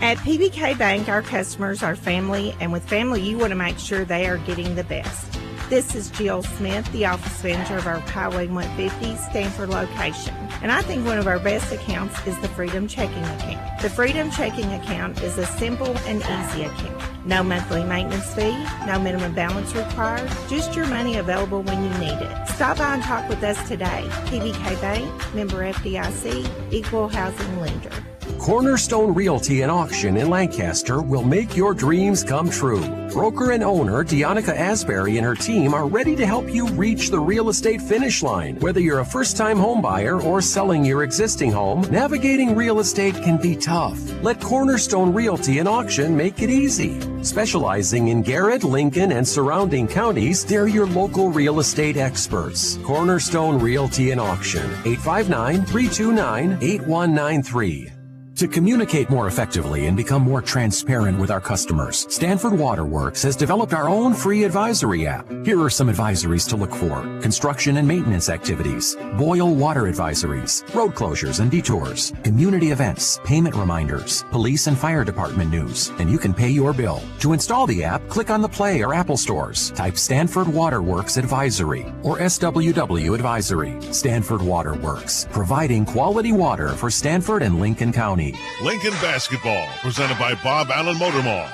At PBK Bank, our customers are family, and with family, you want to make sure they are getting the best. This is Jill Smith, the office manager of our Highway 150 Stanford location. And I think one of our best accounts is the Freedom Checking Account. The Freedom Checking Account is a simple and easy account. No monthly maintenance fee, no minimum balance required, just your money available when you need it. Stop by and talk with us today. PBK Bank, member FDIC, equal housing lender. Cornerstone Realty and Auction in Lancaster will make your dreams come true. Broker and owner Deonica Asbury and her team are ready to help you reach the real estate finish line. Whether you're a first-time home buyer or selling your existing home, navigating real estate can be tough. Let Cornerstone Realty and Auction make it easy. Specializing in Garrard, Lincoln, and surrounding counties, they're your local real estate experts. Cornerstone Realty and Auction, 859-329-8193. To communicate more effectively and become more transparent with our customers, Stanford Waterworks has developed our own free advisory app. Here are some advisories to look for: construction and maintenance activities, boil water advisories, road closures and detours, community events, payment reminders, police and fire department news, and you can pay your bill. To install the app, click on the Play or Apple stores, type Stanford Waterworks Advisory or SWW Advisory. Stanford Waterworks, providing quality water for Stanford and Lincoln County. Lincoln basketball, presented by Bob Allen Motor Mall.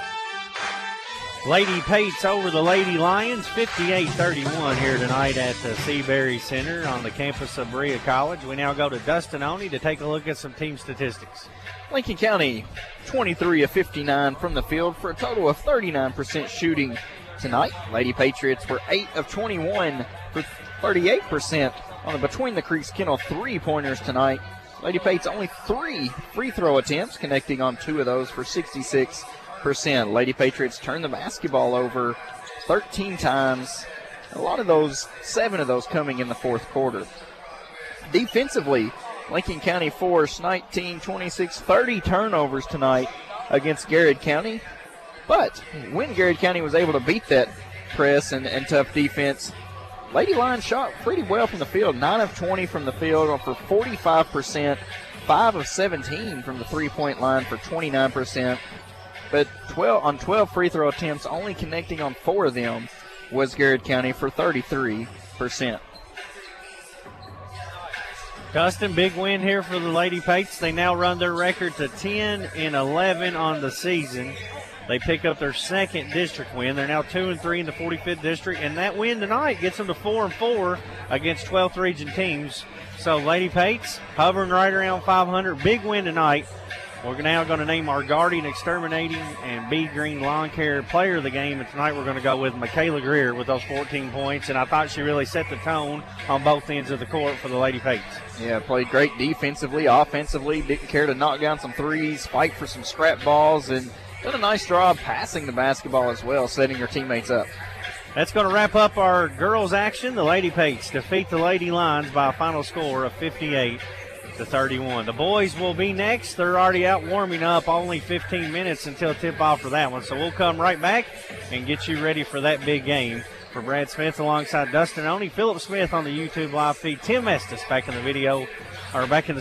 Lady Pates over the Lady Lions, 58-31 here tonight at the Seabury Center on the campus of Berea College. We now go to Dustin Oney to take a look at some team statistics. Lincoln County, 23 of 59 from the field for a total of 39% shooting tonight. Lady Patriots were 8 of 21 for 38% on the Between the Creeks Kennel three-pointers tonight. Lady Pates only 3 free throw attempts, connecting on 2 of those for 66%. Lady Patriots turned the basketball over 13 times. A lot of those, 7 of those coming in the fourth quarter. Defensively, Lincoln County forced 19, 26, 30 turnovers tonight against Garrard County. But when Garrard County was able to beat that press and tough defense, Lady Lions shot pretty well from the field, 9 of 20 from the field for 45%, 5 of 17 from the three-point line for 29%. But 12 free throw attempts, only connecting on 4 of them was Garrard County for 33%. Dustin, big win here for the Lady Pates. They now run their record to 10-11 on the season. They pick up their second district win. They're now 2-3 in the 45th district, and that win tonight gets them to 4-4 against 12th region teams. So Lady Pates hovering right around 500. Big win tonight. We're now going to name our Guardian Exterminating and Bee Green Lawn Care player of the game, and tonight we're going to go with Michaela Greer with those 14 points, and I thought she really set the tone on both ends of the court for the Lady Pates. Yeah, played great defensively, offensively, didn't care to knock down some threes, fight for some scrap balls, and did a nice job passing the basketball as well, setting her teammates up. That's going to wrap up our girls' action. The Lady Pates defeat the Lady Lions by a final score of 58-31. The boys will be next. They're already out warming up, only 15 minutes until tip-off for that one. So we'll come right back and get you ready for that big game. For Brad Smith alongside Dustin Oney, Philip Smith on the YouTube live feed, Tim Estes back in the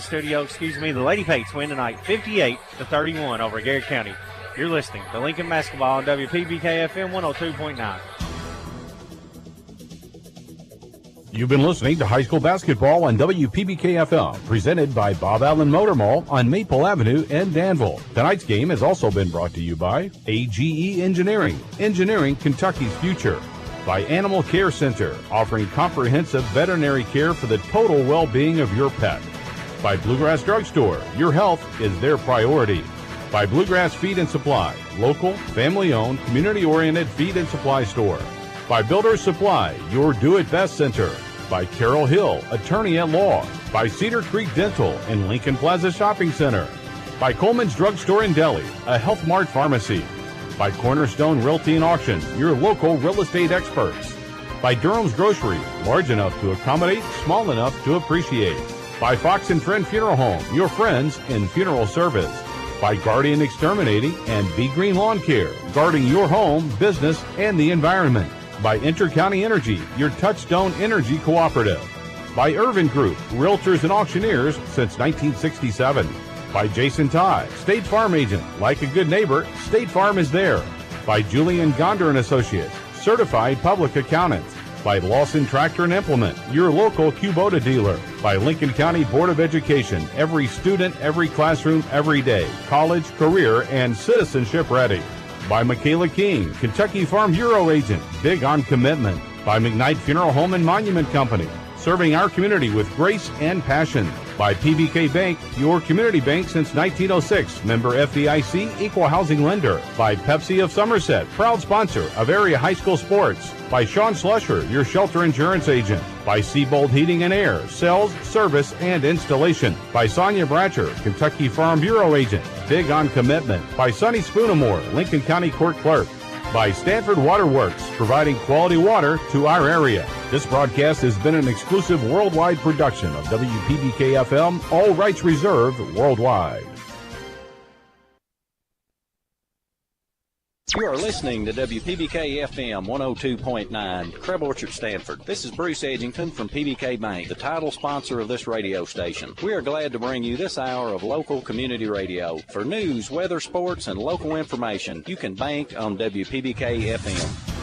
studio, The Lady Pates win tonight 58-31 over Garrard County. You're listening to Lincoln Basketball on WPBK FM 102.9. You've been listening to high school basketball on WPBK FM, presented by Bob Allen Motor Mall on Maple Avenue in Danville. Tonight's game has also been brought to you by AGE Engineering, engineering Kentucky's future. By Animal Care Center, offering comprehensive veterinary care for the total well-being of your pet. By Bluegrass Drugstore, your health is their priority. By Bluegrass Feed and Supply, local, family-owned, community-oriented feed and supply store. By Builder's Supply, your do-it-best center. By Carol Hill, attorney at law. By Cedar Creek Dental and Lincoln Plaza Shopping Center. By Coleman's Drugstore in Delhi, a Health Mart pharmacy. By Cornerstone Realty and Auction, your local real estate experts. By Durham's Grocery, large enough to accommodate, small enough to appreciate. By Fox and Friend Funeral Home, your friends in funeral service. By Guardian Exterminating and Bee Green Lawn Care, guarding your home, business, and the environment. By Intercounty Energy, your Touchstone Energy Cooperative. By Irvin Group, Realtors and Auctioneers since 1967. By Jason Todd, State Farm Agent. Like a good neighbor, State Farm is there. By Julian Gonder and Associates, Certified Public Accountants. By Lawson Tractor and Implement, your local Kubota dealer. By Lincoln County Board of Education, every student, every classroom, every day. College, career, and citizenship ready. By Michaela King, Kentucky Farm Bureau Agent, big on commitment. By McKnight Funeral Home and Monument Company, serving our community with grace and passion. By PBK Bank, your community bank since 1906, member FDIC, equal housing lender. By Pepsi of Somerset, proud sponsor of area high school sports. By Sean Slusher, your shelter insurance agent. By Seabold Heating and Air, sales, service, and installation. By Sonia Bratcher, Kentucky Farm Bureau agent, big on commitment. By Sonny Spoonamore, Lincoln County Court Clerk. By Stanford Waterworks, providing quality water to our area. This broadcast has been an exclusive worldwide production of WPBK FM, all rights reserved worldwide. You are listening to WPBK FM 102.9, Crab Orchard, Stanford. This is Bruce Edgington from PBK Bank, the title sponsor of this radio station. We are glad to bring you this hour of local community radio. For news, weather, sports, and local information, you can bank on WPBK FM.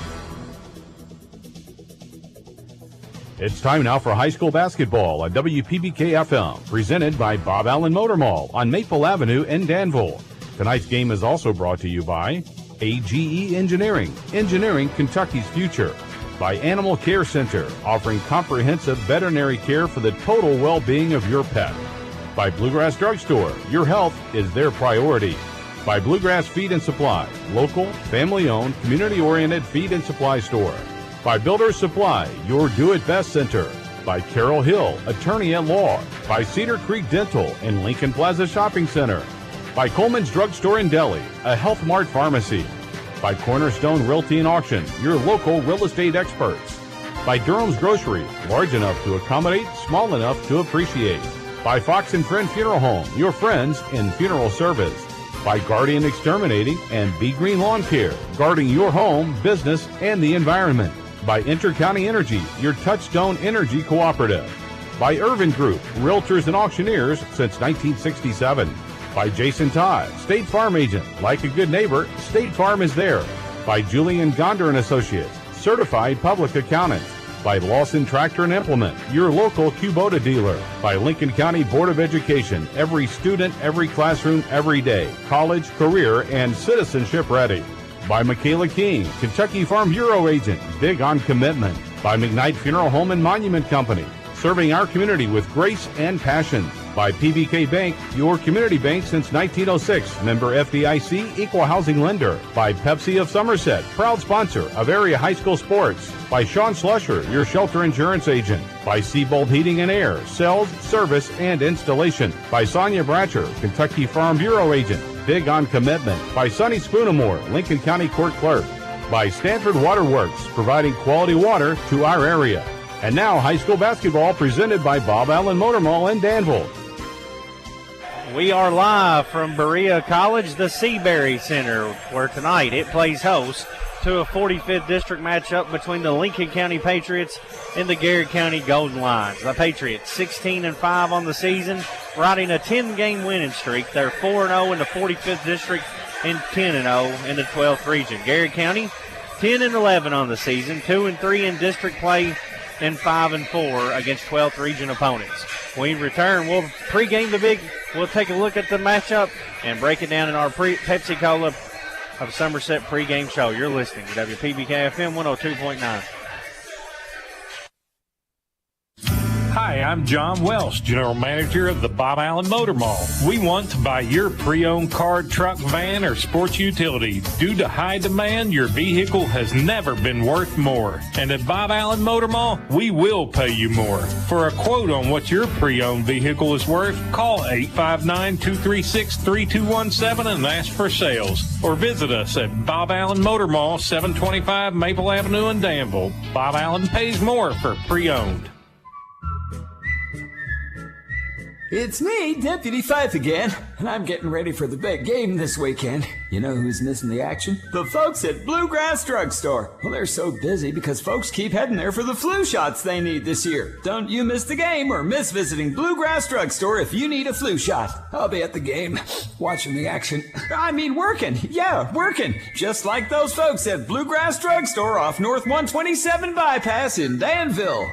It's time now for high school basketball on WPBK FM, presented by Bob Allen Motor Mall on Maple Avenue in Danville. Tonight's game is also brought to you by AGE Engineering, engineering Kentucky's future. By Animal Care Center, offering comprehensive veterinary care for the total well-being of your pet. By Bluegrass Drugstore, your health is their priority. By Bluegrass Feed and Supply, local, family-owned, community-oriented feed and supply store. By Builder's Supply, your do-it-best center. By Carol Hill, attorney at law. By Cedar Creek Dental and Lincoln Plaza Shopping Center. By Coleman's Drugstore in Delhi, a Health Mart pharmacy. By Cornerstone Realty and Auction, your local real estate experts. By Durham's Grocery, large enough to accommodate, small enough to appreciate. By Fox and Friend Funeral Home, your friends in funeral service. By Guardian Exterminating and Bee Green Lawn Care, guarding your home, business, and the environment. By Intercounty Energy, your Touchstone Energy Cooperative. By Irvin Group, Realtors and Auctioneers since 1967. By Jason Todd, State Farm Agent. Like a good neighbor, State Farm is there. By Julian Gonder and Associates, Certified Public Accountants. By Lawson Tractor and Implement, your local Kubota dealer. By Lincoln County Board of Education, every student, every classroom, every day. College, career, and citizenship ready. By Michaela King, Kentucky Farm Bureau agent, big on commitment. By McKnight Funeral Home and Monument Company, serving our community with grace and passion. By PBK Bank, your community bank since 1906, member FDIC, equal housing lender. By Pepsi of Somerset, proud sponsor of area high school sports. By Sean Slusher, your shelter insurance agent. By Seabold Heating and Air, sales, service, and installation. By Sonia Bratcher, Kentucky Farm Bureau agent, big on commitment. By Sonny Spoonamore, Lincoln County Court Clerk. By Stanford Waterworks, providing quality water to our area. And now, high school basketball presented by Bob Allen Motor Mall in Danville. We are live from Berea College, the Seabury Center, where tonight it plays host to a 45th district matchup between the Lincoln County Patriots and the Garrard County Golden Lions. The Patriots 16-5 on the season, riding a 10-game winning streak. They're 4-0 in the 45th district and 10-0 in the 12th region. Garrard County 10-11 on the season, 2-3 in district play, and 5-4 against 12th region opponents. When we return, we'll pregame we'll take a look at the matchup and break it down in our Pepsi-Cola of Somerset pregame show. You're listening to WPBK FM 102.9. Hi, I'm John Welsh, General Manager of the Bob Allen Motor Mall. We want to buy your pre-owned car, truck, van, or sports utility. Due to high demand, your vehicle has never been worth more. And at Bob Allen Motor Mall, we will pay you more. For a quote on what your pre-owned vehicle is worth, call 859-236-3217 and ask for sales. Or visit us at Bob Allen Motor Mall, 725 Maple Avenue in Danville. Bob Allen pays more for pre-owned. It's me, Deputy Fife again, and I'm getting ready for the big game this weekend. You know who's missing the action? The folks at Bluegrass Drugstore. Well, they're so busy because folks keep heading there for the flu shots they need this year. Don't you miss the game or miss visiting Bluegrass Drugstore if you need a flu shot. I'll be at the game, watching the action. I mean working. Yeah, working. Just like those folks at Bluegrass Drugstore off North 127 Bypass in Danville.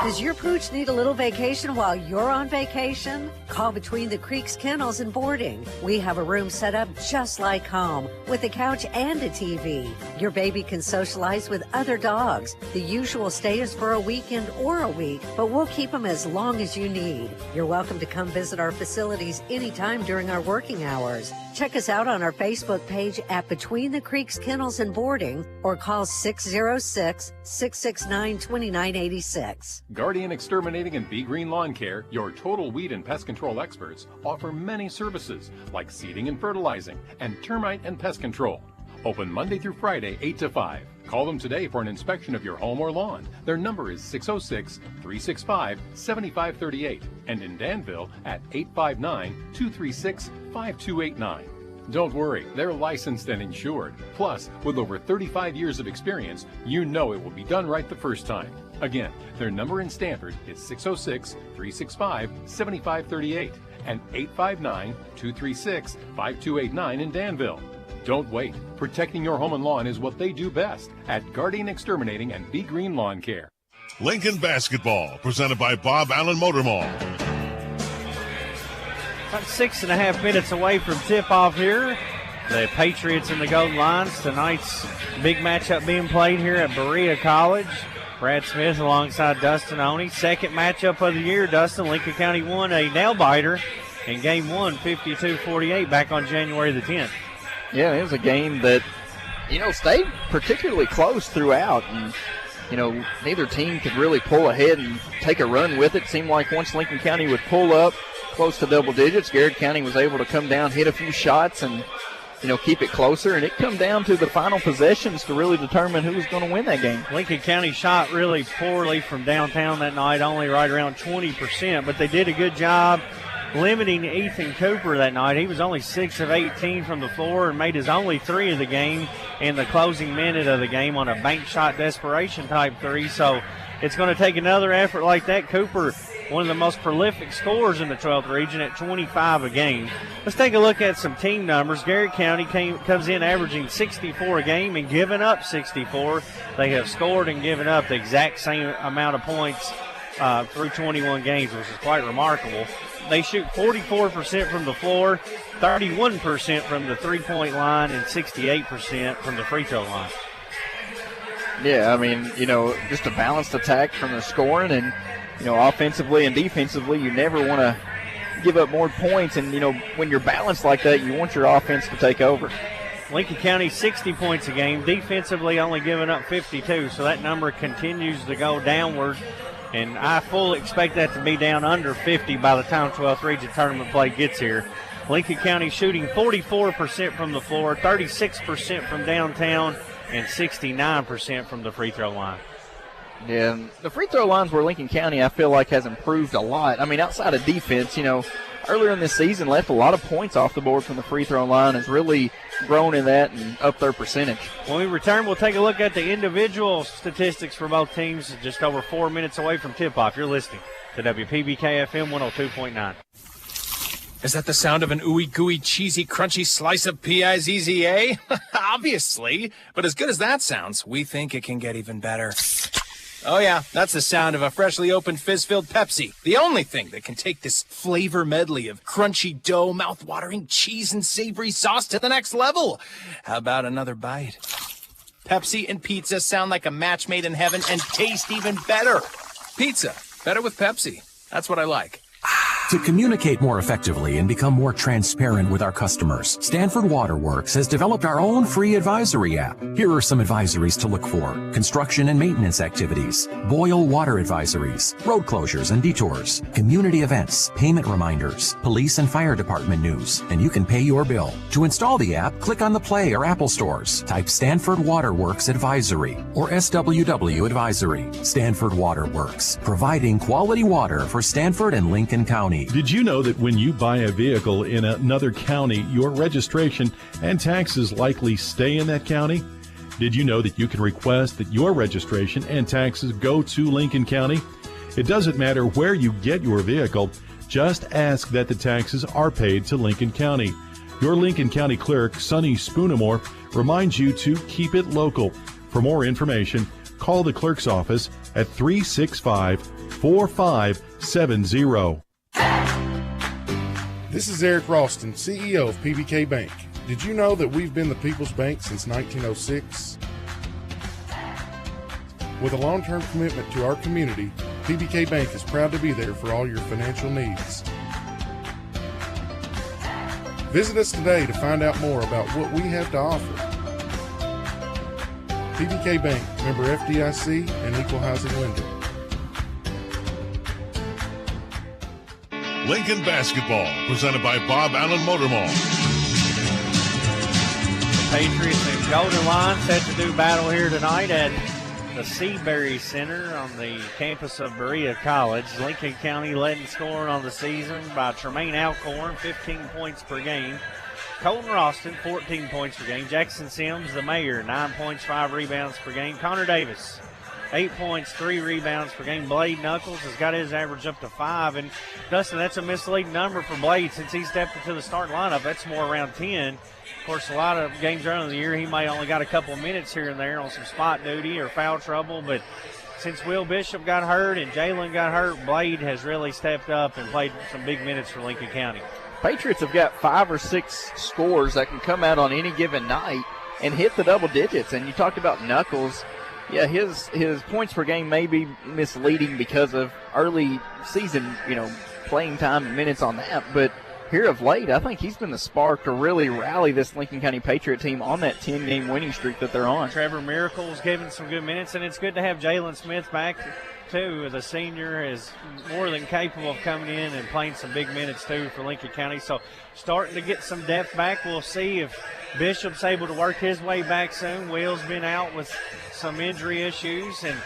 Does your pooch need a little vacation while you're on vacation? Call Between the Creeks Kennels and Boarding. We have a room set up just like home with a couch and a TV. Your baby can socialize with other dogs. The usual stay is for a weekend or a week, but we'll keep them as long as you need. You're welcome to come visit our facilities anytime during our working hours. Check us out on our Facebook page at Between the Creeks Kennels and Boarding or call 606-669-2986. Guardian Exterminating and Be Green Lawn Care, your total weed and pest control experts, offer many services like seeding and fertilizing and termite and pest control. Open Monday through Friday, 8 to 5. Call them today for an inspection of your home or lawn. Their number is 606-365-7538 and in Danville at 859-236-5289. Don't worry, they're licensed and insured. Plus, with over 35 years of experience, you know it will be done right the first time. Again, their number in Stanford is 606-365-7538 and 859-236-5289 in Danville. Don't wait. Protecting your home and lawn is what they do best at Guardian Exterminating and Be Green Lawn Care. Lincoln Basketball, presented by Bob Allen Motor Mall. About 6.5 minutes away from tip-off here. The Patriots and the Golden Lions. Tonight's big matchup being played here at Berea College. Brad Smith alongside Dustin Oney. Second matchup of the year, Dustin. Lincoln County won a nail-biter in Game 1, 52-48, back on January the 10th. Yeah, it was a game that, stayed particularly close throughout. And, neither team could really pull ahead and take a run with it. Seemed like once Lincoln County would pull up close to double digits, Garrard County was able to come down, hit a few shots, and keep it closer, and it come down to the final possessions to really determine who was going to win that game. Lincoln County shot really poorly from downtown that night, only right around 20%, but they did a good job limiting Ethan Cooper that night. He was only 6 of 18 from the floor and made his only 3 of the game in the closing minute of the game on a bank shot desperation type 3, so it's going to take another effort like that. Cooper one of the most prolific scorers in the 12th region at 25 a game. Let's take a look at some team numbers. Garrard County comes in averaging 64 a game and giving up 64. They have scored and given up the exact same amount of points through 21 games, which is quite remarkable. They shoot 44% from the floor, 31% from the three-point line, and 68% from the free throw line. Yeah, I mean, just a balanced attack from the scoring, and, offensively and defensively, you never want to give up more points. And, when you're balanced like that, you want your offense to take over. Lincoln County 60 points a game, defensively only giving up 52, so that number continues to go downward. And I fully expect that to be down under 50 by the time 12th region tournament play gets here. Lincoln County shooting 44% from the floor, 36% from downtown, and 69% from the free throw line. Yeah, and the free throw lines where Lincoln County, I feel like, has improved a lot. I mean, outside of defense, earlier in this season left a lot of points off the board from the free throw line, has really grown in that and upped their percentage. When we return, we'll take a look at the individual statistics for both teams just over 4 minutes away from tip-off. You're listening to WPBK FM 102.9. Is that the sound of an ooey gooey cheesy crunchy slice of P-I-Z-Z-A? Obviously, but as good as that sounds, we think it can get even better. Oh yeah, that's the sound of a freshly opened fizz-filled Pepsi. The only thing that can take this flavor medley of crunchy dough, mouth-watering cheese, and savory sauce to the next level. How about another bite? Pepsi and pizza sound like a match made in heaven and taste even better. Pizza, better with Pepsi. That's what I like. To communicate more effectively and become more transparent with our customers, Stanford Waterworks has developed our own free advisory app. Here are some advisories to look for: construction and maintenance activities, boil water advisories, road closures and detours, community events, payment reminders, police and fire department news, and you can pay your bill. To install the app, click on the Play or Apple stores, type Stanford Waterworks Advisory or SWW Advisory. Stanford Waterworks, providing quality water for Stanford and Lincoln County. Did you know that when you buy a vehicle in another county, your registration and taxes likely stay in that county? Did you know that you can request that your registration and taxes go to Lincoln County? It doesn't matter where you get your vehicle, just ask that the taxes are paid to Lincoln County. Your Lincoln County clerk, Sonny Spoonamore, reminds you to keep it local. For more information, call the clerk's office at 365-4570. This is Eric Ralston, CEO of PBK Bank. Did you know that we've been the People's Bank since 1906? With a long-term commitment to our community, PBK Bank is proud to be there for all your financial needs. Visit us today to find out more about what we have to offer. PBK Bank, member FDIC and equal housing lender. Lincoln Basketball, presented by Bob Allen Motor Mall. The Patriots and Golden Lions set to do battle here tonight at the Seabury Center on the campus of Berea College. Lincoln County led in scoring on the season by Tremaine Alcorn, 15 points per game. Colton Ralston, 14 points per game. Jackson Sims, the mayor, 9 points, 5 rebounds per game. Connor Davis, 8 points, 3 rebounds per game. Blade Knuckles has got his average up to 5. And, Dustin, that's a misleading number for Blade since he stepped into the starting lineup. That's more around 10. Of course, a lot of games early in the year, he may only got a couple of minutes here and there on some spot duty or foul trouble. But since Will Bishop got hurt and Jalen got hurt, Blade has really stepped up and played some big minutes for Lincoln County. Patriots have got 5 or 6 scores that can come out on any given night and hit the double digits. And you talked about Knuckles. Yeah, his points per game may be misleading because of early season, playing time and minutes on that. But here of late, I think he's been the spark to really rally this Lincoln County Patriot team on that 10-game winning streak that they're on. Trevor Miracle's given some good minutes, and it's good to have Jalen Smith back, too. The senior is more than capable of coming in and playing some big minutes, too, for Lincoln County. So starting to get some depth back. We'll see if Bishop's able to work his way back soon. Will's been out with some injury issues, and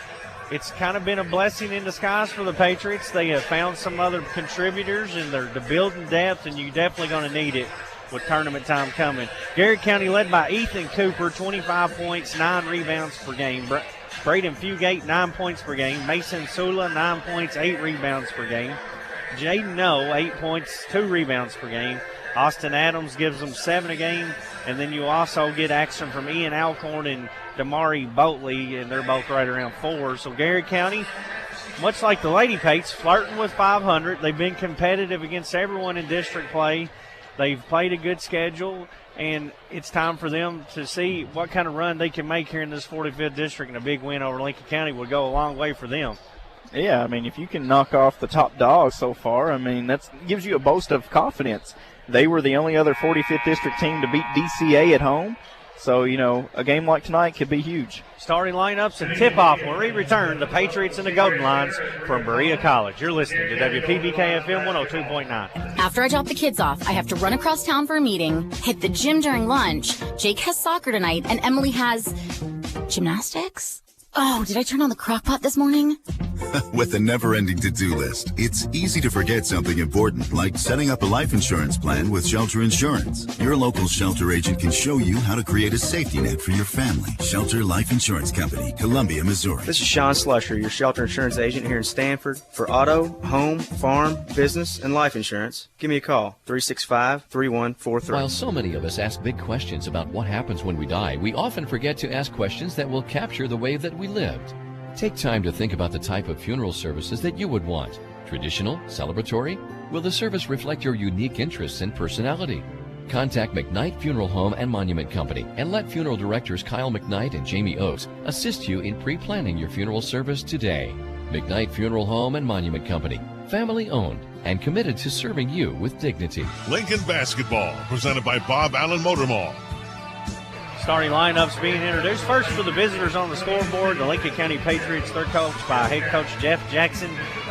it's kind of been a blessing in disguise for the Patriots. They have found some other contributors, and they're building depth, and you're definitely going to need it with tournament time coming. Garrard County led by Ethan Cooper, 25 points, 9 rebounds per game. Braden Fugate, 9 points per game. Mason Sula, 9 points, 8 rebounds per game. Jaden Noe, 8 points, 2 rebounds per game. Austin Adams gives them 7 a game. And then you also get action from Ian Alcorn and Damari Boatley, and they're both right around 4. So Garrard County, much like the Lady Pates, flirting with 500. They've been competitive against everyone in district play. They've played a good schedule, and it's time for them to see what kind of run they can make here in this 45th district, and a big win over Lincoln County would go a long way for them. Yeah, I mean, if you can knock off the top dogs so far, I mean, that gives you a boast of confidence. They were the only other 45th district team to beat DCA at home. So, you know, a game like tonight could be huge. Starting lineups and tip-off when we return, the Patriots and the Golden Lions from Berea College. You're listening to WPBK-FM 102.9. After I drop the kids off, I have to run across town for a meeting, hit the gym during lunch. Jake has soccer tonight, and Emily has gymnastics? Oh, did I turn on the crock pot this morning? With a never-ending to-do list, it's easy to forget something important, like setting up a life insurance plan with Shelter Insurance. Your local Shelter agent can show you how to create a safety net for your family. Shelter Life Insurance Company, Columbia, Missouri. This is Sean Slusher, your Shelter Insurance agent here in Stanford. For auto, home, farm, business, and life insurance, give me a call, 365-3143. While so many of us ask big questions about what happens when we die, we often forget to ask questions that will capture the way that we lived. Take time to think about the type of funeral services that you would want. Traditional? Celebratory? Will the service reflect your unique interests and personality? Contact McKnight Funeral Home and Monument Company and let funeral directors Kyle McKnight and Jamie Oakes assist you in pre-planning your funeral service today. McKnight Funeral Home and Monument Company, family owned and committed to serving you with dignity. Lincoln Basketball, presented by Bob Allen Motor Mall. Starting lineups being introduced. First for the visitors on the scoreboard, the Lincoln County Patriots. They're coached by head coach Jeff Jackson.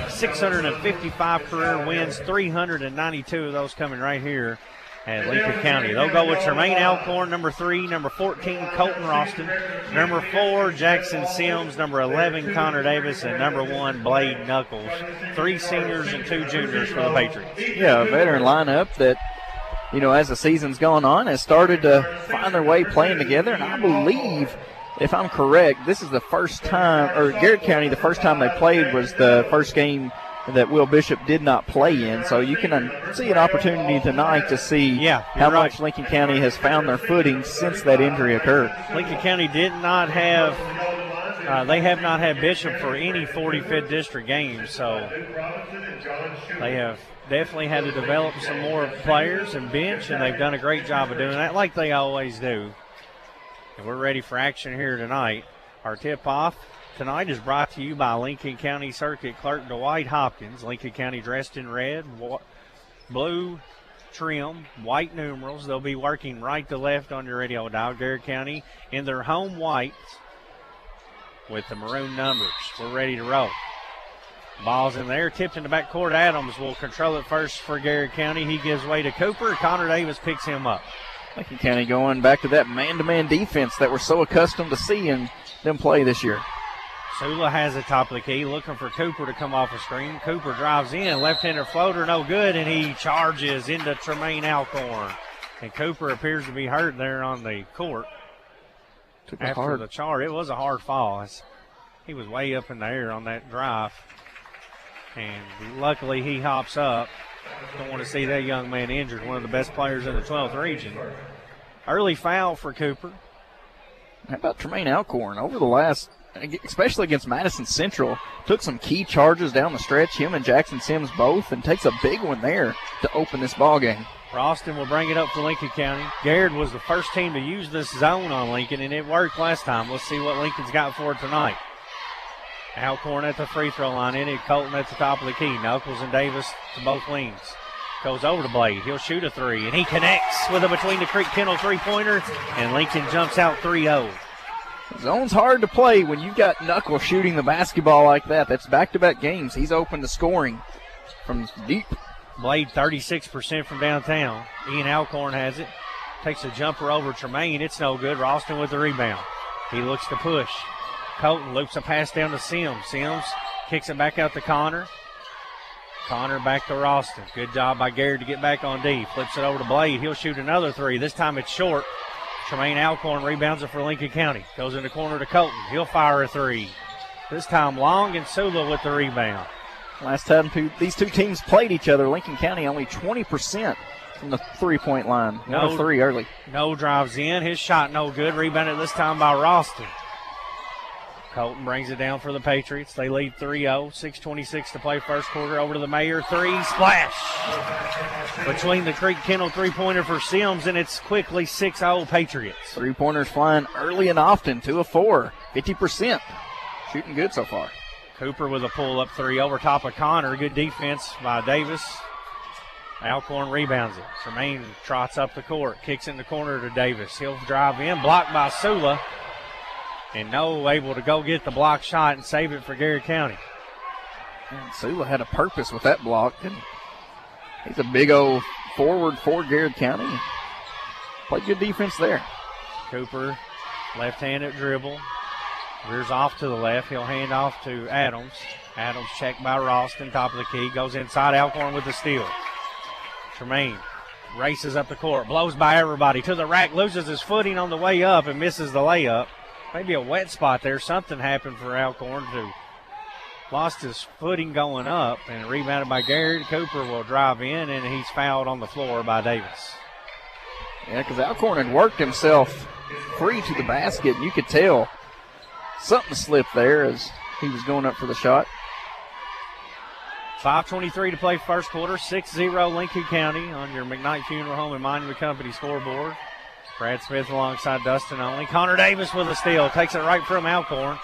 655 career wins, 392 of those coming right here at Lincoln County. They'll go with Tremaine Alcorn, number 3, number 14, Colton Ralston, number 4, Jackson Sims, number 11, Connor Davis, and number 1, Blade Knuckles. 3 seniors and 2 juniors for the Patriots. Yeah, a veteran lineup that, you know, as the season's gone on, has started to find their way playing together. And I believe, if I'm correct, this is the first time, or Garrard County, the first time they played was the first game that Will Bishop did not play in. So you can see an opportunity tonight to see how much Lincoln County has found their footing since that injury occurred. Lincoln County did not have, they have not had Bishop for any 45th district games. So they have definitely had to develop some more players and bench, and they've done a great job of doing that like they always do. And we're ready for action here tonight. Our tip-off tonight is brought to you by Lincoln County Circuit Clerk Dwight Hopkins. Lincoln County dressed in red, blue trim, white numerals. They'll be working right to left on your radio dial. Garrard County in their home whites with the maroon numbers. We're ready to roll. Ball's in there, tipped in the backcourt. Adams will control it first for Garrard County. He gives way to Cooper. Connor Davis picks him up. Lincoln County going back to that man-to-man defense that we're so accustomed to seeing them play this year. Sula has the top of the key, looking for Cooper to come off a screen. Cooper drives in, left-hander floater, no good, and he charges into Tremaine Alcorn. And Cooper appears to be hurt there on the court. After the charge, it was a hard fall. He was way up in the air on that drive. And luckily he hops up. Don't want to see that young man injured, one of the best players in the 12th region. Early foul for Cooper. How about Tremaine Alcorn? Over the last, especially against Madison Central, took some key charges down the stretch, him and Jackson Sims both, and takes a big one there to open this ball game. Ralston will bring it up for Lincoln County. Garrard was the first team to use this zone on Lincoln, and it worked last time. Let's see what Lincoln's got for it tonight. Alcorn at the free throw line, in it. Colton at the top of the key. Knuckles and Davis to both wings. Goes over to Blade. He'll shoot a 3, and he connects with a between the Creek Kennel three-pointer, and Lincoln jumps out 3-0. Zone's hard to play when you've got Knuckles shooting the basketball like that. That's back-to-back games. He's open to scoring from deep. Blade 36% from downtown. Ian Alcorn has it. Takes a jumper over Tremaine. It's no good. Ralston with the rebound. He looks to push. Colton loops a pass down to Sims. Sims kicks it back out to Connor. Connor back to Ralston. Good job by Garrard to get back on D. Flips it over to Blade. He'll shoot another 3. This time it's short. Tremaine Alcorn rebounds it for Lincoln County. Goes in the corner to Colton. He'll fire a three. This time Long and Sula with the rebound. Last time these two teams played each other, Lincoln County only 20% from the three-point line. One of three early. No drives in. His shot no good. Rebounded this time by Ralston. Colton brings it down for the Patriots. They lead 3-0. 6:26 to play first quarter. Over to the Mayor. Three. Splash. Between the Creek Kennel three-pointer for Sims, and it's quickly 6-0 Patriots. Three-pointers flying early and often. 2 of 4. 50%. Shooting good so far. Cooper with a pull-up three over top of Connor. Good defense by Davis. Alcorn rebounds it. Tremaine trots up the court. Kicks in the corner to Davis. He'll drive in. Blocked by Sula. And No able to go get the block shot and save it for Garrard County. And Sula had a purpose with that block. He's a big old forward for Garrard County. Played good defense there. Cooper, left-handed dribble. Rears off to the left. He'll hand off to Adams. Adams checked by Ralston, top of the key. Goes inside. Alcorn with the steal. Tremaine races up the court. Blows by everybody. To the rack. Loses his footing on the way up and misses the layup. Maybe a wet spot there. Something happened for Alcorn too. Lost his footing going up and rebounded by Garrett. Cooper will drive in, and he's fouled on the floor by Davis. Yeah, because Alcorn had worked himself free to the basket. You could tell something slipped there as he was going up for the shot. 5:23 to play first quarter. 6-0 Lincoln County on your McKnight Funeral Home and Monument Company scoreboard. Brad Smith alongside Dustin Only. Connor Davis with a steal. Takes it right from Alcorn.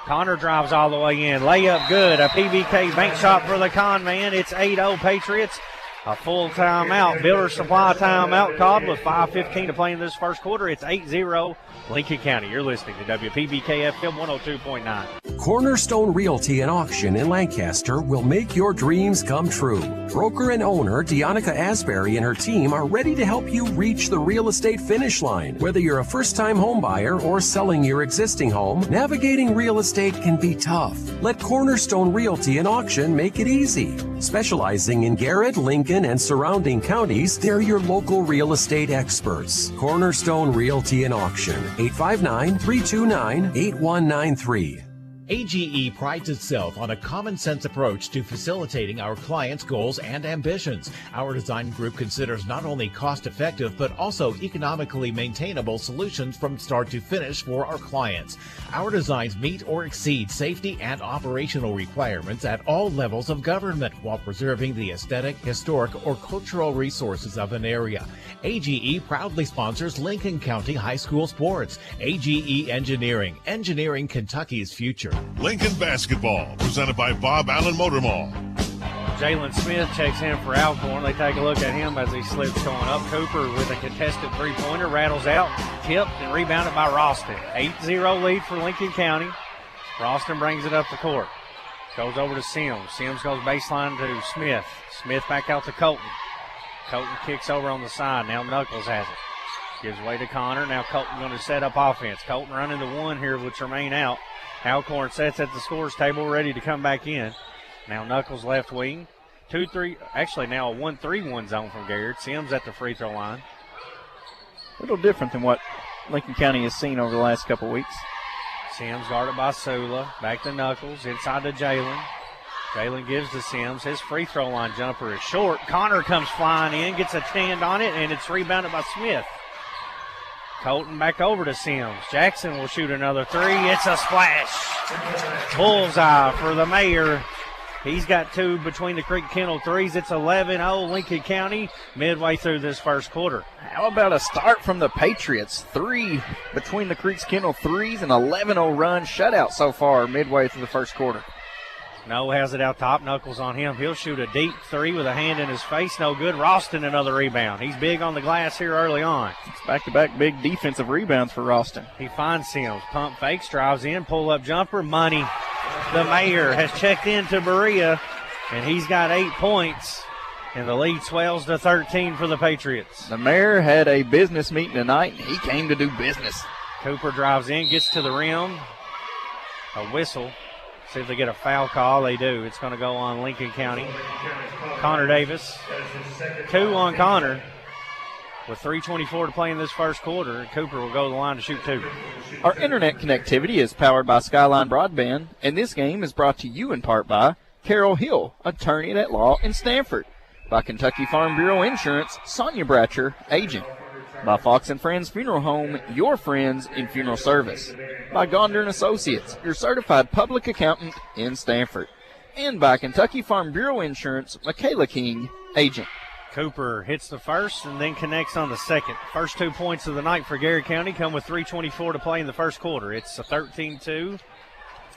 Connor drives all the way in. Layup good. A PBK bank shot for the con man. It's 8-0 Patriots. A full timeout. Builder Supply timeout called with 5:15 to play in this first quarter. It's 8-0 Lincoln County. You're listening to WPBK FM 102.9. Cornerstone Realty and Auction in Lancaster will make your dreams come true. Broker and owner Deonica Asbury and her team are ready to help you reach the real estate finish line. Whether you're a first-time home buyer or selling your existing home, navigating real estate can be tough. Let Cornerstone Realty and Auction make it easy. Specializing in Garrett, Lincoln, and surrounding counties, they're your local real estate experts. Cornerstone Realty and Auction, 859-329-8193. AGE prides itself on a common-sense approach to facilitating our clients' goals and ambitions. Our design group considers not only cost-effective but also economically maintainable solutions from start to finish for our clients. Our designs meet or exceed safety and operational requirements at all levels of government while preserving the aesthetic, historic, or cultural resources of an area. AGE proudly sponsors Lincoln County High School sports. AGE Engineering, engineering Kentucky's future. Lincoln basketball, presented by Bob Allen Motor Mall. Jalen Smith checks in for Alcorn. They take a look at him as he slips going up. Cooper with a contested three-pointer, rattles out, tipped, and rebounded by Ralston. 8-0 lead for Lincoln County. Ralston brings it up the court. Goes over to Sims. Sims goes baseline to Smith. Smith back out to Colton. Colton kicks over on the side. Now Knuckles has it. Gives way to Connor. Now Colton going to set up offense. Colton running the one here with Tremaine out. Alcorn sets at the scores table, ready to come back in. Now Knuckles left wing. 2-3, actually now a 1-3-1 zone from Garrett. Sims at the free throw line. A little different than what Lincoln County has seen over the last couple of weeks. Sims guarded by Sula. Back to Knuckles. Inside to Jalen. Jalen gives to Sims. His free throw line jumper is short. Connor comes flying in, gets a stand on it, and it's rebounded by Smith. Colton back over to Sims. Jackson will shoot another three. It's a splash. Bullseye for the Mayor. He's got two between the Creek Kennel threes. It's 11-0 Lincoln County midway through this first quarter. How about a start from the Patriots? 3 between the Creek's Kennel threes, an 11-0 run shutout so far midway through the first quarter. No has it out top. Knuckles on him. He'll shoot a deep three with a hand in his face. No good. Ralston another rebound. He's big on the glass here early on. It's back-to-back big defensive rebounds for Ralston. He finds Sims. Pump fakes, drives in, pull-up jumper, money. The Mayor has checked into Berea, and he's got 8 points. And the lead swells to 13 for the Patriots. The Mayor had a business meeting tonight, and he came to do business. Cooper drives in, gets to the rim. A whistle. See if they get a foul call. They do. It's going to go on Lincoln County. Connor Davis. 2 on Connor. With 3:24 to play in this first quarter, Cooper will go to the line to shoot 2. Our internet connectivity is powered by Skyline Broadband, and this game is brought to you in part by Carol Hill, attorney at law in Stanford, by Kentucky Farm Bureau Insurance, Sonia Bratcher, agent, by Fox and Friends Funeral Home, your friends in funeral service, by Gonder & Associates, your certified public accountant in Stanford, and by Kentucky Farm Bureau Insurance, Michaela King, agent. Cooper hits the first and then connects on the second. First 2 points of the night for Garrard County come with 3:24 to play in the first quarter. It's a 13-2.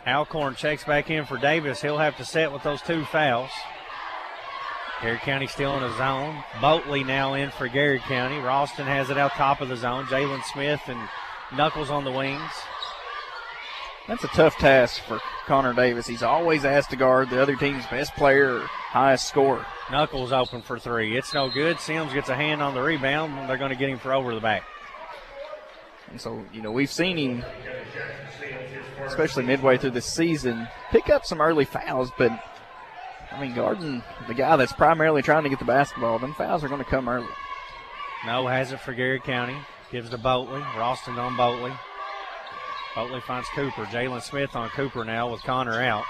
Alcorn checks back in for Davis. He'll have to set with those 2 fouls. Garrard County still in a zone. Boatley now in for Garrard County. Ralston has it out top of the zone. Jalen Smith and Knuckles on the wings. That's a tough task for Connor Davis. He's always asked to guard the other team's best player or highest scorer. Knuckles open for 3. It's no good. Sims gets a hand on the rebound. They're going to get him for over the back. And so, we've seen him, especially midway through the season, pick up some early fouls, but, guarding the guy that's primarily trying to get the basketball, them fouls are going to come early. No has it for Garrard County. Gives to Boatley. Ralston on Boatley. Boatley finds Cooper. Jalen Smith on Cooper now with Connor out.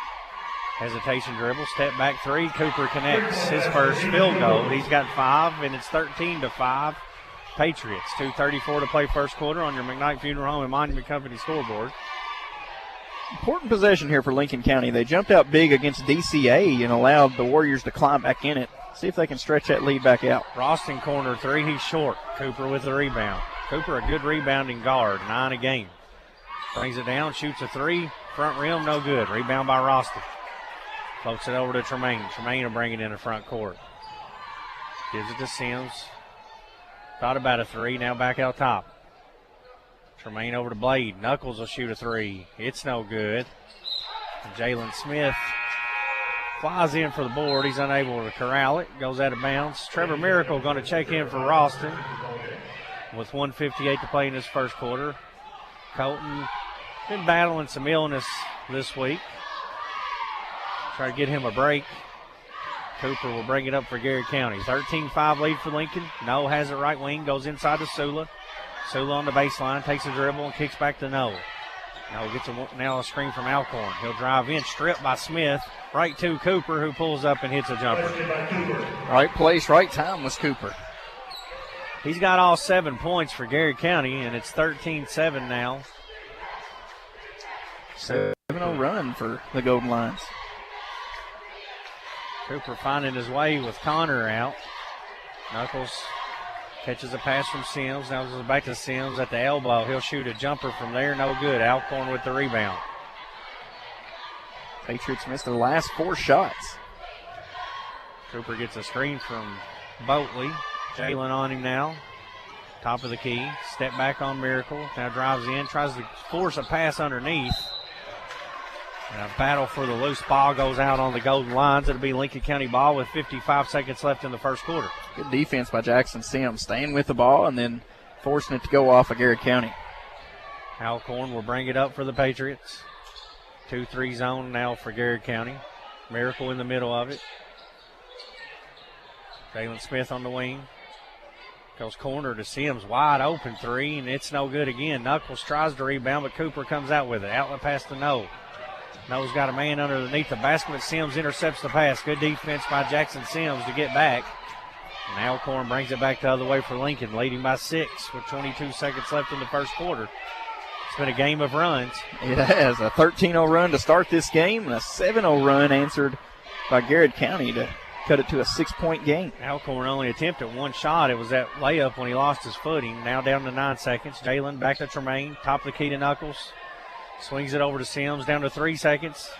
Hesitation dribble, step back 3. Cooper connects his first field goal. He's got 5, and it's 13-5. Patriots. 2:34 to play first quarter on your McKnight Funeral Home and Monument Company scoreboard. Important possession here for Lincoln County. They jumped out big against DCA and allowed the Warriors to climb back in it. See if they can stretch that lead back out. Ralston corner 3. He's short. Cooper with the rebound. Cooper a good rebounding guard. 9 a game. Brings it down, shoots a 3. Front rim, no good. Rebound by Ralston. Floats it over to Tremaine. Tremaine will bring it in the front court. Gives it to Sims. Thought about a 3, now back out top. Tremaine over to Blade. Knuckles will shoot a 3. It's no good. Jalen Smith flies in for the board. He's unable to corral it. Goes out of bounds. Trevor Miracle going to check in for Ralston with 1:58 to play in this first quarter. Colton been battling some illness this week. Try to get him a break. Cooper will bring it up for Garrard County. 13-5 lead for Lincoln. No has it right wing. Goes inside to Sula. Sula on the baseline. Takes a dribble and kicks back to No. No gets now a screen from Alcorn. He'll drive in. Stripped by Smith. Right to Cooper, who pulls up and hits a jumper. Right place, right time was Cooper. He's got all 7 points for Garrard County, and it's 13-7 now. 7-0 run for the Golden Lions. Cooper finding his way with Connor out. Knuckles catches a pass from Sims. Now goes back to Sims at the elbow. He'll shoot a jumper from there. No good. Alcorn with the rebound. Patriots missed their last 4 shots. Cooper gets a screen from Boatley. Jalen on him now. Top of the key. Step back on Miracle. Now drives in. Tries to force a pass underneath. And a battle for the loose ball goes out on the Golden Lions. It'll be Lincoln County ball with 55 seconds left in the first quarter. Good defense by Jackson Sims, staying with the ball and then forcing it to go off of Garrard County. Alcorn will bring it up for the Patriots. 2-3 zone now for Garrard County. Miracle in the middle of it. Jalen Smith on the wing. Goes corner to Sims. Wide open 3, and it's no good again. Knuckles tries to rebound, but Cooper comes out with it. Outlet pass to No. No's got a man underneath the basket, but Sims intercepts the pass. Good defense by Jackson Sims to get back. And Alcorn brings it back the other way for Lincoln, leading by 6 with 22 seconds left in the first quarter. It's been a game of runs. It has. A 13-0 run to start this game and a 7-0 run answered by Garrard County to cut it to a 6-point game. Alcorn only attempted 1 shot. It was that layup when he lost his footing. Now down to 9 seconds. Jalen back to Tremaine. Top of the key to Knuckles. Swings it over to Sims, down to 3 seconds.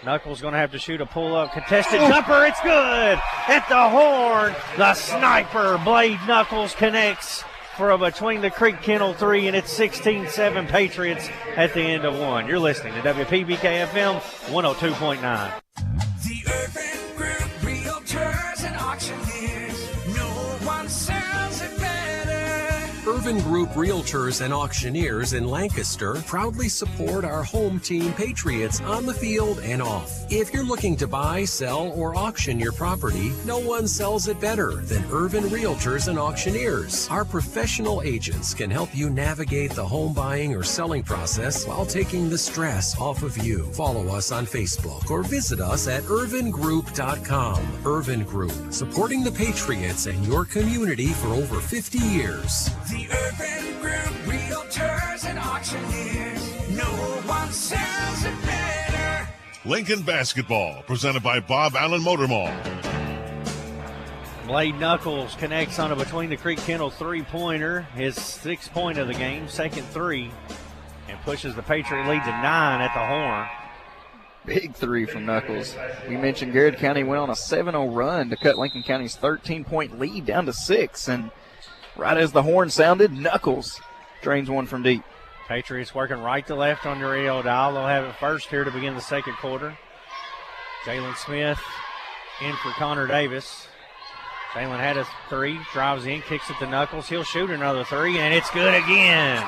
Knuckles going to have to shoot a pull-up contested jumper. It's good at the horn. The sniper, Blade Knuckles, connects for a between the creek kennel 3, and it's 16-7 Patriots at the end of 1. You're listening to WPBK FM 102.9. The Urban Group Realtors and Auctioneers. No one sells it better. Irvin Group Realtors and Auctioneers in Lancaster proudly support our home team Patriots on the field and off. If you're looking to buy, sell, or auction your property, no one sells it better than Irvin Realtors and Auctioneers. Our professional agents can help you navigate the home buying or selling process while taking the stress off of you. Follow us on Facebook or visit us at irvingroup.com. Irvin Group, supporting the Patriots and your community for over 50 years. The Urban Group Realtors and Auctioneers. No one sells it better. Lincoln Basketball, presented by Bob Allen Motor Mall. Blade Knuckles connects on a Between the Creek Kennel three-pointer, his 6th point of the game, second three, and pushes the Patriot lead to 9 at the horn. Big three from Knuckles. We mentioned Garrard County went on a 7-0 run to cut Lincoln County's 13-point lead down to 6, and right as the horn sounded, Knuckles drains one from deep. Patriots working right to left on your radio dial. They'll have it first here to begin the second quarter. Jalen Smith in for Connor Davis. Jalen had a three, drives in, kicks it to Knuckles. He'll shoot another three, and it's good again.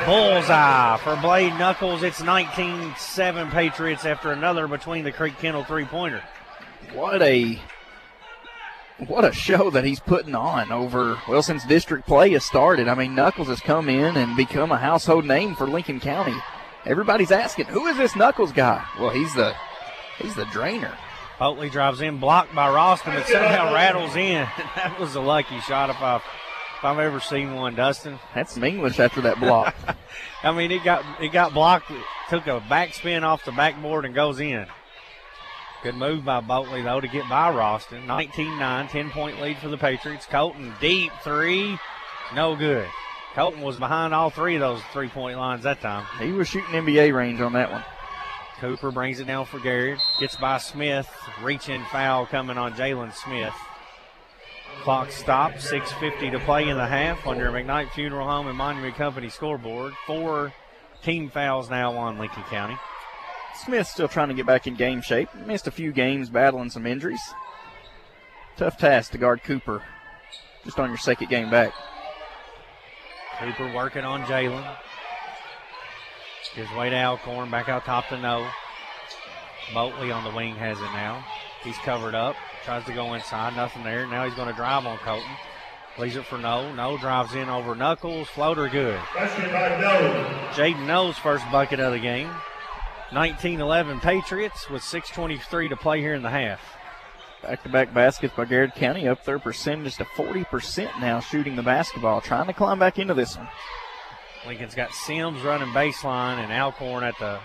Bullseye for Blade Knuckles. It's 19-7 Patriots after another Between the Creek Kennel three-pointer. What a show that he's putting on over, well, since district play has started. I mean, Knuckles has come in and become a household name for Lincoln County. Everybody's asking, who is this Knuckles guy? Well, he's the drainer. Oatley drives in, blocked by Ralston, but somehow rattles in. That was a lucky shot if I've ever seen one, Dustin. That's some English after that block. I mean, it got blocked, took a backspin off the backboard and goes in. Good move by Oatley, though, to get by Ralston. 19-9, 10-point lead for the Patriots. Colton, deep three, no good. Colton was behind all three of those three-point lines that time. He was shooting NBA range on that one. Cooper brings it down for Garrard. Gets by Smith. Reach-in foul coming on Jalen Smith. Clock stopped. 6:50 to play in the half on your McKnight Funeral Home and Monument Company scoreboard. 4 team fouls now on Lincoln County. Smith's still trying to get back in game shape. Missed a few games battling some injuries. Tough task to guard Cooper just on your second game back. Cooper working on Jalen. Gives way to Alcorn, back out top to No. Motley on the wing has it now. He's covered up, tries to go inside, nothing there. Now he's going to drive on Colton. Leaves it for No. No drives in over Knuckles, floater good. Jaden No's first bucket of the game. 19-11 Patriots with 6:23 to play here in the half. Back-to-back baskets by Garrard County, up their percentage to 40% now shooting the basketball, trying to climb back into this one. Lincoln's got Sims running baseline and Alcorn at the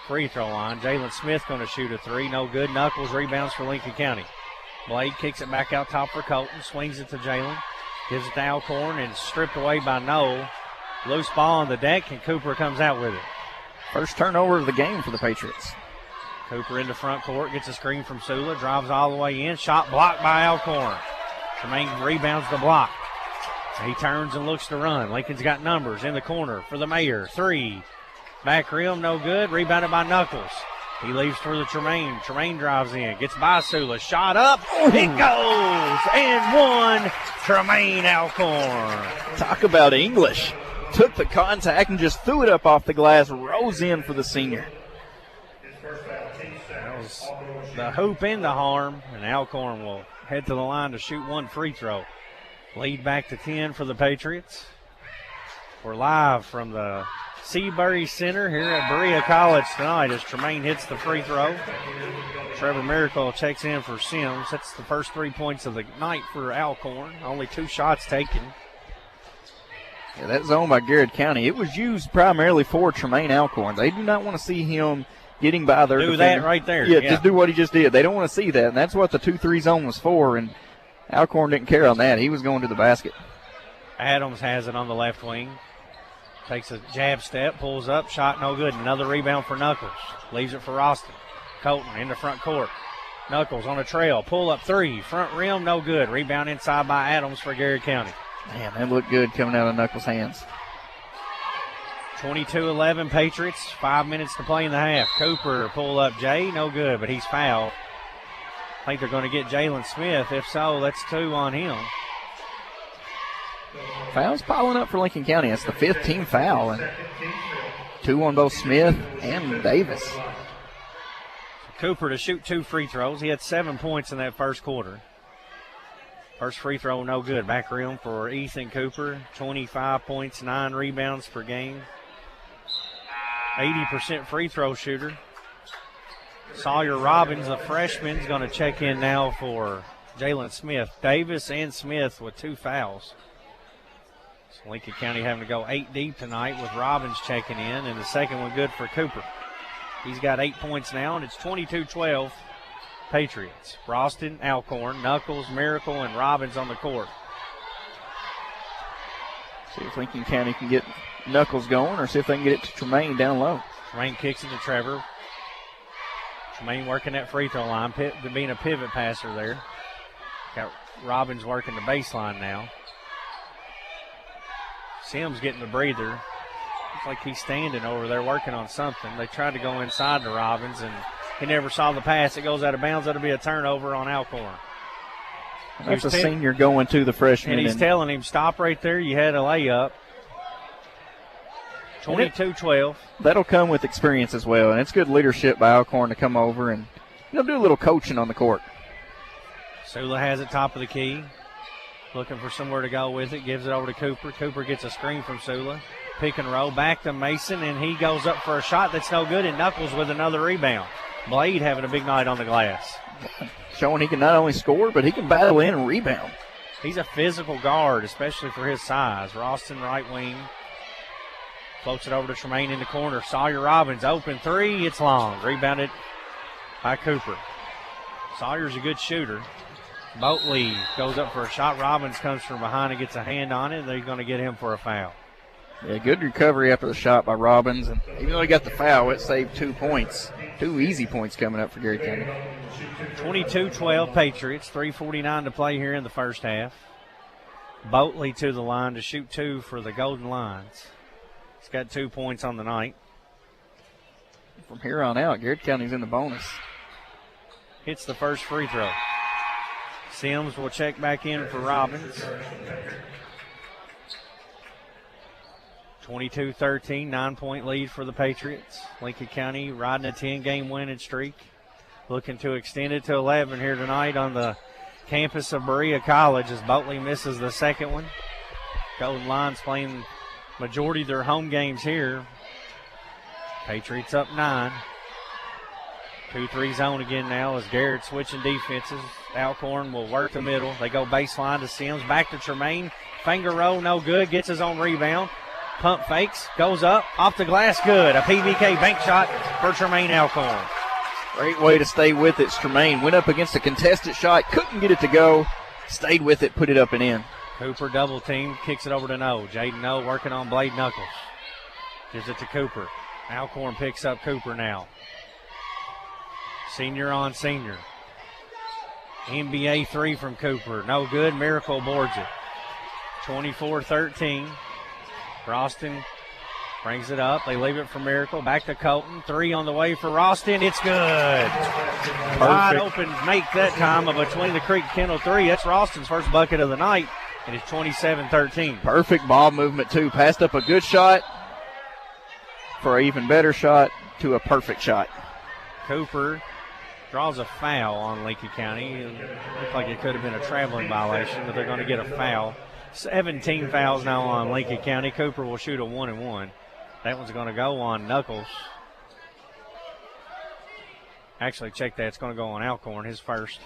free throw line. Jalen Smith going to shoot a three. No good. Knuckles rebounds for Lincoln County. Blade kicks it back out top for Colton. Swings it to Jalen. Gives it to Alcorn and stripped away by No. Loose ball on the deck and Cooper comes out with it. First turnover of the game for the Patriots. Cooper into front court. Gets a screen from Sula. Drives all the way in. Shot blocked by Alcorn. Tremaine rebounds the block. He turns and looks to run. Lincoln's got numbers in the corner for the Mayor. Three. Back rim, no good. Rebounded by Knuckles. He leaves for the Tremaine. Tremaine drives in. Gets by Sula. Shot up. It goes. And one. Tremaine Alcorn. Talk about English. Took the contact and just threw it up off the glass. Rose in for the senior. That was the hoop in the harm. And Alcorn will head to the line to shoot one free throw. Lead back to 10 for the Patriots. We're live from the Seabury Center here at Berea College tonight as Tremaine hits the free throw. Trevor Miracle checks in for Sims. That's the first 3 points of the night for Alcorn. Only 2 shots taken. Yeah, that zone by Garrard County, it was used primarily for Tremaine Alcorn. They do not want to see him getting by their defender. That right there. Yeah, just do what he just did. They don't want to see that, and that's what the 2-3 zone was for, and Alcorn didn't care on that. He was going to the basket. Adams has it on the left wing. Takes a jab step, pulls up, shot no good. Another rebound for Knuckles. Leaves it for Austin. Colton in the front court. Knuckles on a trail. Pull up three. Front rim, no good. Rebound inside by Adams for Garrard County. Man, that looked good coming out of Knuckles' hands. 22-11 Patriots. 5 minutes to play in the half. Cooper pull up Jay, no good, but he's fouled. I think they're going to get Jalen Smith. If so, that's 2 on him. Fouls piling up for Lincoln County. That's the 5th team foul. And 2 on both Smith and Davis. Cooper to shoot 2 free throws. He had 7 points in that first quarter. First free throw, no good. Back rim for Ethan Cooper. 25 points, 9 rebounds per game. 80% free throw shooter. Sawyer Robbins, a freshman, is going to check in now for Jalen Smith. Davis and Smith with 2 fouls. So Lincoln County having to go 8 deep tonight with Robbins checking in, and the second one good for Cooper. He's got 8 points now, and it's 22-12 Patriots. Ralston, Alcorn, Knuckles, Miracle, and Robbins on the court. See if Lincoln County can get Knuckles going or see if they can get it to Tremaine down low. Tremaine kicks it to Trevor. Tremaine working that free throw line, being a pivot passer there. Got Robbins working the baseline now. Sims getting the breather. Looks like he's standing over there working on something. They tried to go inside to Robbins, and he never saw the pass. It goes out of bounds. That'll be a turnover on Alcorn. That's a senior going to the freshman. And he's telling him, stop right there. You had a layup. 22-12. That'll come with experience as well, and it's good leadership by Alcorn to come over and do a little coaching on the court. Sula has it top of the key. Looking for somewhere to go with it. Gives it over to Cooper. Cooper gets a screen from Sula. Pick and roll back to Mason, and he goes up for a shot that's no good, and Knuckles with another rebound. Blade having a big night on the glass. Showing he can not only score, but he can battle in and rebound. He's a physical guard, especially for his size. Ralston right wing. Floats it over to Tremaine in the corner. Sawyer Robbins, open 3. It's long. Rebounded by Cooper. Sawyer's a good shooter. Boatley goes up for a shot. Robbins comes from behind and gets a hand on it. They're going to get him for a foul. Yeah, good recovery after the shot by Robbins. And even though he got the foul, it saved 2 points. 2 easy points coming up for Garrard County. 22-12 Patriots. 3:49 to play here in the first half. Boatley to the line to shoot 2 for the Golden Lions. He's got 2 points on the night. From here on out, Garrard County's in the bonus. Hits the first free throw. Sims will check back in for Robbins. 22-13, 9-point lead for the Patriots. Lincoln County riding a 10-game winning streak. Looking to extend it to 11 here tonight on the campus of Berea College as Boatley misses the second one. Golden Lions playing majority of their home games here. Patriots up 9. 2-3 zone again now as Garrett switching defenses. Alcorn will work the middle. They go baseline to Sims. Back to Tremaine. Finger roll, no good. Gets his own rebound. Pump fakes. Goes up. Off the glass, good. A PBK bank shot for Tremaine Alcorn. Great way to stay with it. Tremaine went up against a contested shot. Couldn't get it to go. Stayed with it. Put it up and in. Cooper double team. Kicks it over to No. Jaden No working on Blade Knuckles. Gives it to Cooper. Alcorn picks up Cooper now. Senior on senior. NBA 3 from Cooper. No good. Miracle boards it. 24-13. Ralston brings it up. They leave it for Miracle. Back to Colton. 3 on the way for Ralston. It's good. Wide open make that time of between the Creek Kendall 3. That's Ralston's first bucket of the night. And it's 27-13. Perfect ball movement, too. Passed up a good shot for an even better shot to a perfect shot. Cooper draws a foul on Lincoln County. It looked like it could have been a traveling violation, but they're going to get a foul. 17 fouls now on Lincoln County. Cooper will shoot a 1-and-1. That one's going to go on Knuckles. Actually, check that. It's going to go on Alcorn, his first.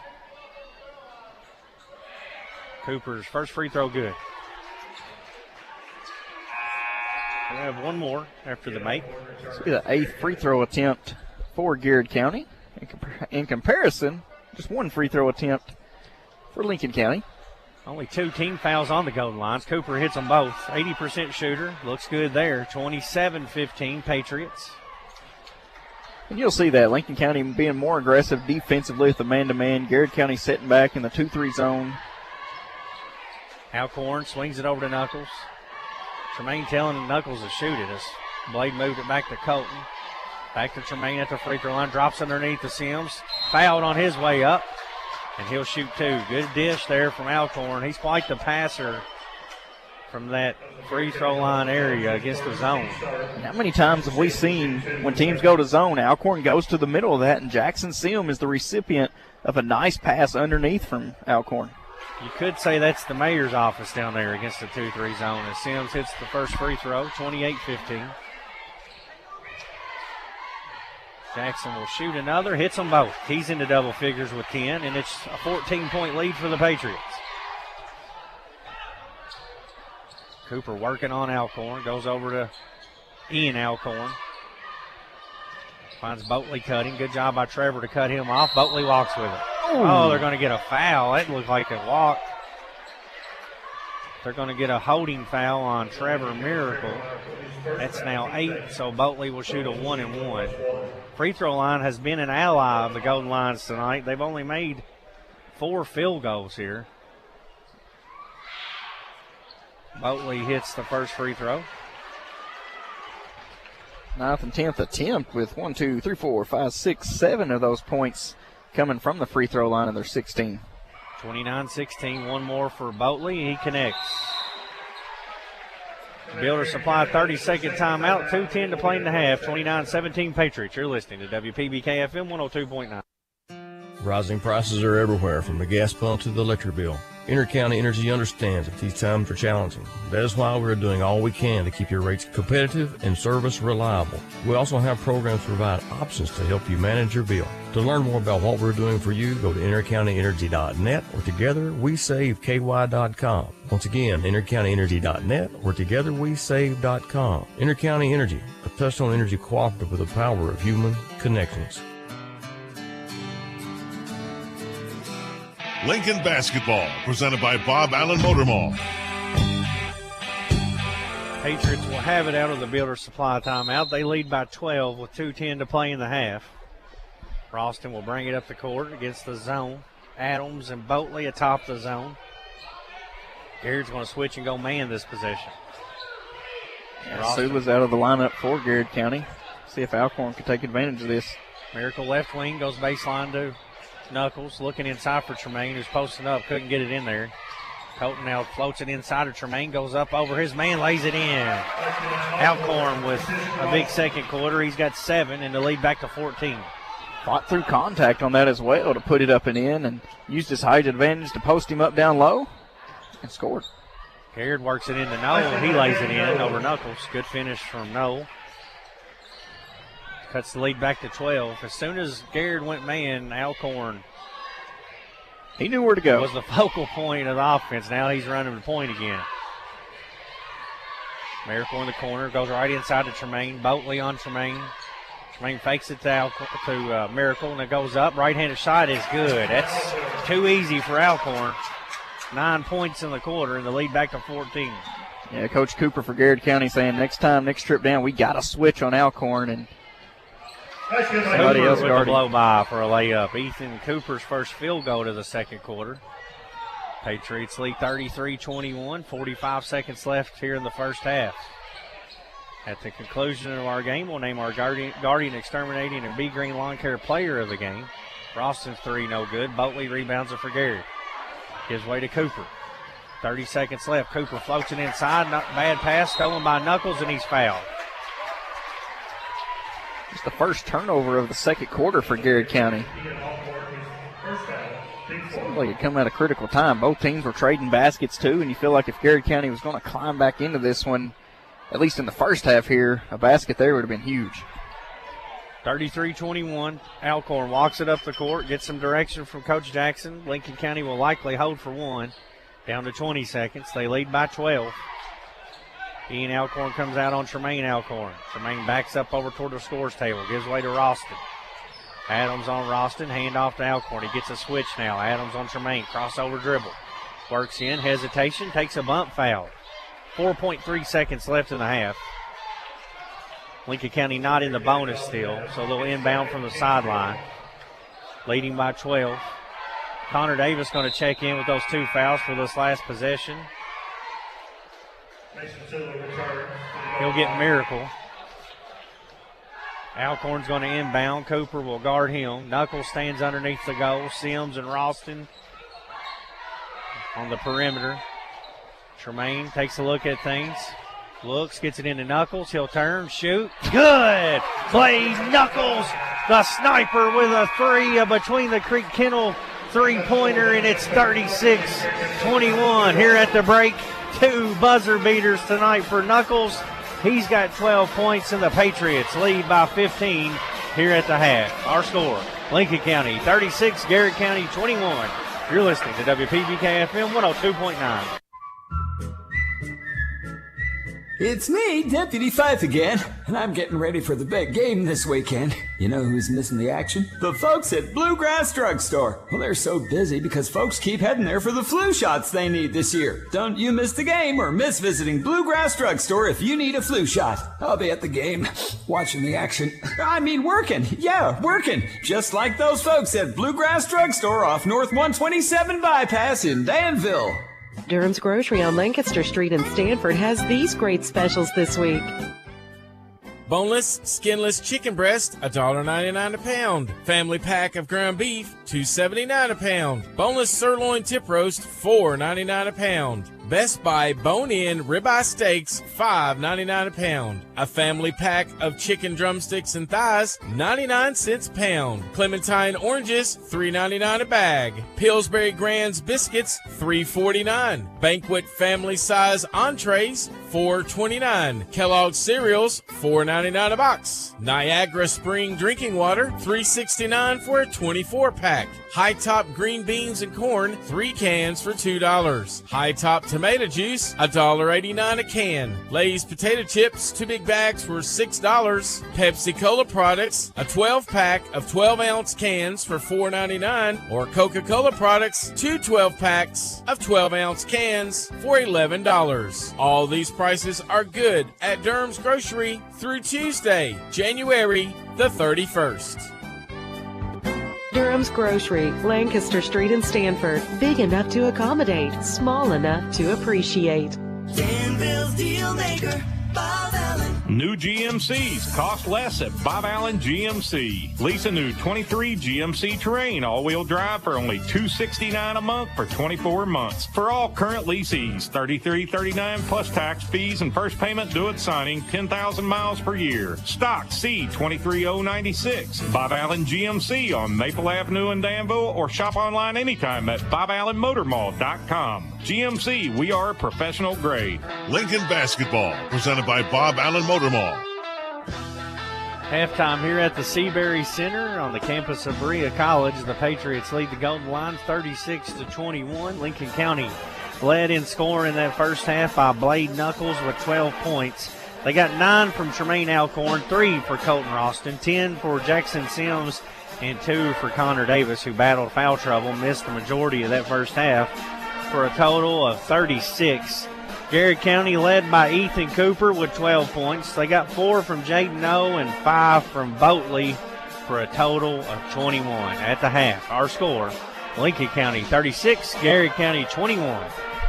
Cooper's first free throw good. We'll have one more after the make. This will be the 8th free throw attempt for Garrard County. In comparison, just 1 free throw attempt for Lincoln County. Only 2 team fouls on the Golden Lions. Cooper hits them both. 80% shooter. Looks good there. 27-15 Patriots. And you'll see that. Lincoln County being more aggressive defensively with the man-to-man. Garrard County sitting back in the 2-3 zone. Alcorn swings it over to Knuckles. Tremaine telling Knuckles to shoot it as Blade moved it back to Colton. Back to Tremaine at the free throw line. Drops underneath the Sims. Fouled on his way up. And he'll shoot 2. Good dish there from Alcorn. He's quite the passer. from that free throw line area against the zone. How many times have we seen when teams go to zone, Alcorn goes to the middle of that, and Jackson Sim is the recipient of a nice pass underneath from Alcorn? You could say that's the mayor's office down there against the 2-3 zone as Sims hits the first free throw, 28-15. Jackson will shoot another, hits them both. He's into double figures with 10, and it's a 14-point lead for the Patriots. Cooper working on Alcorn, goes over to Ian Alcorn. Finds Boatley cutting. Good job by Trevor to cut him off. Boatley walks with it. Ooh. Oh, they're going to get a foul. That looked like a walk. They're going to get a holding foul on Trevor Miracle. That's now 8, so Boatley will shoot a 1-and-1. Free throw line has been an ally of the Golden Lions tonight. They've only made 4 field goals here. Boatley hits the first free throw. 9th and 10th attempt with 7 of those points coming from the free throw line, and they're 16. 29-16, one more for Boatley. He connects. Builder Supply 30-second timeout, 2:10 to play in the half. 29-17 Patriots. You're listening to WPBK FM 102.9. Rising prices are everywhere, from the gas pump to the electric bill. Intercounty Energy understands that these times are challenging. That is why we're doing all we can to keep your rates competitive and service reliable. We also have programs to provide options to help you manage your bill. To learn more about what we're doing for you, go to intercountyenergy.net or togetherwesaveki.com. Once again, intercountyenergy.net or togetherwesave.com. Intercounty Energy, a touchstone energy cooperative with the power of human connections. Lincoln Basketball, presented by Bob Allen Motor Mall. Patriots will have it out of the Builder Supply timeout. They lead by 12 with 2:10 to play in the half. Ralston will bring it up the court against the zone. Adams and Boatley atop the zone. Garrett's going to switch and go man this possession. Sula's out of the lineup for Garrard County. See if Alcorn can take advantage of this. Miracle left wing goes baseline to Knuckles, looking inside for Tremaine, who's posting up, couldn't get it in there. Colton now floats it inside of Tremaine, goes up over his man, lays it in. Alcorn with a big second quarter. He's got 7 and the lead back to 14. Fought through contact on that as well to put it up and in, and used his height advantage to post him up down low and scored. Garrard works it into Noel. He lays it in over Knuckles. Good finish from Noel. Cuts the lead back to 12. As soon as Garrard went man, Alcorn, he knew where to go. Was the focal point of the offense. Now he's running the point again. Miracle in the corner, goes right inside to Tremaine. Boatley on Tremaine. Tremaine fakes it to Miracle, and it goes up. Right-handed shot is good. That's too easy for Alcorn. 9 points in the quarter, and the lead back to 14. Yeah, Coach Cooper for Garrard County saying next trip down, we got to switch on Alcorn, and somebody else with a blow by for a layup. Ethan Cooper's first field goal to the second quarter. Patriots lead 33-21, 45 seconds left here in the first half. At the conclusion of our game, we'll name our Guardian Exterminating and Bee Green Lawn Care player of the game. Ralston's 3 no good. Boatley rebounds it for Garrett. Gives way to Cooper. 30 seconds left. Cooper floats it inside. Not bad pass stolen by Knuckles, and he's fouled. It's the first turnover of the second quarter for Garrard County. Seems like it come at a critical time. Both teams were trading baskets too, and you feel like if Garrard County was going to climb back into this one, at least in the first half here, a basket there would have been huge. 33-21. Alcorn walks it up the court, gets some direction from Coach Jackson. Lincoln County will likely hold for one. Down to 20 seconds. They lead by 12. Ian Alcorn comes out on Tremaine Alcorn. Tremaine backs up over toward the scores table. Gives way to Ralston. Adams on Ralston. Hand off to Alcorn. He gets a switch now. Adams on Tremaine. Crossover dribble. Works in. Hesitation. Takes a bump foul. 4.3 seconds left in the half. Lincoln County not in the bonus still, so they'll inbound from the sideline. Leading by 12. Connor Davis going to check in with those 2 fouls for this last possession. He'll get Miracle. Alcorn's going to inbound. Cooper will guard him. Knuckles stands underneath the goal. Sims and Ralston on the perimeter. Tremaine takes a look at things. Looks, gets it into Knuckles. He'll turn, shoot. Good! Play Knuckles, the sniper, with a three, between the Creek Kennel three-pointer, and it's 36-21 here at the break. 2 buzzer beaters tonight for Knuckles. He's got 12 points, and the Patriots lead by 15 here at the half. Our score, Lincoln County 36, Garrett County 21. You're listening to WPBK-FM 102.9. It's me, Deputy Fife again, and I'm getting ready for the big game this weekend. You know who's missing the action? The folks at Bluegrass Drugstore. Well, they're so busy because folks keep heading there for the flu shots they need this year. Don't you miss the game or miss visiting Bluegrass Drugstore if you need a flu shot. I'll be at the game, watching the action. I mean working. Yeah, working. Just like those folks at Bluegrass Drugstore off North 127 Bypass in Danville. Durham's Grocery on Lancaster Street in Stanford has these great specials this week. Boneless, skinless chicken breast, $1.99 a pound. Family pack of ground beef, $2.79 a pound. Boneless sirloin tip roast, $4.99 a pound. Best Buy bone-in ribeye steaks, $5.99 a pound. A family pack of chicken drumsticks and thighs, 99 cents a pound. Clementine oranges, $3.99 a bag. Pillsbury Grands biscuits, $3.49. Banquet family size entrees, $4.29. Kellogg's cereals, $4.99 a box. Niagara Spring drinking water, $3.69 for a 24-pack. High Top green beans and corn, 3 cans for $2. High Top tomato juice, $1.89 a can. Lay's potato chips, 2 big bags for $6. Pepsi Cola products, a 12-pack of 12-ounce cans for $4.99, or Coca-Cola products, 2 12-packs of 12-ounce cans for $11. All these prices are good at Durham's Grocery through Tuesday, January the 31st. Durham's Grocery, Lancaster Street in Stanford. Big enough to accommodate, small enough to appreciate. Danville's deal maker, Bob Allen. New GMCs cost less at Bob Allen GMC. Lease a new 23 GMC Terrain all-wheel drive for only $269 a month for 24 months. For all current leasees, $33.39 plus tax, fees, and first payment due at signing, 10,000 miles per year. Stock C23096. Bob Allen GMC on Maple Avenue in Danville, or shop online anytime at BobAllenMotorMall.com. GMC, we are professional grade. Lincoln Basketball, presented by Bob Allen Motor Mall. Halftime here at the Seabury Center on the campus of Berea College. The Patriots lead the Golden Lions 36-21. Lincoln County led in scoring that first half by Blade Knuckles with 12 points. They got 9 from Tremaine Alcorn, 3 for Colton Ralston, 10 for Jackson Sims, and 2 for Connor Davis, who battled foul trouble, missed the majority of that first half, for a total of 36. Garrett County led by Ethan Cooper with 12 points. They got 4 from Jaden O and 5 from Boatley for a total of 21 at the half. Our score, Lincoln County 36, Garrett County 21.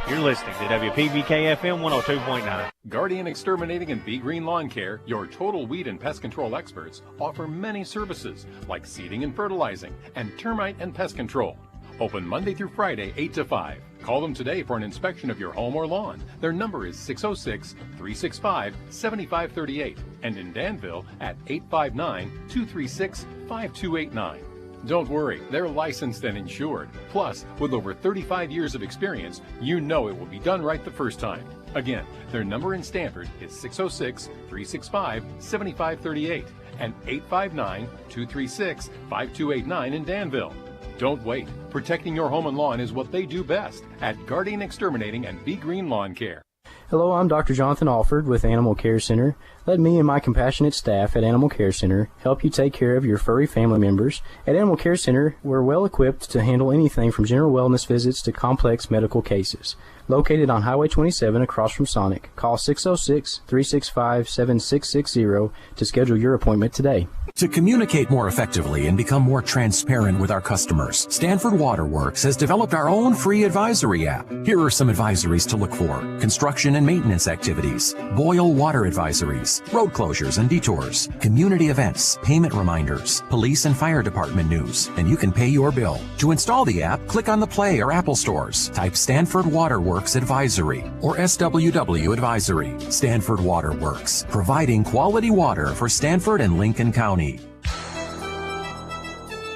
You're listening to WPBK-FM 102.9. Guardian Exterminating and Be Green Lawn Care, your total weed and pest control experts, offer many services like seeding and fertilizing and termite and pest control. Open Monday through Friday, 8 to 5. Call them today for an inspection of your home or lawn. Their number is 606-365-7538. And in Danville at 859-236-5289. Don't worry, they're licensed and insured. Plus, with over 35 years of experience, you know it will be done right the first time. Again, their number in Stanford is 606-365-7538 and 859-236-5289 in Danville. Don't wait. Protecting your home and lawn is what they do best at Guardian Exterminating and Be Green Lawn Care. Hello, I'm Dr. Jonathan Alford with Animal Care Center. Let me and my compassionate staff at Animal Care Center help you take care of your furry family members. At Animal Care Center, we're well equipped to handle anything from general wellness visits to complex medical cases. Located on Highway 27 across from Sonic. Call 606-365-7660 to schedule your appointment today. To communicate more effectively and become more transparent with our customers, Stanford Waterworks has developed our own free advisory app. Here are some advisories to look for: construction and maintenance activities, boil water advisories, road closures and detours, community events, payment reminders, police and fire department news, and you can pay your bill. To install the app, click on the Play or Apple stores. Type Stanford Waterworks Advisory or SWW Advisory. Stanford Waterworks, providing quality water for Stanford and Lincoln County.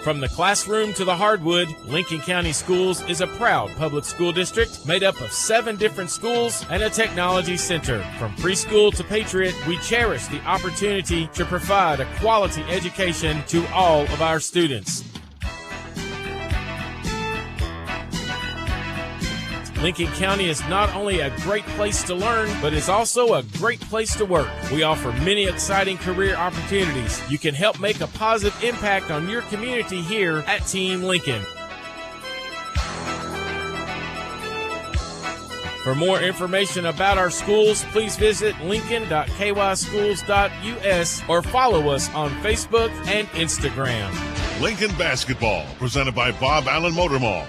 From the classroom to the hardwood, Lincoln County Schools is a proud public school district made up of 7 different schools and a technology center. From preschool to Patriot, we cherish the opportunity to provide a quality education to all of our students. Lincoln County is not only a great place to learn, but is also a great place to work. We offer many exciting career opportunities. You can help make a positive impact on your community here at Team Lincoln. For more information about our schools, please visit lincoln.kyschools.us or follow us on Facebook and Instagram. Lincoln Basketball, presented by Bob Allen Motor Mall.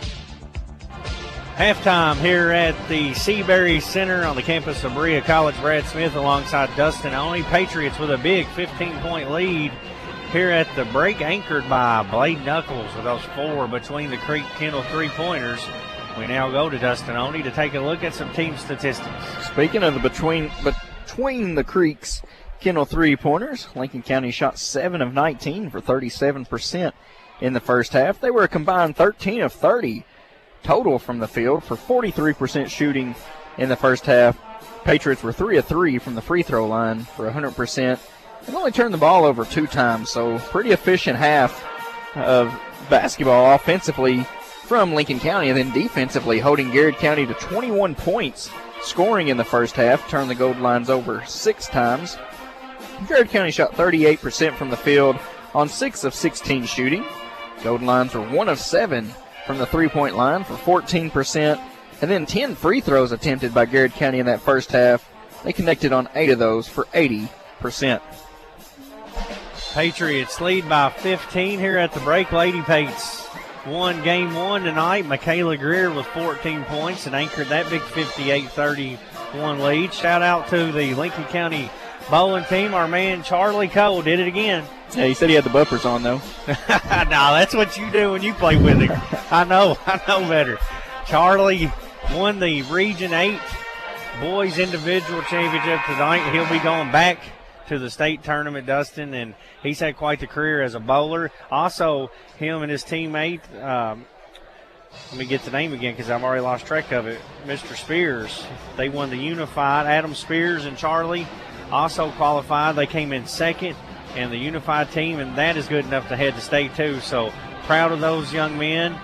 Halftime here at the Seabury Center on the campus of Berea College. Brad Smith alongside Dustin Oney. Patriots with a big 15-point lead here at the break, anchored by Blade Knuckles with those 4 between the Creek Kendall three-pointers. We now go to Dustin Oney to take a look at some team statistics. Speaking of the between the Creeks Kendall three-pointers, Lincoln County shot 7 of 19 for 37% in the first half. They were a combined 13 of 30 total from the field for 43% shooting in the first half. Patriots were 3 of 3 from the free throw line for 100% and only turned the ball over 2 times, so pretty efficient half of basketball offensively from Lincoln County, and then defensively holding Garrard County to 21 points scoring in the first half, turned the gold lines over 6 times. Garrard County shot 38% from the field on 6 of 16 shooting. Gold lines were 1 of 7 from the three-point line for 14%, and then 10 free throws attempted by Garrard County in that first half. They connected on 8 of those for 80%. Patriots lead by 15 here at the break. Lady Pates won game 1 tonight. Michaela Greer with 14 points and anchored that big 58-31 lead. Shout out to the Lincoln County bowling team. Our man Charlie Cole did it again. Yeah, he said he had the bumpers on, though. No, that's what you do when you play with him. I know better. Charlie won the Region 8 Boys Individual Championship tonight. He'll be going back to the state tournament, Dustin, and he's had quite the career as a bowler. Also, him and his teammate, let me get the name again because I've already lost track of it, Mr. Spears. They won the Unified. Adam Spears and Charlie also qualified. They came in second in the Unified team, and that is good enough to head to state too. So proud of those young men.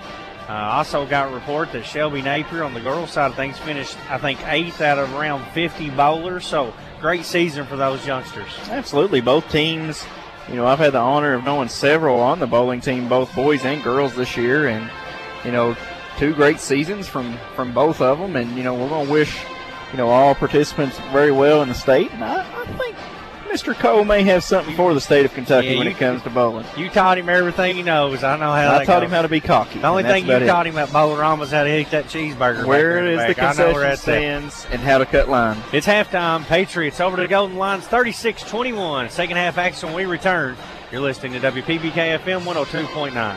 Also got a report that Shelby Napier on the girls' side of things finished, I think, 8th out of around 50 bowlers. So great season for those youngsters. Absolutely. Both teams, I've had the honor of knowing several on the bowling team, both boys and girls this year. And, 2 great seasons from both of them. And, we're going to wish, all participants very well in the state. And I think Mr. Cole may have something for the state of Kentucky when it comes to bowling. You taught him everything he knows. I know how I taught him how to be cocky. The only thing you taught him at Bowlerama is how to eat that cheeseburger. Where is the concession stands and how to cut line. It's halftime. Patriots over to the Golden Lines, 36-21. Second half action when we return. You're listening to WPBK FM 102.9.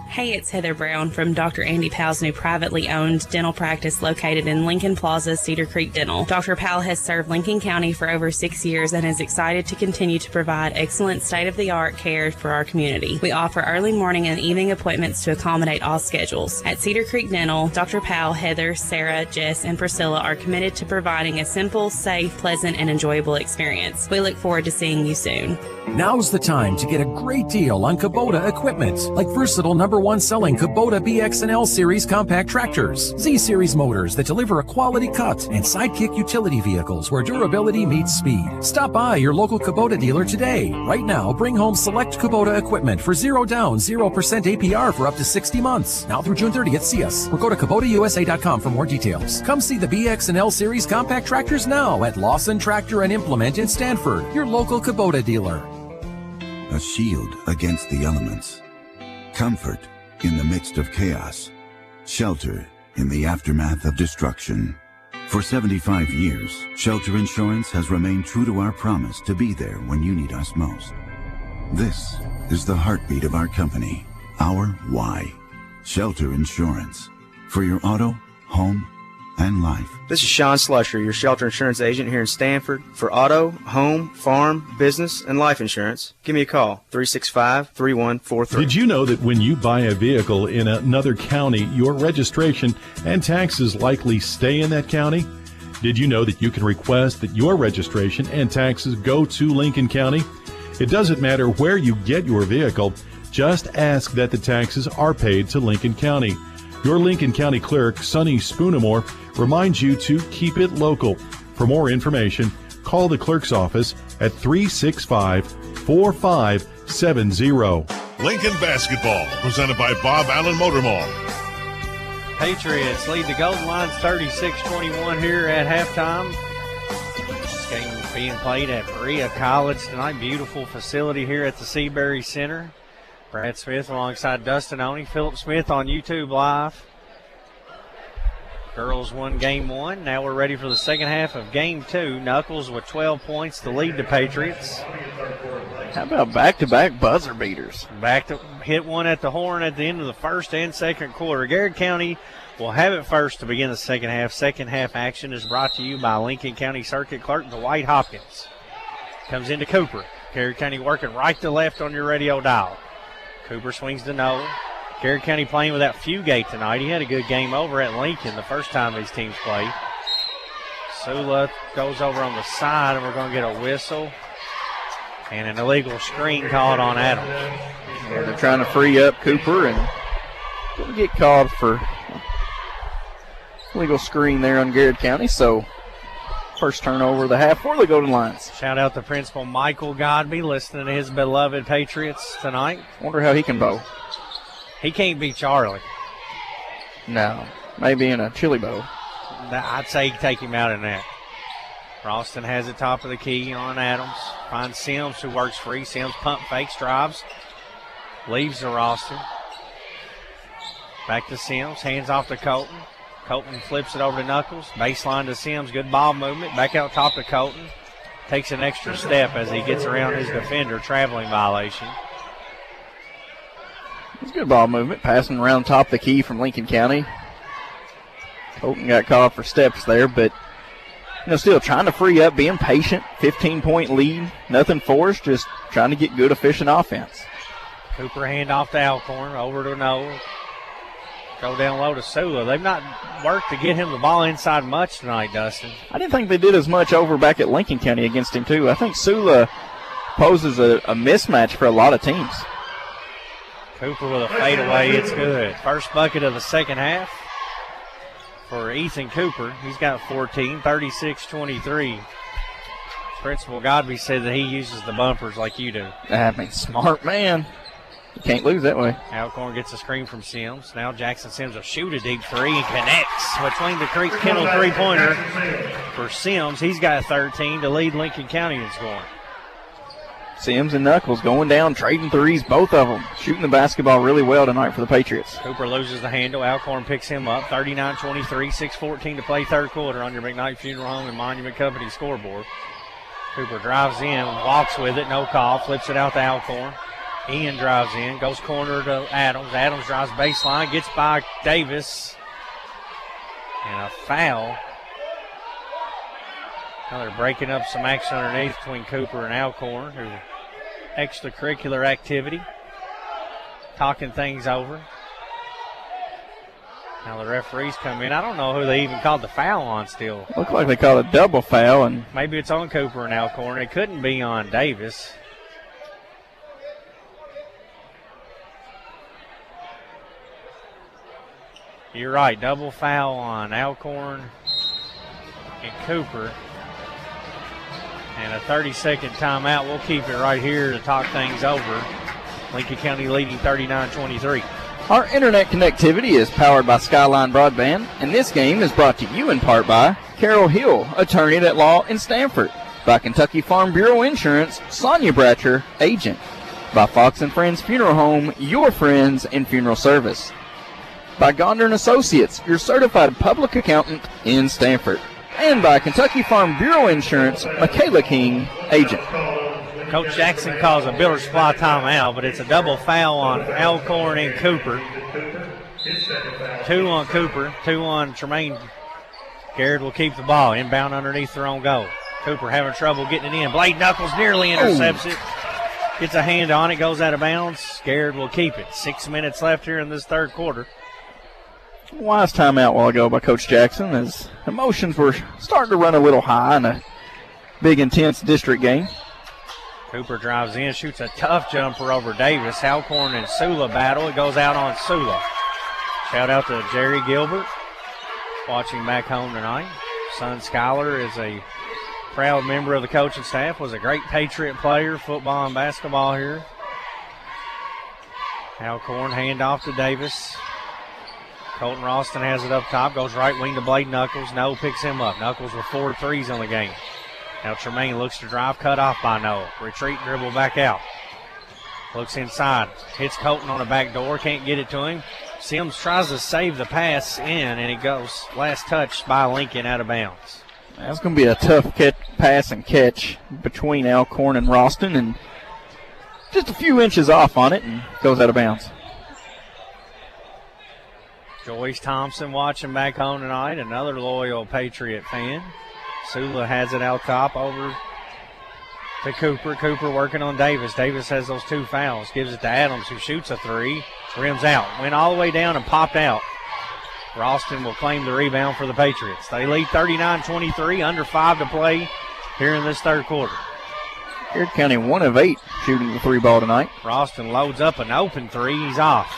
Hey, it's Heather Brown from Dr. Andy Powell's new privately owned dental practice located in Lincoln Plaza, Cedar Creek Dental. Dr. Powell has served Lincoln County for over 6 years and is excited to continue to provide excellent state-of-the-art care for our community. We offer early morning and evening appointments to accommodate all schedules. At Cedar Creek Dental, Dr. Powell, Heather, Sarah, Jess, and Priscilla are committed to providing a simple, safe, pleasant, and enjoyable experience. We look forward to seeing you soon. Now's the time to get a great deal on Kubota equipment, like versatile #1 selling Kubota BX and L Series compact tractors, Z Series motors that deliver a quality cut, and Sidekick utility vehicles where durability meets speed. Stop by your local Kubota dealer today. Right now, bring home select Kubota equipment for 0 down, 0% APR for up to 60 months. Now through June 30th, see us or go to KubotaUSA.com for more details. Come see the BX and L Series compact tractors now at Lawson Tractor and Implement in Stanford, your local Kubota dealer. a shield against the elements. Comfort in the midst of chaos. Shelter in the aftermath of destruction. For 75 years, Shelter Insurance has remained true to our promise to be there when you need us most. This is the heartbeat of our company, our why. Shelter Insurance. For your auto, home, and life. This is Sean Slusher, your shelter insurance agent here in Stanford. For auto, home, farm, business, and life insurance, give me a call, 365-3143. Did you know that when you buy a vehicle in another county, your registration and taxes likely stay in that county? Did you know that you can request that your registration and taxes go to Lincoln County? It doesn't matter where you get your vehicle, just ask that the taxes are paid to Lincoln County. Your Lincoln County Clerk, Sonny Spoonamore, reminds you to keep it local. For more information, call the clerk's office at 365-4570. Lincoln Basketball, presented by Bob Allen Motor Mall. Patriots lead the Golden Lions 36-21 here at halftime. This game is being played at Berea College tonight. Beautiful facility here at the Seabury Center. Brad Smith alongside Dustin Oney. Phillip Smith on YouTube Live. Girls won game one. Now we're ready for the second half of game two. Knuckles with 12 points to lead the Patriots. How about back-to-back buzzer beaters? Back to hit one at the horn at the end of the first and second quarter. Garrard County will have it first to begin the second half. Second half action is brought to you by Lincoln County Circuit Clerk Dwight Hopkins. Comes into Cooper. Garrard County working right to left on your radio dial. Cooper swings to Nolan. Garrard County playing without Fugate tonight. He had a good game over at Lincoln the first time these teams played. Sula goes over on the side, and we're going to get a whistle and an illegal screen called on Adams. Yeah, they're trying to free up Cooper and going to get called for illegal screen there on Garrard County. So first turnover of the half for the Golden Lions. Shout out to Principal Michael Godby listening to his beloved Patriots tonight. Wonder how he can bowl. He can't beat Charlie. No, maybe in a chili bowl. I'd say take him out in that. Ralston has it top of the key on Adams. Finds Sims, who works free. Sims pump fakes, drives. Leaves to Ralston. Back to Sims. Hands off to Colton. Colton flips it over to Knuckles. Baseline to Sims. Good ball movement. Back out top to Colton. Takes an extra step as he gets around his defender. Traveling violation. It's good ball movement. Passing around top of the key from Lincoln County. Colton got called for steps there, but still trying to free up, being patient. 15-point lead. Nothing forced, just trying to get good, efficient offense. Cooper hand off to Alcorn. Over to Noel. Go down low to Sula. They've not worked to get him the ball inside much tonight, Dustin. I didn't think they did as much over back at Lincoln County against him, too. I think Sula poses a mismatch for a lot of teams. Cooper with a fadeaway. It's good. First bucket of the second half for Ethan Cooper. He's got 14, 36-23. Principal Godby said that he uses the bumpers like you do. I mean, smart man. You can't lose that way. Alcorn gets a screen from Sims. Now Jackson Sims will shoot a deep three and connects between the Creek Kennel three-pointer for Sims. He's got 13 to lead Lincoln County in scoring. Sims and Knuckles going down, trading threes, both of them shooting the basketball really well tonight for the Patriots. Cooper loses the handle. Alcorn picks him up. 39-23, 6:14 to play third quarter on your McKnight Funeral Home and Monument Company scoreboard. Cooper drives in, walks with it, no call, flips it out to Alcorn. Ian drives in, goes corner to Adams. Adams drives baseline, gets by Davis. And a foul. Now they're breaking up some action underneath between Cooper and Alcorn, who extracurricular activity. Talking things over. Now the referees come in. I don't know who they even called the foul on still. Looked like they called a double foul. And maybe it's on Cooper and Alcorn. It couldn't be on Davis. You're right, double foul on Alcorn and Cooper. And a 30-second timeout. We'll keep it right here to talk things over. Lincoln County leading 39-23. Our internet connectivity is powered by Skyline Broadband, and this game is brought to you in part by Carol Hill, attorney at law in Stanford, by Kentucky Farm Bureau Insurance, Sonia Bratcher, agent, By Fox and Friends Funeral Home, your friends in funeral service. By Gonder & Associates, your certified public accountant in Stanford. And by Kentucky Farm Bureau Insurance, Michaela King, agent. Coach Jackson calls a Builder Supply timeout, but it's a double foul on Alcorn and Cooper. 2 on Cooper, 2 on Tremaine. Garrard will keep the ball. Inbound underneath their own goal. Cooper having trouble getting it in. Blade Knuckles nearly intercepts it. Gets a hand on it, goes out of bounds. Garrard will keep it. 6 minutes left here in this third quarter. Wise timeout a while ago by Coach Jackson as emotions were starting to run a little high in a big, intense district game. Cooper drives in, shoots a tough jumper over Davis. Alcorn and Sula battle. It goes out on Sula. Shout out to Jerry Gilbert watching back home tonight. Son Schuyler is a proud member of the coaching staff, was a great Patriot player, football and basketball here. Alcorn handoff to Davis. Colton Ralston has it up top, goes right wing to Blade Knuckles. No picks him up. Knuckles with 4 threes on the game. Now Tremaine looks to drive, cut off by No. Retreat, dribble back out. Looks inside, hits Colton on the back door, can't get it to him. Sims tries to save the pass in, and it goes last touch by Lincoln out of bounds. That's going to be a tough pass and catch between Alcorn and Ralston, and just a few inches off on it and goes out of bounds. Joyce Thompson watching back home tonight, another loyal Patriot fan. Sula has it out top over to Cooper. Cooper working on Davis. Davis has those 2 fouls. Gives it to Adams, who shoots a 3. Rims out. Went all the way down and popped out. Ralston will claim the rebound for the Patriots. They lead 39-23, under 5 to play here in this third quarter. Garrard County 1 of 8 shooting the 3 ball tonight. Ralston loads up an open 3. He's off.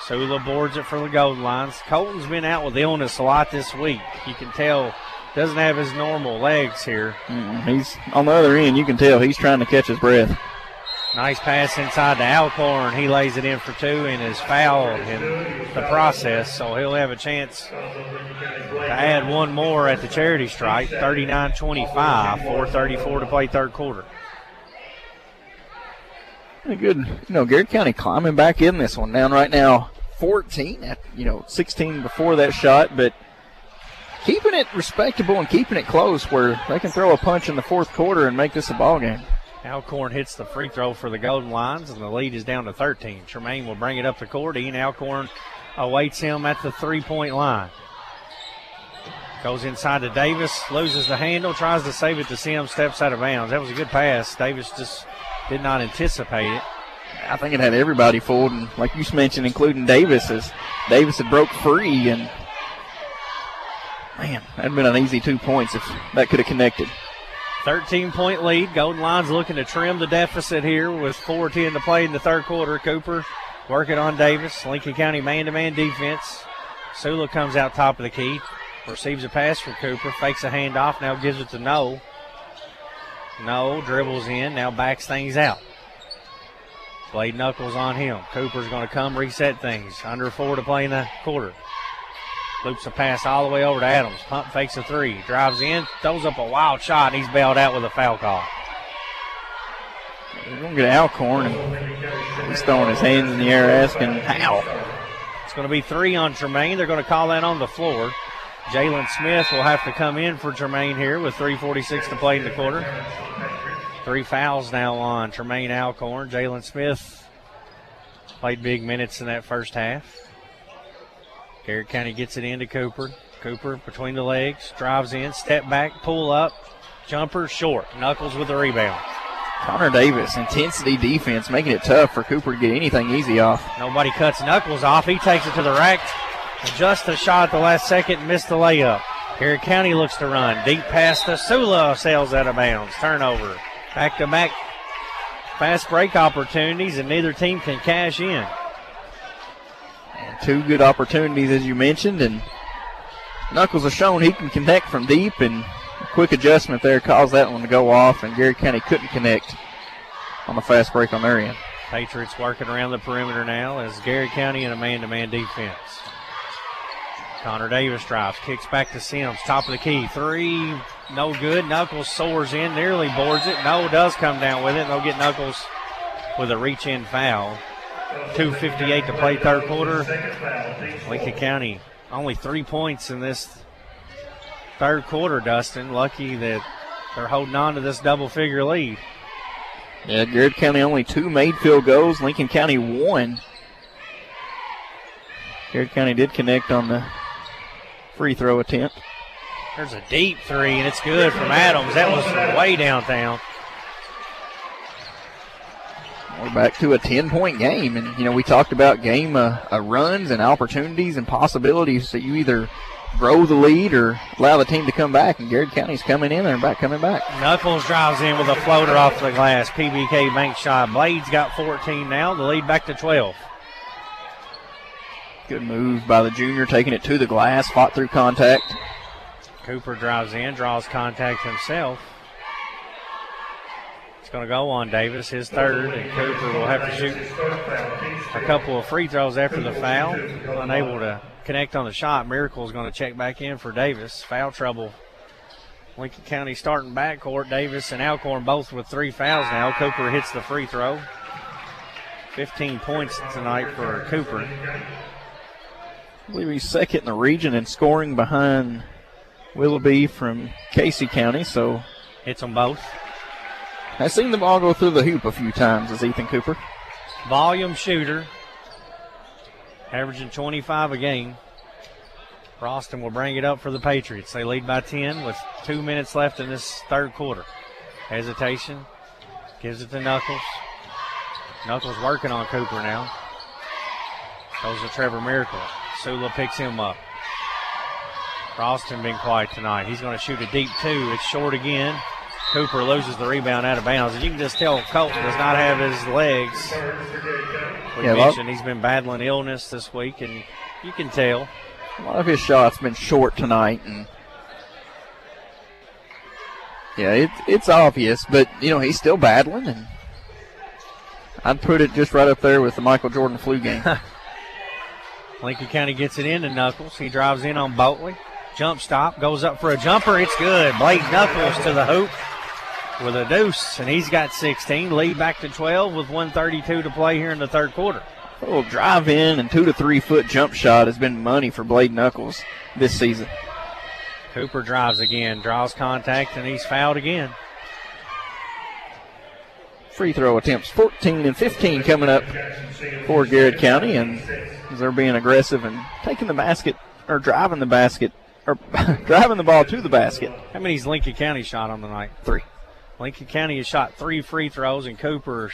Sula boards it for the Golden Lions. Colton's been out with illness a lot this week. You can tell doesn't have his normal legs here. He's on the other end. You can tell he's trying to catch his breath. Nice pass inside to Alcorn. He lays it in for 2 and is fouled in the process, so he'll have a chance to add 1 more at the charity stripe. 39-25, 4:34 to play third quarter. Good. Garrard County climbing back in this one. Down right now 14, 16 before that shot, but keeping it respectable and keeping it close where they can throw a punch in the fourth quarter and make this a ball game. Alcorn hits the free throw for the Golden Lions, and the lead is down to 13. Tremaine will bring it up the court. Ian Alcorn awaits him at the 3-point line. Goes inside to Davis, loses the handle, tries to save it to Sims, steps out of bounds. That was a good pass. Davis just did not anticipate it. I think it had everybody fooled, and like you mentioned, including Davis, as Davis had broke free, and man, that'd been an easy 2 points if that could have connected. 13-point lead. Golden Lions looking to trim the deficit here with 4:10 to play in the third quarter. Cooper working on Davis. Lincoln County man-to-man defense. Sula comes out top of the key. Receives a pass from Cooper. Fakes a handoff. Now gives it to No. No dribbles in. Now backs things out. Blade Knuckles on him. Cooper's going to come reset things. Under 4 to play in the quarter. Loops a pass all the way over to Adams. Pump fakes a 3. Drives in. Throws up a wild shot. And he's bailed out with a foul call. We're going to get Alcorn. And he's throwing his hands in the air asking how. It's going to be 3 on Tremaine. They're going to call that on the floor. Jalen Smith will have to come in for Tremaine here with 3:46 to play in the quarter. 3 fouls now on Tremaine Alcorn. Jalen Smith played big minutes in that first half. Garrard County gets it into Cooper. Cooper between the legs, drives in, step back, pull up, jumper, short. Knuckles with the rebound. Connor Davis, intensity defense, making it tough for Cooper to get anything easy off. Nobody cuts Knuckles off. He takes it to the rack. Just a shot at the last second and missed the layup. Garrard County looks to run. Deep pass to Sula, sails out of bounds. Turnover. Back-to-back fast break opportunities, and neither team can cash in. And 2 good opportunities, as you mentioned, and Knuckles has shown he can connect from deep, and a quick adjustment there caused that one to go off, and Garrard County couldn't connect on the fast break on their end. Patriots working around the perimeter now as Garrard County in a man-to-man defense. Connor Davis drives, kicks back to Sims, top of the key. 3, no good. Knuckles soars in, nearly boards it. No, does come down with it. They'll get Knuckles with a reach-in foul. 2:58 to play third quarter. Lincoln County only 3 points in this third quarter, Dustin. Lucky that they're holding on to this double-figure lead. Yeah, Garrard County only 2 made field goals. Lincoln County 1. Garrard County did connect on the free throw attempt. There's a deep three, and it's good from Adams. That was from way downtown. We're back to a 10-point game, and we talked about game runs and opportunities and possibilities that you either grow the lead or allow the team to come back, and Garrard County's coming in and coming back. Knuckles drives in with a floater off the glass. PBK bank shot. Blades got 14 now. The lead back to 12. Good move by the junior, taking it to the glass, fought through contact. Cooper drives in, draws contact himself. It's going to go on Davis, his third, and Cooper will have to shoot a couple of free throws after the foul. Unable to connect on the shot. Miracle is going to check back in for Davis. Foul trouble. Lincoln County starting backcourt. Davis and Alcorn both with 3 fouls now. Cooper hits the free throw. 15 points tonight for Cooper. I believe he's second in the region in scoring behind Willoughby from Casey County, so hits them both. I've seen the ball go through the hoop a few times as Ethan Cooper. Volume shooter, averaging 25 a game. Roston will bring it up for the Patriots. They lead by 10 with 2 minutes left in this third quarter. Hesitation, gives it to Knuckles. Knuckles working on Cooper now. Goes to Trevor Miracle. Sula picks him up. Roston been quiet tonight. He's going to shoot a deep 2. It's short again. Cooper loses the rebound out of bounds. And you can just tell Colton does not have his legs. We mentioned he's been battling illness this week, and you can tell. A lot of his shots been short tonight, and it's obvious, but he's still battling, and I'd put it just right up there with the Michael Jordan flu game. Lincoln County gets it into Knuckles. He drives in on Boatley. Jump stop, goes up for a jumper. It's good. Blake Knuckles to the hoop with a deuce, and he's got 16. Lead back to 12 with 1:32 to play here in the third quarter. A little drive in and 2 to 3 foot jump shot has been money for Blade Knuckles this season. Cooper drives again, draws contact, and he's fouled again. Free throw attempts 14 and 15 coming up for Garrard County, and as they're being aggressive and taking the basket or driving the basket or driving the ball to the basket. How many's Lincoln County shot on the night? 3. Lincoln County has shot 3 free throws, and Cooper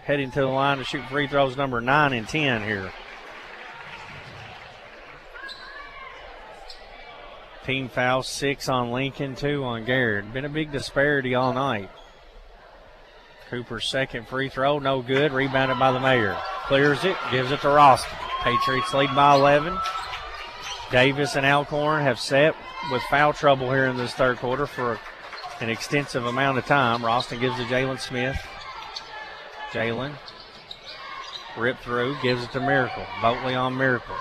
heading to the line to shoot free throws number 9 and 10 here. Team foul, 6 on Lincoln, 2 on Garrard. Been a big disparity all night. Cooper's second free throw, no good. Rebounded by the Mayor. Clears it, gives it to Roston. Patriots lead by 11. Davis and Alcorn have set with foul trouble here in this third quarter for an extensive amount of time. Roston gives it to Jalen Smith. Jalen rip through, gives it to Miracle. Boatley on Miracle.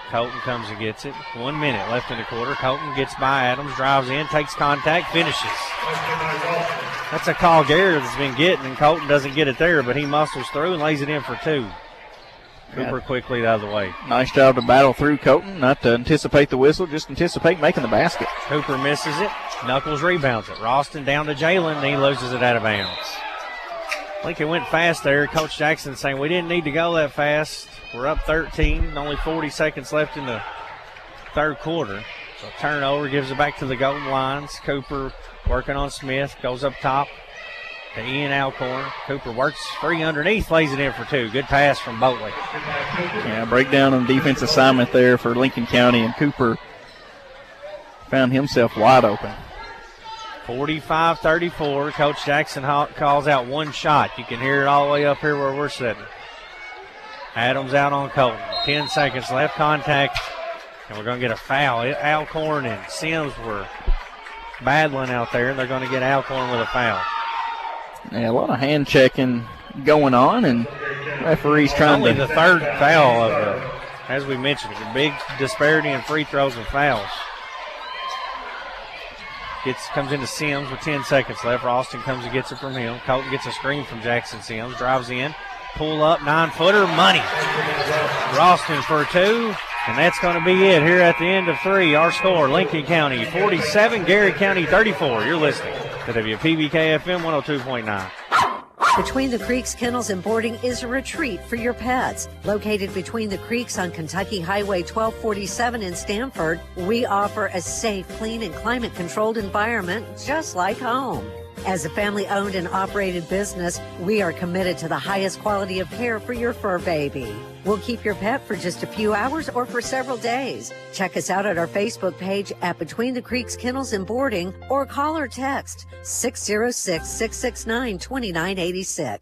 Colton comes and gets it. 1 minute left in the quarter. Colton gets by Adams, drives in, takes contact, finishes. That's a call Garrard has been getting, and Colton doesn't get it there, but he muscles through and lays it in for 2. Cooper quickly the other way. Nice job to battle through Colton, not to anticipate the whistle, just anticipate making the basket. Cooper misses it. Knuckles rebounds it. Roston down to Jalen, and he loses it out of bounds. Lincoln went fast there. Coach Jackson saying we didn't need to go that fast. We're up 13, only 40 seconds left in the third quarter. So turnover, gives it back to the Golden Lions. Cooper working on Smith, goes up top to Ian Alcorn. Cooper works free underneath, lays it in for 2. Good pass from Boatley. Yeah, breakdown on defense assignment there for Lincoln County, and Cooper found himself wide open. 45-34. Coach Jackson calls out one shot. You can hear it all the way up here where we're sitting. Adams out on Colton. 10 seconds left. Contact, and we're going to get a foul. Alcorn and Sims were battling out there, and they're going to get Alcorn with a foul. Yeah, a lot of hand checking going on, and referees trying only to. The third foul of as we mentioned, a big disparity in free throws and fouls. Comes into Sims with 10 seconds left. Ralston comes and gets it from him. Colton gets a screen from Jackson Sims. Drives in. Pull up, 9-footer, money. Ralston for 2, and that's going to be it here at the end of 3. Our score, Lincoln County 47, Garrard County 34. You're listening to WPBK FM 102.9. Between the Creeks Kennels and Boarding is a retreat for your pets. Located between the creeks on Kentucky Highway 1247 in Stanford, we offer a safe, clean, and climate-controlled environment just like home. As a family-owned and operated business, we are committed to the highest quality of care for your fur baby. We'll keep your pet for just a few hours or for several days. Check us out at our Facebook page at Between the Creeks Kennels and Boarding or call or text 606-669-2986.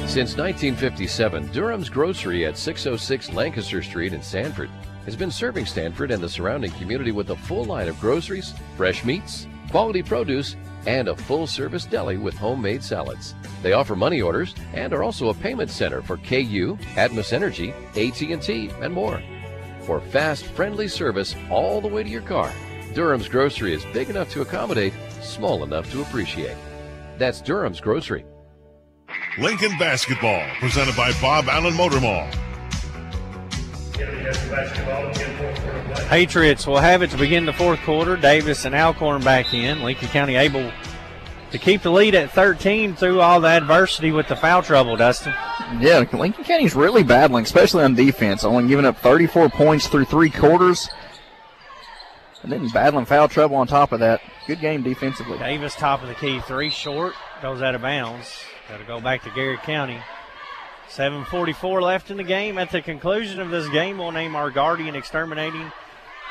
Since 1957, Durham's Grocery at 606 Lancaster Street in Stanford has been serving Stanford and the surrounding community with a full line of groceries, fresh meats, quality produce, and a full-service deli with homemade salads. They offer money orders and are also a payment center for KU, Atmos Energy, AT&T, and more. For fast, friendly service all the way to your car, Durham's Grocery is big enough to accommodate, small enough to appreciate. That's Durham's Grocery. Lincoln Basketball, presented by Bob Allen Motor Mall. Patriots will have it to begin the fourth quarter. Davis and Alcorn back in. Lincoln County able to keep the lead at 13 through all the adversity with the foul trouble, Dustin. Yeah, Lincoln County's really battling, especially on defense, only giving up 34 points through 3 quarters. And then battling foul trouble on top of that. Good game defensively. Davis, top of the key, 3 short, goes out of bounds. Got to go back to Garrard County. 7:44 left in the game. At the conclusion of this game, we'll name our Guardian Exterminating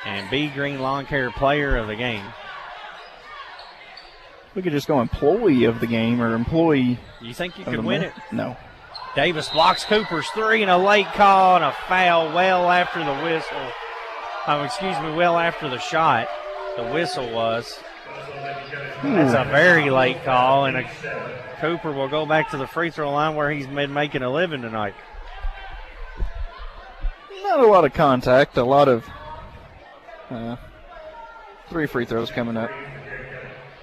and B Green Lawn Care Player of the game. We could just go employee of the game or employee. You think you could win it? No. Davis blocks Cooper's 3 and a late call and a foul well after the whistle. Well after the shot. The whistle was. That's a very late call, and Cooper will go back to the free throw line where he's been making a living tonight. Not a lot of contact, a lot of 3 free throws coming up.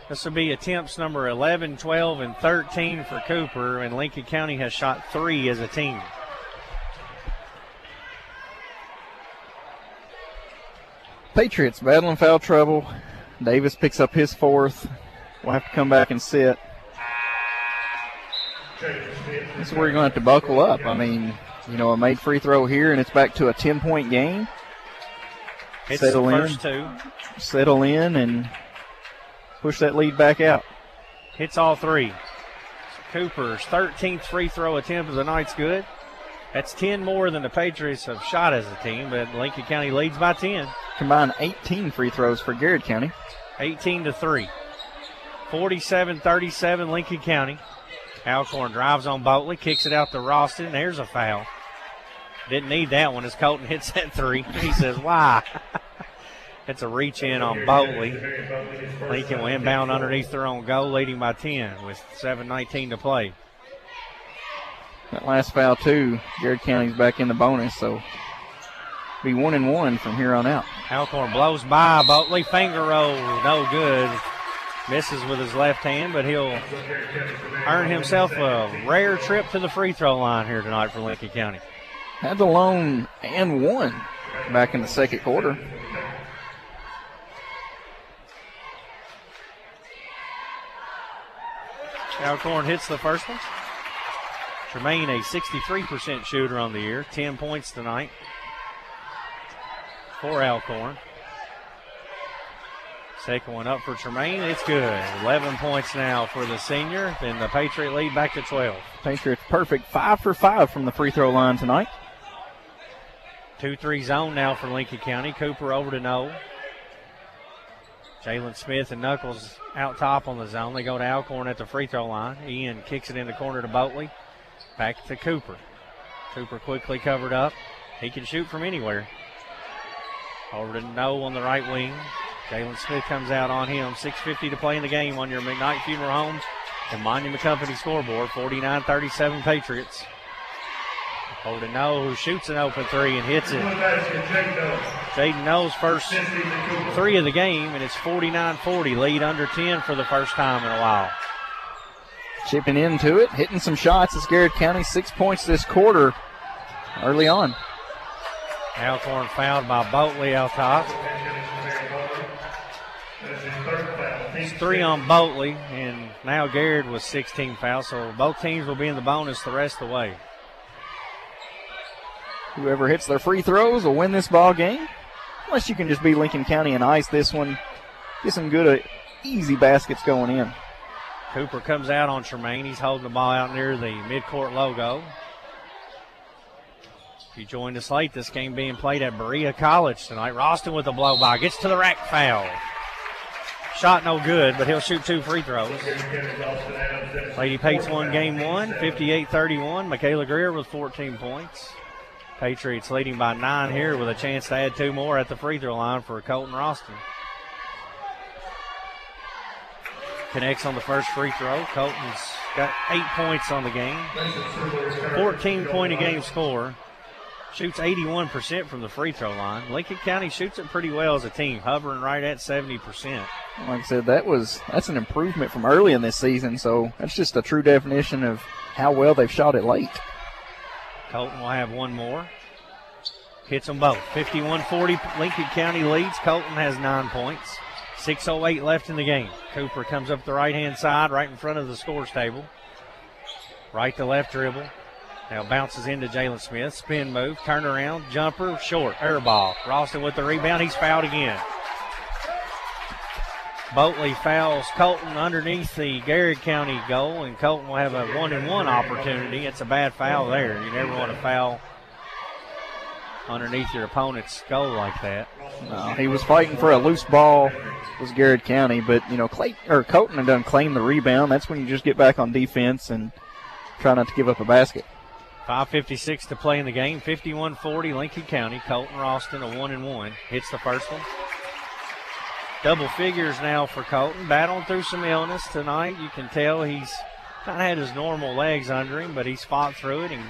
This will be attempts number 11, 12, and 13 for Cooper, and Lincoln County has shot 3 as a team. Patriots battling foul trouble. Davis picks up his 4th. We'll have to come back and sit. This is where you're going to have to buckle up. I mean, a made free throw here, and it's back to a 10-point game. It's the first 2. Settle in and push that lead back out. Hits all 3. Cooper's 13th free throw attempt of the night's good. That's 10 more than the Patriots have shot as a team, but Lincoln County leads by 10. Combined 18 free throws for Garrard County. 18-3. 47-37 Lincoln County. Alcorn drives on Boatley, kicks it out to Ralston, and there's a foul. Didn't need that one as Colton hits that 3. He says, why? It's a reach in on Boatley. Lincoln will inbound underneath their own goal, leading by 10 with 7:19 to play. That last foul, too, Garrard County's back in the bonus, so be 1-1 from here on out. Alcorn blows by Boatley, finger roll, no good. Misses with his left hand, but he'll earn himself a rare trip to the free throw line here tonight for Lincoln County. Had the lone and 1 back in the second quarter. Alcorn hits the first one. Tremaine, a 63% shooter on the year, 10 points tonight for Alcorn. Second one up for Tremaine. It's good. 11 points now for the senior. Then the Patriot lead back to 12. Patriots perfect. 5 for 5 from the free throw line tonight. 2-3 zone now for Lincoln County. Cooper over to Noel. Jalen Smith and Knuckles out top on the zone. They go to Alcorn at the free throw line. Ian kicks it in the corner to Boatley. Back to Cooper. Cooper quickly covered up. He can shoot from anywhere. Over to Noel on the right wing. Jalen Smith comes out on him. 6:50 to play in the game on your McKnight Funeral Homes and Monument Company scoreboard. 49-37 Patriots. Over to Noel, who shoots an open 3 and hits it. Jaden Knowles' first 3 of the game, and it's 49-40, lead under 10 for the first time in a while. Chipping into it, hitting some shots. It's Garrard County, 6 points this quarter early on. Alcorn fouled by Boatley out top. It's 3 on Boatley, and now Garrard with 16 fouls, so both teams will be in the bonus the rest of the way. Whoever hits their free throws will win this ball game. Unless you can just beat Lincoln County and ice this one. Get some good, easy baskets going in. Cooper comes out on Tremaine. He's holding the ball out near the midcourt logo. If you joined us late, this game being played at Berea College tonight. Ralston with a blow by. Gets to the rack, foul. Shot no good, but he'll shoot 2 free throws. Lady Pates won game 1, 58-31. Michaela Greer with 14 points. Patriots leading by 9 here with a chance to add 2 more at the free throw line for Colton Ralston. Connects on the first free throw. Colton's got 8 points on the game. 14-point-a-game score. Shoots 81% from the free throw line. Lincoln County shoots it pretty well as a team, hovering right at 70%. Like I said, that's an improvement from early in this season, so that's just a true definition of how well they've shot it late. Colton will have 1 more. Hits them both. 51-40, Lincoln County leads. Colton has 9 points. 6:08 left in the game. Cooper comes up the right-hand side, right in front of the scores table. Right to left dribble. Now bounces into Jalen Smith. Spin move, turn around, jumper, short, air ball. Ralston with the rebound. He's fouled again. Boatley fouls Colton underneath the Garrard County goal, and Colton will have a 1-and-1 opportunity. It's a bad foul there. You never want to foul underneath your opponent's goal like that. No, he was fighting for a loose ball. It was Garrard County, but Colton had done claim the rebound. That's when you just get back on defense and try not to give up a basket. 5:56 to play in the game. 51-40 Lincoln County. Colton Ralston a 1-and-1. Hits the first one. Double figures now for Colton. Battling through some illness tonight. You can tell he's kind of had his normal legs under him, but he's fought through it and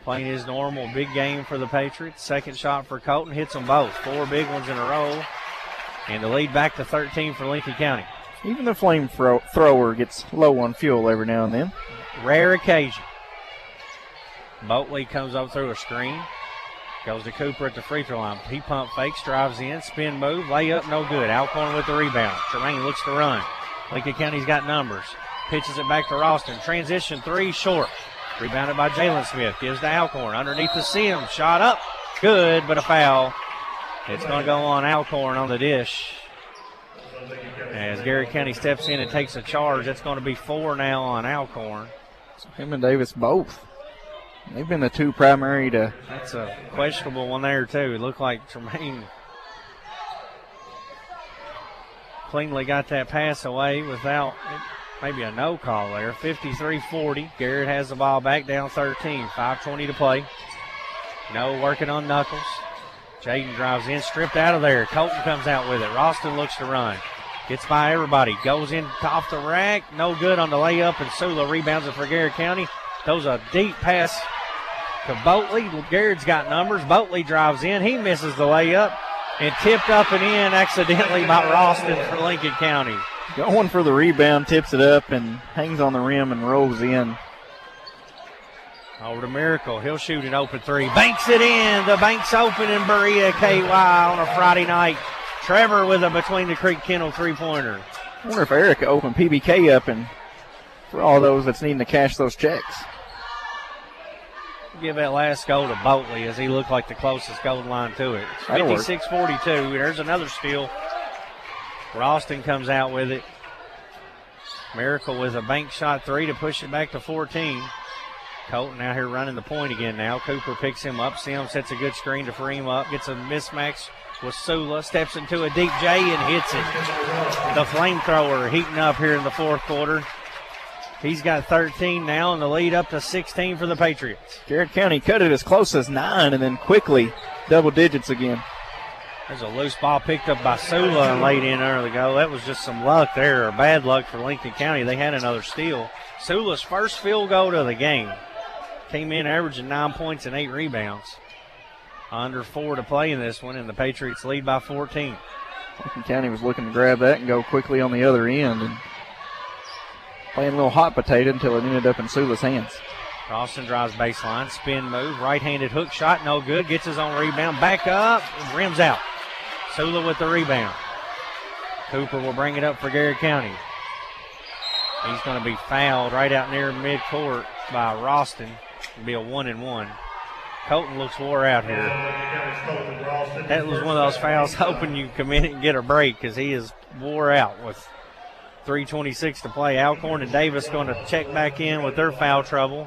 playing his normal big game for the Patriots. Second shot for Colton. Hits them both. 4 big ones in a row. And the lead back to 13 for Lincoln County. Even the flame thrower gets low on fuel every now and then. Rare occasion. Boatley comes up through a screen. Goes to Cooper at the free throw line. He pump fakes, drives in, spin move, layup, no good. Alcorn with the rebound. Tremaine looks to run. Lincoln County's got numbers. Pitches it back to Ralston. Transition 3, short. Rebounded by Jalen Smith. Gives to Alcorn. Underneath the sim. Shot up. Good, but a foul. It's going to go on Alcorn on the dish. As Garrard County steps in and takes a charge, that's going to be 4 now on Alcorn. So him and Davis both. They've been the 2 primary to. That's a questionable one there, too. It looked like Tremaine cleanly got that pass away without maybe a no call there. 53-40. Garrett has the ball back down 13. 5:20 to play. No working on Knuckles. Jaden drives in, stripped out of there. Colton comes out with it. Ralston looks to run. Gets by everybody. Goes in off the rack. No good on the layup, and Sula rebounds it for Garrard County. Throws a deep pass to Boatley. Garrett's got numbers. Boatley drives in. He misses the layup and tipped up and in accidentally by Ralston for Lincoln County. Going for the rebound, tips it up and hangs on the rim and rolls in. Over to Miracle. He'll shoot an open 3. Banks it in. The bank's open in Berea, KY on a Friday night. Trevor with a between the creek kennel 3-pointer. I wonder if Eric opened PBK up and for all those that's needing to cash those checks. Give that last goal to Boatley as he looked like the closest goal line to it. 56-42. There's another steal. Ralston comes out with it. Miracle with a bank shot 3 to push it back to 14. Colton out here running the point again now. Cooper picks him up. Sims sets a good screen to free him up. Gets a mismatch with Sula. Steps into a deep J and hits it. The flamethrower heating up here in the fourth quarter. He's got 13 now, and the lead up to 16 for the Patriots. Garrard County cut it as close as 9 and then quickly double digits again. There's a loose ball picked up by Sula and laid in early go. That was just some luck there, or bad luck for Lincoln County. They had another steal. Sula's first field goal of the game. Came in averaging 9 points and 8 rebounds. Under 4 to play in this one, and the Patriots lead by 14. Lincoln County was looking to grab that and go quickly on the other end, and playing a little hot potato until it ended up in Sula's hands. Ralston drives baseline, spin move, right-handed hook shot, no good. Gets his own rebound, back up, rims out. Sula with the rebound. Cooper will bring it up for Garrard County. He's going to be fouled right out near midcourt by Ralston. It'll be a 1-and-1. Colton looks wore out here. That was one of those fouls hoping you come in and get a break because he is wore out with 3:26 to play. Alcorn and Davis going to check back in with their foul trouble.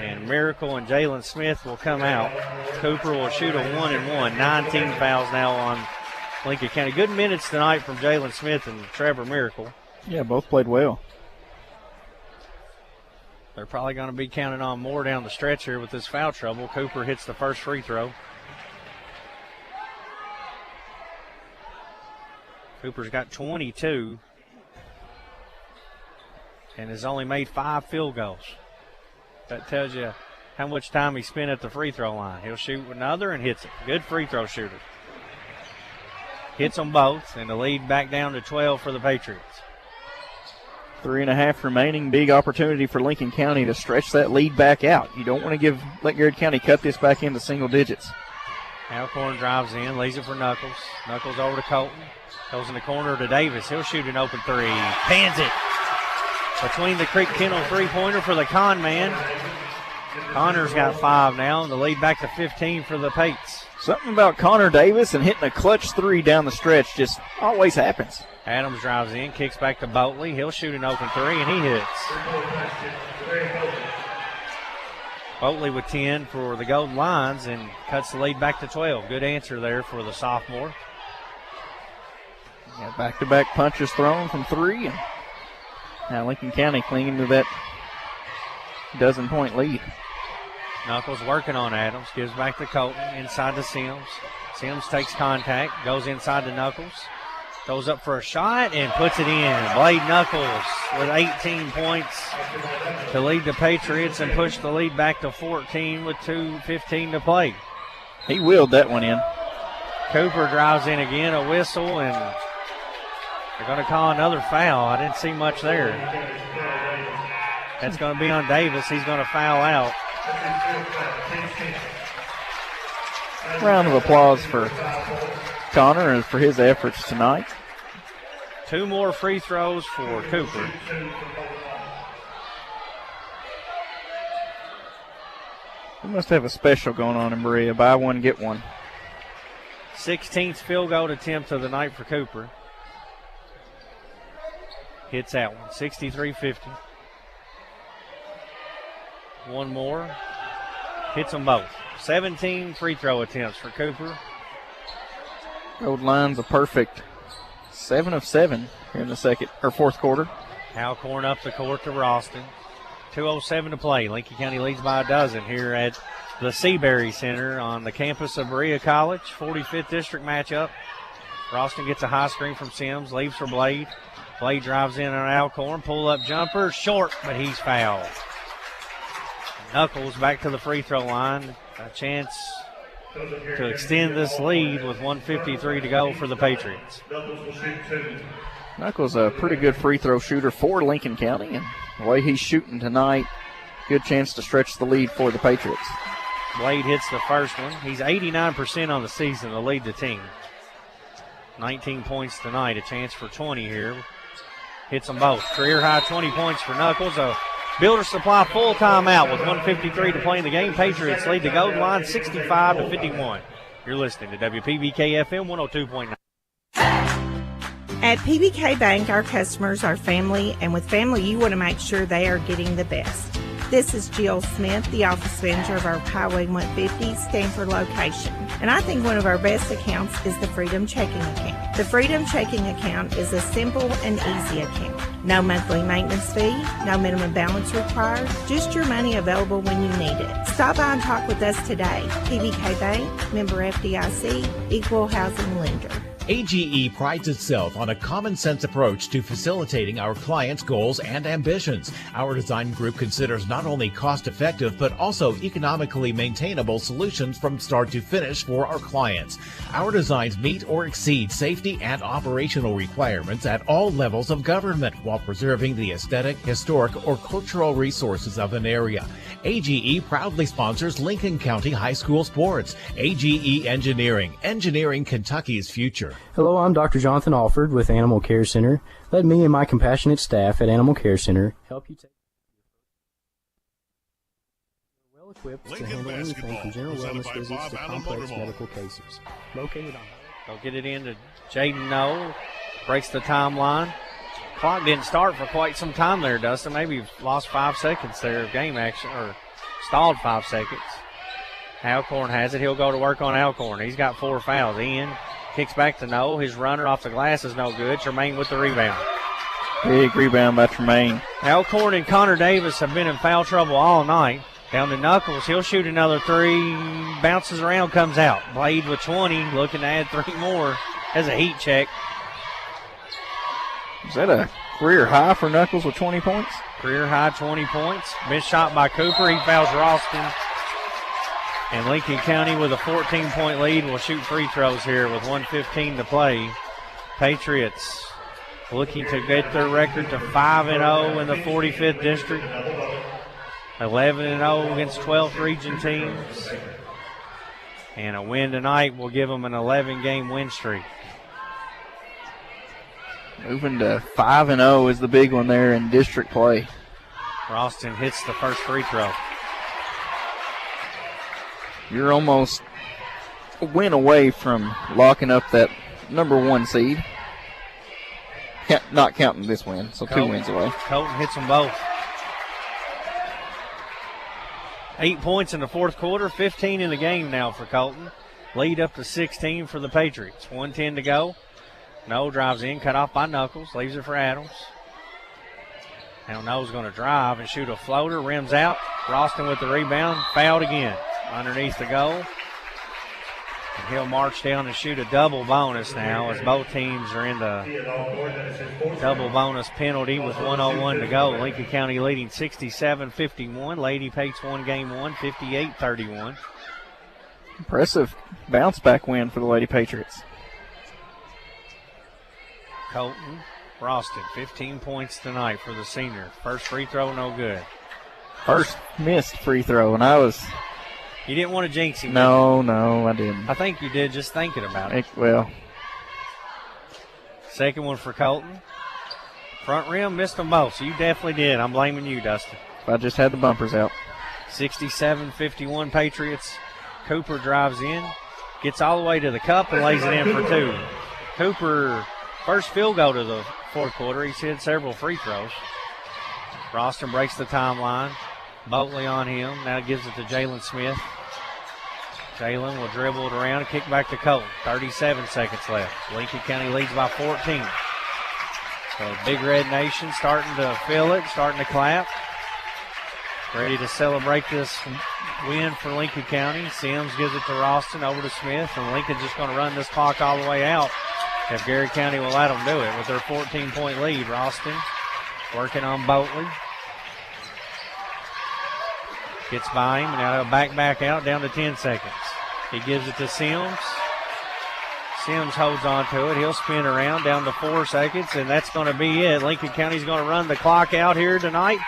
And Miracle and Jalen Smith will come out. Cooper will shoot a 1-and-1. 19 fouls now on Lincoln County. Good minutes tonight from Jalen Smith and Trevor Miracle. Yeah, both played well. They're probably going to be counting on more down the stretch here with this foul trouble. Cooper hits the first free throw. Cooper's got 22 and has only made 5 field goals. That tells you how much time he spent at the free throw line. He'll shoot another and hits it. Good free throw shooter. Hits them both, and the lead back down to 12 for the Patriots. 3.5 remaining. Big opportunity for Lincoln County to stretch that lead back out. You don't want to let Garrard County cut this back into single digits. Alcorn drives in, leaves it for Knuckles. Knuckles over to Colton. Goes in the corner to Davis. He'll shoot an open 3. Pans it. Between the Creek Kennel three-pointer for the con man. Connor's got 5 now, and the lead back to 15 for the Pates. Something about Connor Davis and hitting a clutch 3 down the stretch just always happens. Adams drives in, kicks back to Boatley. He'll shoot an open 3, and he hits. Boatley with 10 for the Golden Lions and cuts the lead back to 12. Good answer there for the sophomore. Yeah, back-to-back punches thrown from 3. And now Lincoln County clinging to that dozen-point lead. Knuckles working on Adams. Gives back to Colton. Inside to Sims. Sims takes contact. Goes inside to Knuckles. Goes up for a shot and puts it in. Blade Knuckles with 18 points to lead the Patriots and push the lead back to 14 with 2:15 to play. He wheeled that one in. Cooper drives in again, a whistle, and they're going to call another foul. I didn't see much there. That's going to be on Davis. He's going to foul out. Round of applause for Connor and for his efforts tonight. 2 more free throws for Cooper. We must have a special going on in Berea. Buy one, get one. 16th field goal attempt of the night for Cooper. Hits that one, 63-50. One more. Hits them both. 17 free throw attempts for Cooper. Road Line's a perfect 7 of 7 here in the fourth quarter. Alcorn up the court to Ralston. 2:07 to play. Lincoln County leads by a dozen here at the Seabury Center on the campus of Berea College. 45th district matchup. Ralston gets a high screen from Sims, leaves for Blade. Blade drives in on Alcorn. Pull up jumper, short, but he's fouled. Knuckles back to the free throw line. A chance to extend this lead with 1:53 to go for the Patriots. Knuckles a pretty good free throw shooter for Lincoln County, and the way he's shooting tonight, good chance to stretch the lead for the Patriots. Blade hits the first one. He's 89% on the season to lead the team. 19 points tonight, a chance for 20 here. Hits them both. Career high 20 points for Knuckles. A Builder Supply full timeout with 1:53 to play in the game. Patriots lead the Golden Line 65-51. You're listening to WPBK FM 102.9. At PBK Bank, our customers are family, and with family, you want to make sure they are getting the best. This is Jill Smith, the office manager of our Highway 150 Stanford location. And I think one of our best accounts is the Freedom Checking Account. The Freedom Checking Account is a simple and easy account. No monthly maintenance fee, no minimum balance required, just your money available when you need it. Stop by and talk with us today. PBK Bank, member FDIC, equal housing lender. AGE prides itself on a common-sense approach to facilitating our clients' goals and ambitions. Our design group considers not only cost-effective but also economically maintainable solutions from start to finish for our clients. Our designs meet or exceed safety and operational requirements at all levels of government while preserving the aesthetic, historic, or cultural resources of an area. AGE proudly sponsors Lincoln County High School sports. AGE Engineering, engineering Kentucky's future. Hello, I'm Dr. Jonathan Alford with Animal Care Center. Let me and my compassionate staff at Animal Care Center help you take well equipped to handle anything from general wellness visits to complex medical cases. Located on They'll get it in to Jaden Knoll. Breaks the timeline. Clock didn't start for quite some time there, Dustin. Maybe lost 5 seconds there of game action, or stalled 5 seconds. Alcorn has it. He'll go to work on Alcorn. He's got 4 fouls. Ian kicks back to Knoll. His runner off the glass is no good. Tremaine with the rebound. Big rebound by Tremaine. Alcorn and Connor Davis have been in foul trouble all night. Down to Knuckles. He'll shoot another 3. Bounces around, comes out. Blade with 20. Looking to add 3 more. Has a heat check. Is that a career high for Knuckles with 20 points? Career high 20 points. Missed shot by Cooper. He fouls Ralston. And Lincoln County with a 14-point lead will shoot free throws here with 1:15 to play. Patriots looking to get their record to 5-0 in the 45th district. 11-0 against 12th region teams. And a win tonight will give them an 11-game win streak. Moving to 5-0 is the big one there in district play. Ralston hits the first free throw. You're almost a win away from locking up that number 1 seed. Not counting this win, so Colton, 2 wins away. Colton hits them both. 8 points in the fourth quarter, 15 in the game now for Colton. Lead up to 16 for the Patriots. 1:10 to go. No drives in, cut off by Knuckles, leaves it for Adams. Now No's going to drive and shoot a floater, rims out. Ralston with the rebound, fouled again. Underneath the goal. And he'll march down and shoot a double bonus now as both teams are in the double bonus penalty with 1:01 to go. Lincoln County leading 67-51. Lady Pates won game 1, 58-31. Impressive bounce back win for the Lady Patriots. Colton Ralston, 15 points tonight for the senior. First free throw, no good. First missed free throw, and I was... You didn't want to jinx him. No, I didn't. I think you did just thinking about it. Well. Second one for Colton. Front rim, missed them both, so you definitely did. I'm blaming you, Dustin. I just had the bumpers out. 67-51 Patriots. Cooper drives in, gets all the way to the cup and lays it in for 2. Cooper, first field goal to the fourth quarter. He's hit several free throws. Ralston breaks the timeline. Boatley on him. Now gives it to Jalen Smith. Jalen will dribble it around and kick back to Colton. 37 seconds left. Lincoln County leads by 14. So Big Red Nation starting to feel it, starting to clap. Ready to celebrate this win for Lincoln County. Sims gives it to Ralston, over to Smith, and Lincoln's just going to run this clock all the way out if Garrard County will let them do it with their 14-point lead. Ralston working on Boatley. Gets by him, and now he'll back out down to 10 seconds. He gives it to Sims. Sims holds on to it. He'll spin around down to 4 seconds, and that's going to be it. Lincoln County's going to run the clock out here tonight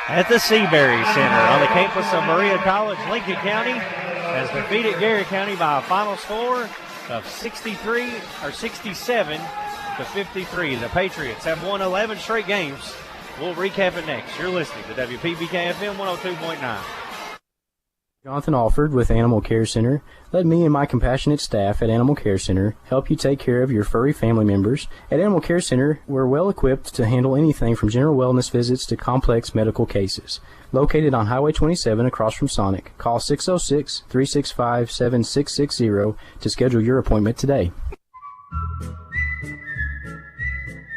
at the Seabury Center on the campus of Berea College. Lincoln County has defeated Garrard County by a final score of 67 to 53. The Patriots have won 11 straight games. We'll recap it next. You're listening to WPBK FM 102.9. Jonathan Alford with Animal Care Center. Let me and my compassionate staff at Animal Care Center help you take care of your furry family members. At Animal Care Center, we're well equipped to handle anything from general wellness visits to complex medical cases. Located on Highway 27 across from Sonic. Call 606-365-7660 to schedule your appointment today.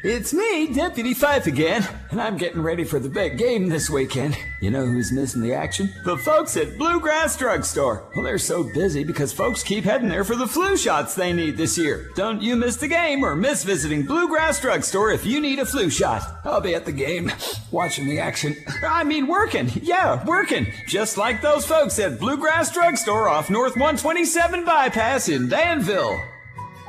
It's me, Deputy Fife again, and I'm getting ready for the big game this weekend. You know who's missing the action? The folks at Bluegrass Drugstore. Well, they're so busy because folks keep heading there for the flu shots they need this year. Don't you miss the game or miss visiting Bluegrass Drugstore if you need a flu shot. I'll be at the game, watching the action. I mean working. Yeah, working. Just like those folks at Bluegrass Drugstore off North 127 Bypass in Danville.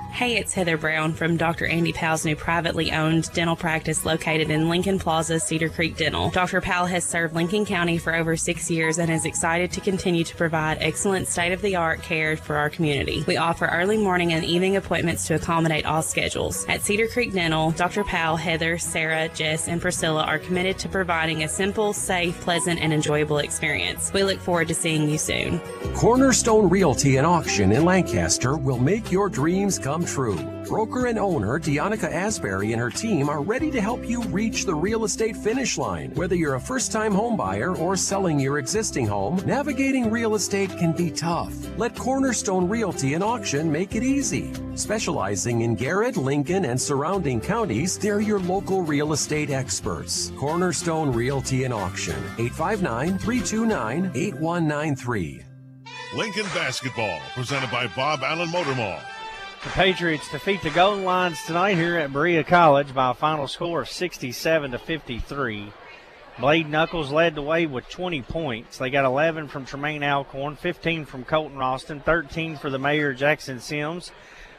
Hey, it's Heather Brown from Dr. Andy Powell's new privately owned dental practice located in Lincoln Plaza, Cedar Creek Dental. Dr. Powell has served Lincoln County for over 6 years and is excited to continue to provide excellent state-of-the-art care for our community. We offer early morning and evening appointments to accommodate all schedules. At Cedar Creek Dental, Dr. Powell, Heather, Sarah, Jess, and Priscilla are committed to providing a simple, safe, pleasant, and enjoyable experience. We look forward to seeing you soon. Cornerstone Realty and Auction in Lancaster will make your dreams come true. Broker and owner Deonica Asbury and her team are ready to help you reach the real estate finish line. Whether you're a first-time home buyer or selling your existing home, navigating real estate can be tough. Let Cornerstone Realty and Auction make it easy. Specializing in Garrard, Lincoln, and surrounding counties, they're your local real estate experts. Cornerstone Realty and Auction, 859-329-8193. Lincoln Basketball, presented by Bob Allen Motor Mall. The Patriots defeat the Golden Lions tonight here at Berea College by a final score of 67-53. Blade Knuckles led the way with 20 points. They got 11 from Tremaine Alcorn, 15 from Colton Ralston, 13 for the Mayor Jackson Sims,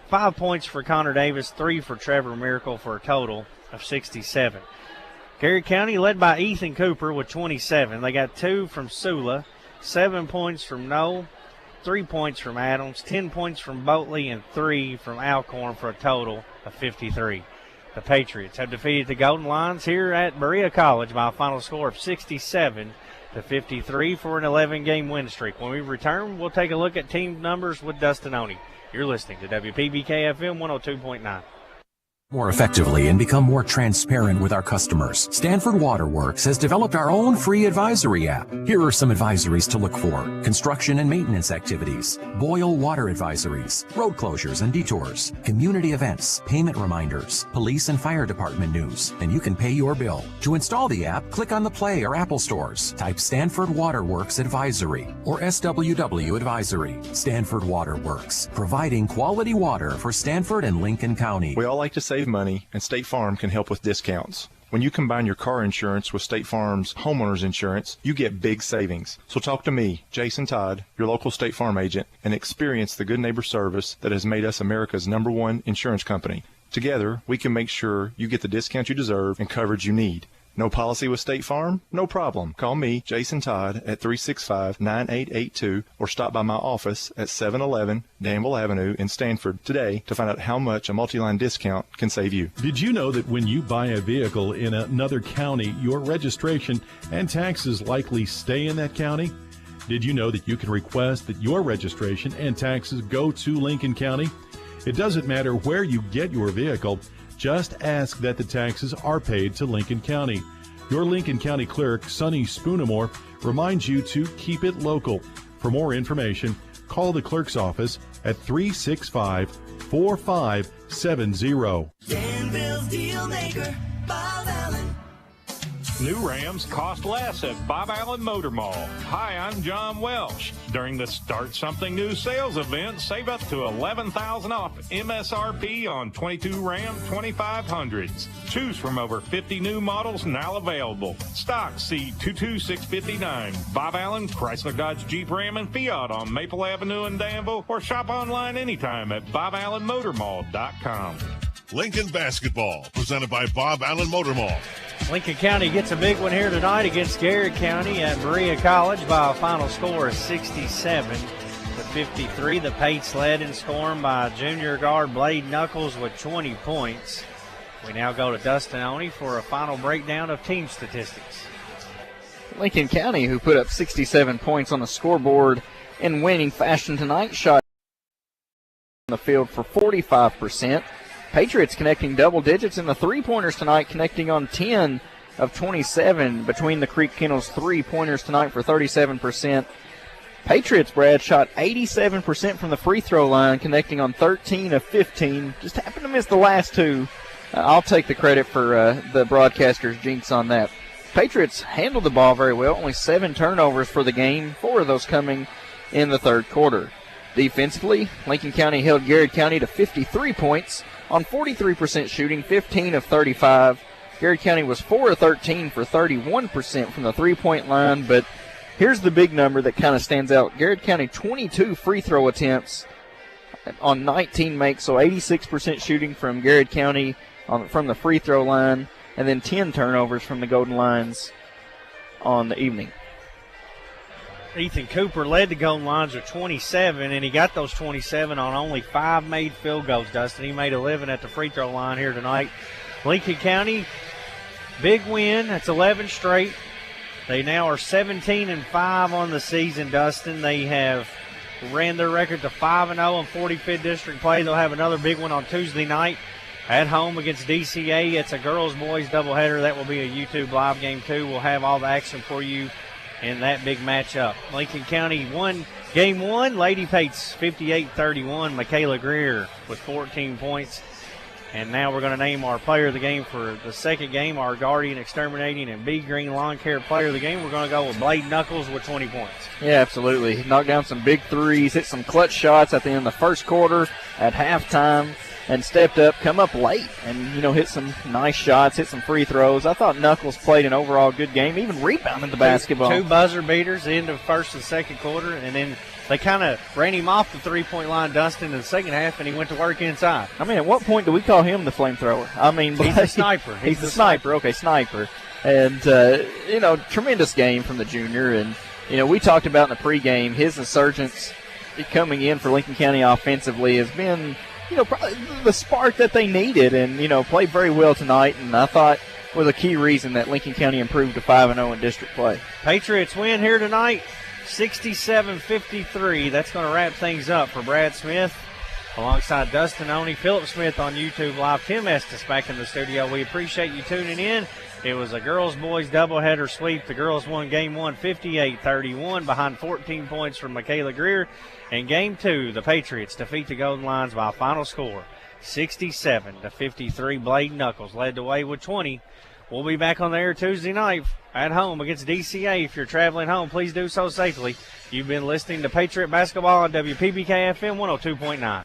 5 points for Connor Davis, 3 for Trevor Miracle for a total of 67. Garrard County led by Ethan Cooper with 27. They got 2 from Sula, 7 points from Noel, 3 points from Adams, 10 points from Boatley, and 3 from Alcorn for a total of 53. The Patriots have defeated the Golden Lions here at Berea College by a final score of 67-53 for an 11-game win streak. When we return, we'll take a look at team numbers with Dustin Oney. You're listening to WPBK-FM 102.9. More effectively and become more transparent with our customers, Stanford Waterworks has developed our own free advisory app. Here are some advisories to look for: construction and maintenance activities, boil water advisories, road closures and detours, community events, payment reminders, police and fire department news, and you can pay your bill. To install the app, click on the Play or Apple stores, type Stanford Waterworks Advisory or SWW Advisory. Stanford Waterworks, providing quality water for Stanford and Lincoln County. We all like to save money, and State Farm can help with discounts. When you combine your car insurance with State Farm's homeowner's insurance, you get big savings. So talk to me, Jason Todd, your local State Farm agent, and experience the good neighbor service that has made us America's #1 insurance company. Together, we can make sure you get the discount you deserve and coverage you need. No policy with State Farm? No problem. Call me, Jason Todd, at 365-9882 or stop by my office at 711 Danville Avenue in Stanford today to find out how much a multi-line discount can save you. Did you know that when you buy a vehicle in another county, your registration and taxes likely stay in that county? Did you know that you can request that your registration and taxes go to Lincoln County? It doesn't matter where you get your vehicle. Just ask that the taxes are paid to Lincoln County. Your Lincoln County clerk, Sonny Spoonamore, reminds you to keep it local. For more information, call the clerk's office at 365-4570. Danville's deal maker, Bob Allen. New Rams cost less at Bob Allen Motor Mall. Hi, I'm John Welsh. During the Start Something New sales event, save up to $11,000 off MSRP on 22 Ram 2500s. Choose from over 50 new models now available. Stock C22659. Bob Allen, Chrysler Dodge Jeep Ram and Fiat on Maple Avenue in Danville, or shop online anytime at BobAllenMotorMall.com. Lincoln Basketball, presented by Bob Allen Motor Mall. Lincoln County gets a big one here tonight against Garrard County at Berea College by a final score of 67-53. The Pates led in scoring by junior guard Blade Knuckles with 20 points. We now go to Dustin Oney for a final breakdown of team statistics. Lincoln County, who put up 67 points on the scoreboard in winning fashion tonight, shot on the field for 45%. Patriots connecting double digits in the three-pointers tonight, connecting on 10 of 27 between the Creek Kennels three-pointers tonight for 37%. Patriots, Brad, shot 87% from the free throw line, connecting on 13 of 15. Just happened to miss the last two I'll take the credit for the broadcaster's jinx on that. Patriots handled the ball very well, only 7 turnovers for the game, 4 of those coming in the third quarter. Defensively, Lincoln County held Garrard County to 53 points on 43% shooting, 15 of 35. Garrard County was 4 of 13 for 31% from the three-point line, but here's the big number that kind of stands out. Garrard County, 22 free throw attempts on 19 makes, so 86% shooting from Garrard County from the free throw line, and then 10 turnovers from the Golden Lions on the evening. Ethan Cooper led the Golden Lions with 27, and he got those 27 on only 5 made field goals, Dustin. He made 11 at the free throw line here tonight. Lincoln County, big win. That's 11 straight. They now are 17-5 on the season, Dustin. They have ran their record to 5-0 in 45th district play. They'll have another big one on Tuesday night at home against DCA. It's a girls-boys doubleheader. That will be a YouTube live game, too. We'll have all the action for you in that big matchup. Lincoln County won game 1. Lady Pates 58-31. Michaela Greer with 14 points. And now we're going to name our player of the game for the second game, our Guardian Exterminating and Bee Green Lawn Care player of the game. We're going to go with Blade Knuckles with 20 points. Yeah, absolutely. He knocked down some big threes, hit some clutch shots at the end of the first quarter at halftime, and stepped up, come up late, and, hit some nice shots, hit some free throws. I thought Knuckles played an overall good game, even rebounded the basketball. 2 buzzer beaters into the first and second quarter, and then they kind of ran him off the three-point line, Dustin, in the second half, and he went to work inside. I mean, at what point do we call him the flamethrower? I mean, he's a sniper. He's the sniper. Okay, sniper. And, tremendous game from the junior. And, we talked about in the pregame, his insurgence coming in for Lincoln County offensively has been, probably the spark that they needed, and, played very well tonight. And I thought was a key reason that Lincoln County improved to 5-0 in district play. Patriots win here tonight. 67-53. That's going to wrap things up for Brad Smith. Alongside Dustin Oney, Philip Smith on YouTube Live, Tim Estes back in the studio. We appreciate you tuning in. It was a girls-boys doubleheader sweep. The girls won Game 1 58-31 behind 14 points from Michaela Greer. In Game 2, the Patriots defeat the Golden Lions by a final score 67-53. Blade Knuckles led the way with 20. We'll be back on the air Tuesday night at home against DCA. If you're traveling home, please do so safely. You've been listening to Patriot Basketball on WPBK FM 102.9.